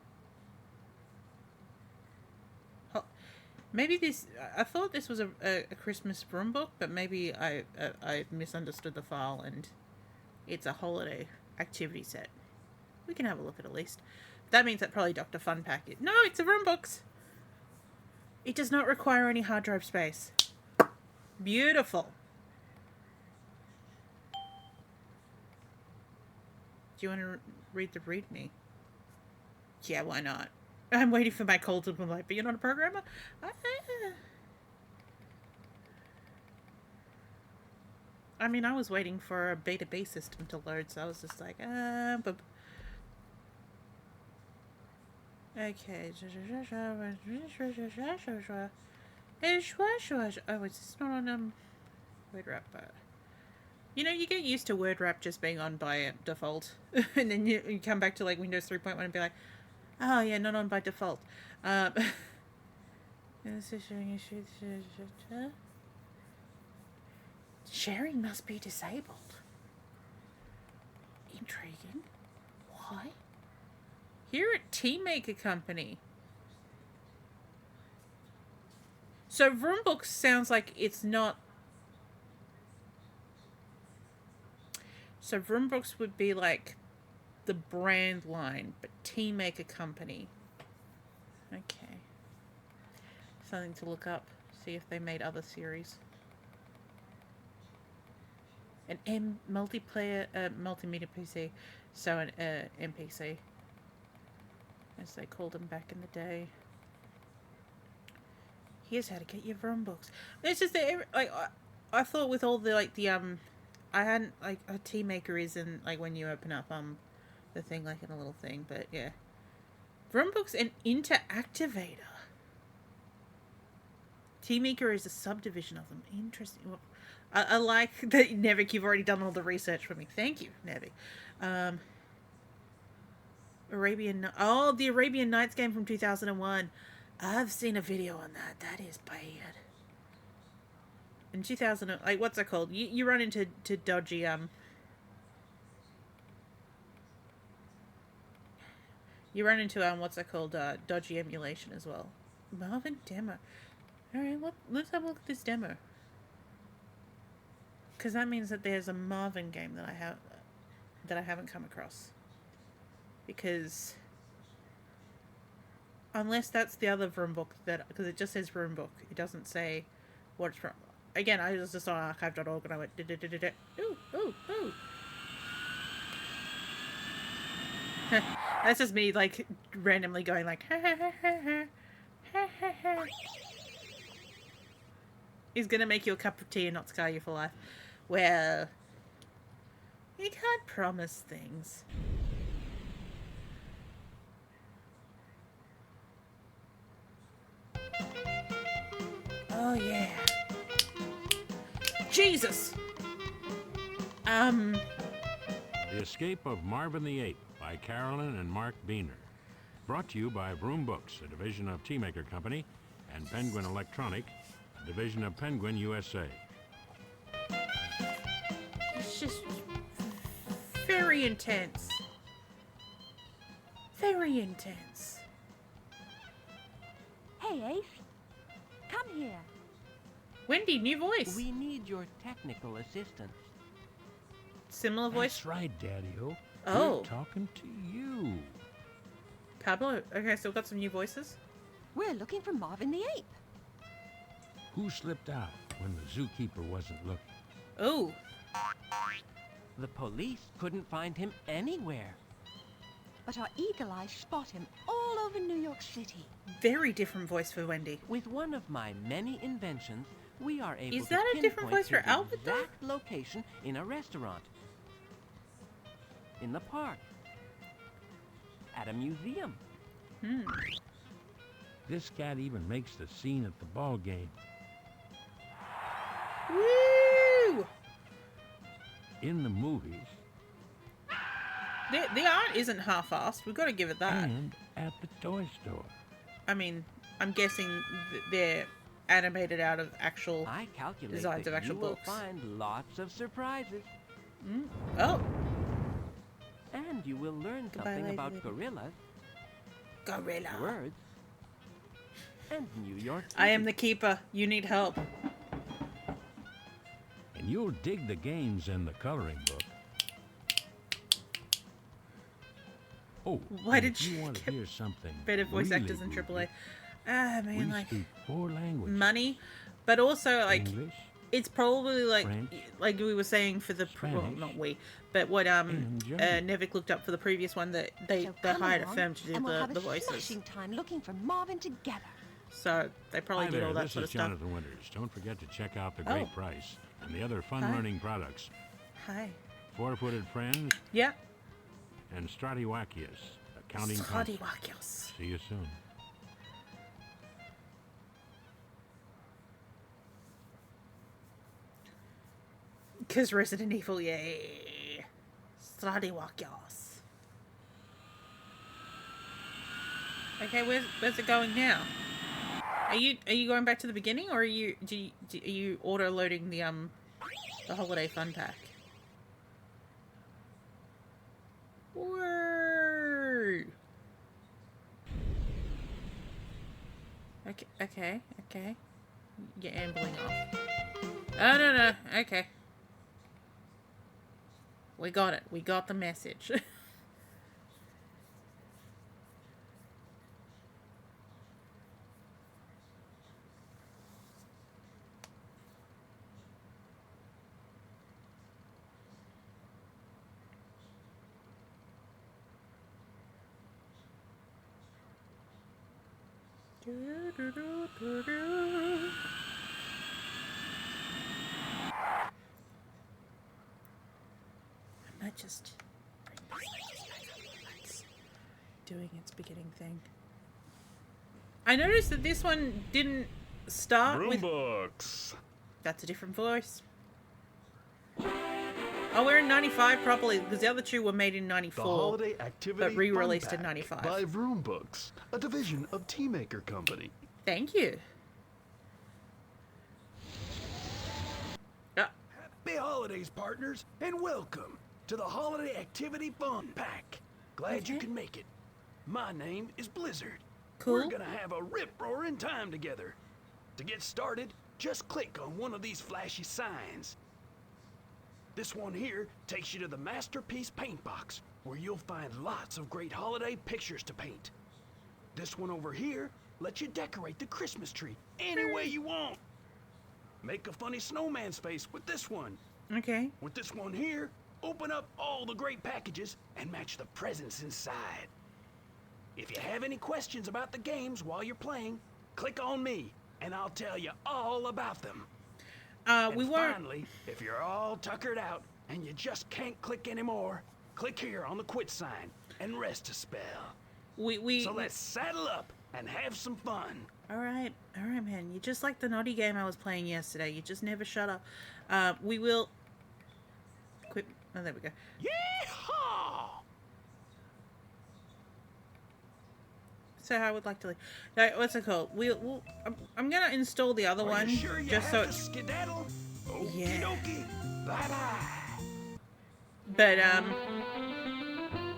Maybe this... I thought this was a Christmas room book, but maybe I misunderstood the file and it's a holiday activity set. We can have a look at least. That means that probably Dr. Funback is... No, it's a room books! It does not require any hard drive space. Beautiful. Do you want to read the README? Yeah, why not? I'm waiting for my call to be like, but you're not a programmer? I mean, I was waiting for a beta B system to load, so I was just like, but... Okay. Oh, it's just not on, WordWrap. You know, you get used to WordWrap just being on by default. And then you come back to, like, Windows 3.1 and be like, oh, yeah, not on by default. Sharing must be disabled. Intriguing. Why? Here at Teamaker Company. So Roombooks sounds like it's not... So Roombooks would be like the brand line, but Teamaker Company. Okay. Something to look up. See if they made other series. An multiplayer, multimedia PC. So an MPC. As they called them back in the day. Here's how to get your Roombooks. It's just that, like, I thought with all the, like, the, I hadn't, like, a Teamaker is in, like, when you open up, the thing, like, in a little thing, but, yeah. Vroombook's an interactivator. Teamaker is a subdivision of them. Interesting. Well, I like that, Nevik, you've already done all the research for me. Thank you, Nevik. Oh, the Arabian Nights game from 2001. I've seen a video on that. That is bad. In 2000, like, what's that called? You run into dodgy, you run into, what's that called? Dodgy emulation as well. Marvin demo. Alright, let's have a look at this demo. Because that means that there's a Marvin game that I haven't come across. Because unless that's the other Vroombook because it just says Vroombook, it doesn't say what it's from. Again, I was just on archive.org and I went ooh, ooh, ooh. That's just me like randomly going like ha ha ha ha ha ha ha. He's gonna make you a cup of tea and not scar you for life. Well, you can't promise things. Oh yeah. Jesus. The Escape of Marvin the Ape by Carolyn and Mark Beener. Brought to you by Vroombooks, a division of Teamaker Company, and Penguin Electronic, a division of Penguin USA. It's just very intense. Very intense. Hey, Ace. Come here. Wendy, new voice. We need your technical assistance. Similar voice? That's right, Daddy-O. Oh. We're talking to you. Pablo, okay, so we've got some new voices. We're looking for Marvin the Ape. Who slipped out when the zookeeper wasn't looking? Oh. The police couldn't find him anywhere. But our eagle eyes spot him all over New York City. Very different voice for Wendy. With one of my many inventions, we are able Is to that a different voice for pinpoint Albert, his exact location in a restaurant, in the park, at a museum. This cat even makes the scene at the ball game. Woo! In the movies. The art isn't half-assed. We've got to give it that. And at the toy store. I mean, I'm guessing they're animated out of actual I calculate designs that of actual you will books. find lots of surprises. Oh. And you will learn Goodbye, something lady. about gorillas, Gorilla. words, and New York City. I am the keeper. You need help. And you'll dig the games in the coloring book. Oh, Why and did if you you want to get hear something better voice really actors in groovy, AAA? Ah, we man, like speak 4 languages. money, but also like English, it's probably like French, like we were saying for the well, Spanish, not we, but what and German. Nevik looked up for the previous one that they Come hired a along, firm to do and we'll have the a voices. smashing time looking for Marvin together. So they probably Hi did there, all that this sort is of stuff. Jonathan Winters. Don't forget to check out The Great Oh. Price and the other fun Hi. learning products. Hi. Four-Footed Friends Yeah. and Stradiwakius, Accounting Console. Stradiwakius. See you soon. Because Resident Evil, yay. Stradiwakios. Okay, where's it going now? Are you going back to the beginning, or are you are you auto loading the holiday fun pack? Word. Okay. You're ambling off. Oh no, okay. We got it. We got the message. I might just bring these back up. doing its beginning thing. I noticed that this one didn't start with... Broombooks. That's a different voice. Oh, we're in 95 properly, because the other two were made in 94. The Holiday Activity but re-released Fun in Pack 95. by Broombooks, a division of Teamaker Company. Thank you. Happy holidays, partners, and welcome to the Holiday Activity Fun Pack. Glad you can make it. My name is Blizzard. Cool. We're gonna have a rip-roaring time together. To get started, just click on one of these flashy signs. This one here takes you to the Masterpiece Paint Box, where you'll find lots of great holiday pictures to paint. This one over here lets you decorate the Christmas tree any way you want. Make a funny snowman's face with this one. Okay. With this one here, open up all the great packages and match the presents inside. If you have any questions about the games while you're playing, click on me and I'll tell you all about them. And finally, if you're all tuckered out and you just can't click anymore, click here on the quit sign and rest a spell. So let's saddle up and have some fun. All right, man. You're just like the naughty game I was playing yesterday. You just never shut up. We will quit. Oh, there we go. Yeehaw! So I would like to. No, what's it called? I'm gonna install the other one Sure you just have so to it's. skedaddle? Okie Yeah. dokie. Bye-bye. But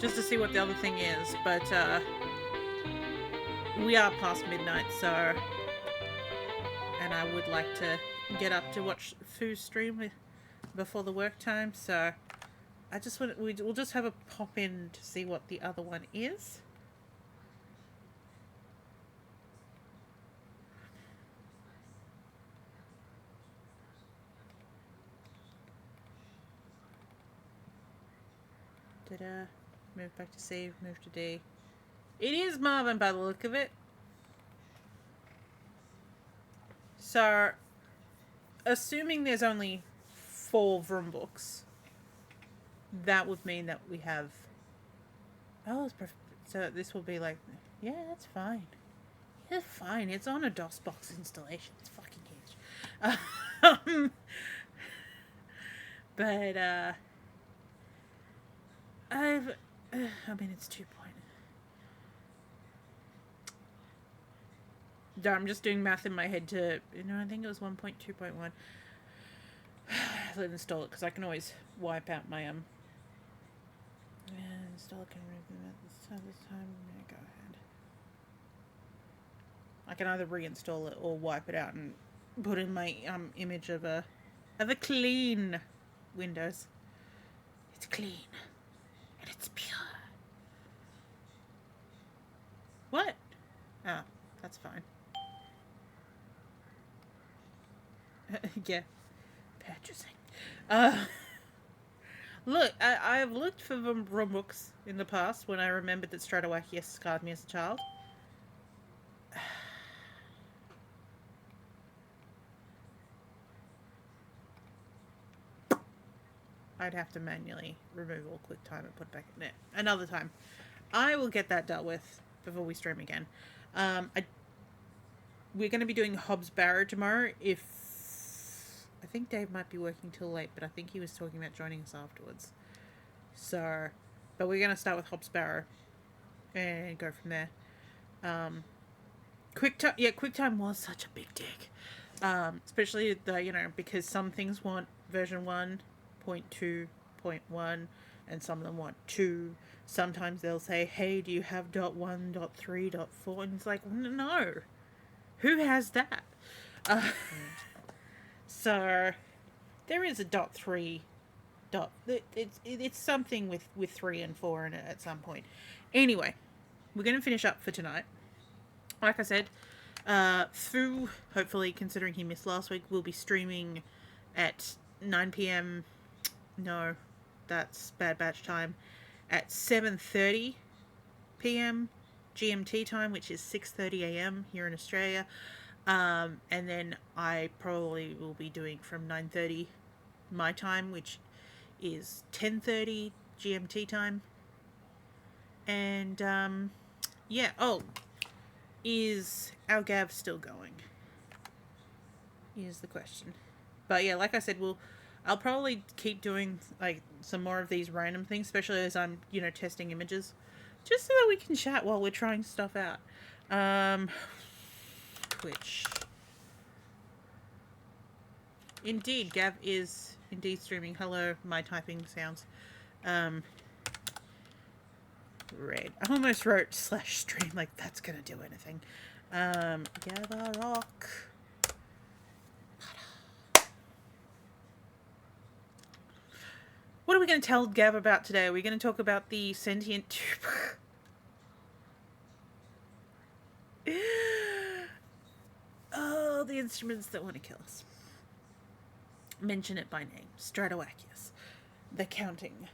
just to see what the other thing is. But we are past midnight, so and I would like to get up to watch Foo's stream before the work time. So I just want we'll just have a pop in to see what the other one is. Move back to save, move to D. It is Marvin by the look of it. So, assuming there's only 4 Vroom books, that would mean that we have... Oh, so this will be like... Yeah, that's fine. Yeah, fine. It's on a DOSBox installation. It's fucking huge. But, I mean, it's 2 point. I'm just doing math in my head to, I think it was 1.2.1. Let's install it because I can always wipe out my install it. Can this time. Yeah, go ahead. I can either reinstall it or wipe it out and put in my image of a clean Windows. It's clean. And it's pure. What? Oh, that's fine. Yeah. Purchasing. Look, I've looked for Vroom books in the past when I remembered that Stratowakius scarred me as a child. I'd have to manually remove all QuickTime and put it back in there. Another time. I will get that dealt with before we stream again. We're going to be doing Hobbs Barrow tomorrow. I think Dave might be working till late, but I think he was talking about joining us afterwards. So, but we're going to start with Hobbs Barrow and go from there. QuickTime was such a big dick. Especially because some things want version 1.2.1 and some of them want 2. Sometimes they'll say, hey, do you have .1, .3, .4? And it's like, no. Who has that? So, there is a .3. It's something with 3 and 4 in it at some point. Anyway, we're going to finish up for tonight. Like I said, Foo, hopefully, considering he missed last week, will be streaming at 9 p.m. No, that's Bad Batch time. At 7:30 p.m. GMT time, which is 6:30 a.m. here in Australia. And then I probably will be doing from 9:30 my time, which is 10:30 GMT time. And, yeah. Oh, is our Gav still going? Is the question. But yeah, like I said, I'll probably keep doing like some more of these random things, especially as I'm, you know, testing images, just so that we can chat while we're trying stuff out. Twitch. Indeed, Gav is indeed streaming. Hello, my typing sounds. Red. I almost wrote /stream like that's gonna do anything. Gavarok. What are we going to tell Gav about today? Are we going to talk about the sentient tuber? Oh, the instruments that want to kill us. Mention it by name. Stratoacius. The counting.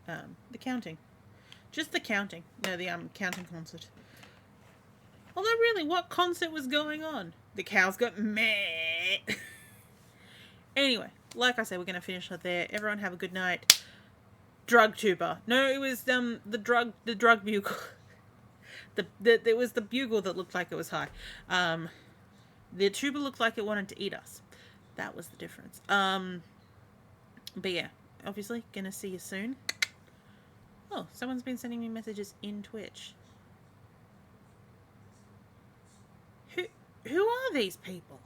The counting. Just the counting. No, the counting concert. Although really, what concert was going on? The cows got meh. Anyway, like I said, we're going to finish up there. Everyone have a good night. Drug tuber. No, it was the drug bugle. It was the bugle that looked like it was high. The tuber looked like it wanted to eat us. That was the difference. But yeah, obviously, gonna see you soon. Oh, someone's been sending me messages in Twitch. Who are these people?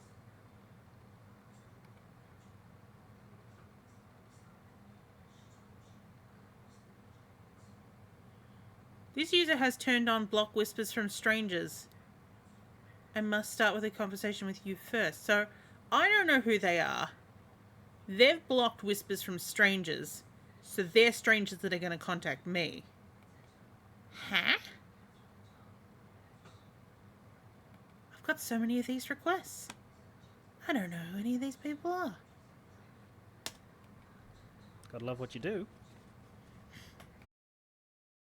This user has turned on block whispers from strangers and must start with a conversation with you first. So, I don't know who they are. They've blocked whispers from strangers, so they're strangers that are going to contact me. Huh? I've got so many of these requests. I don't know who any of these people are. Gotta love what you do.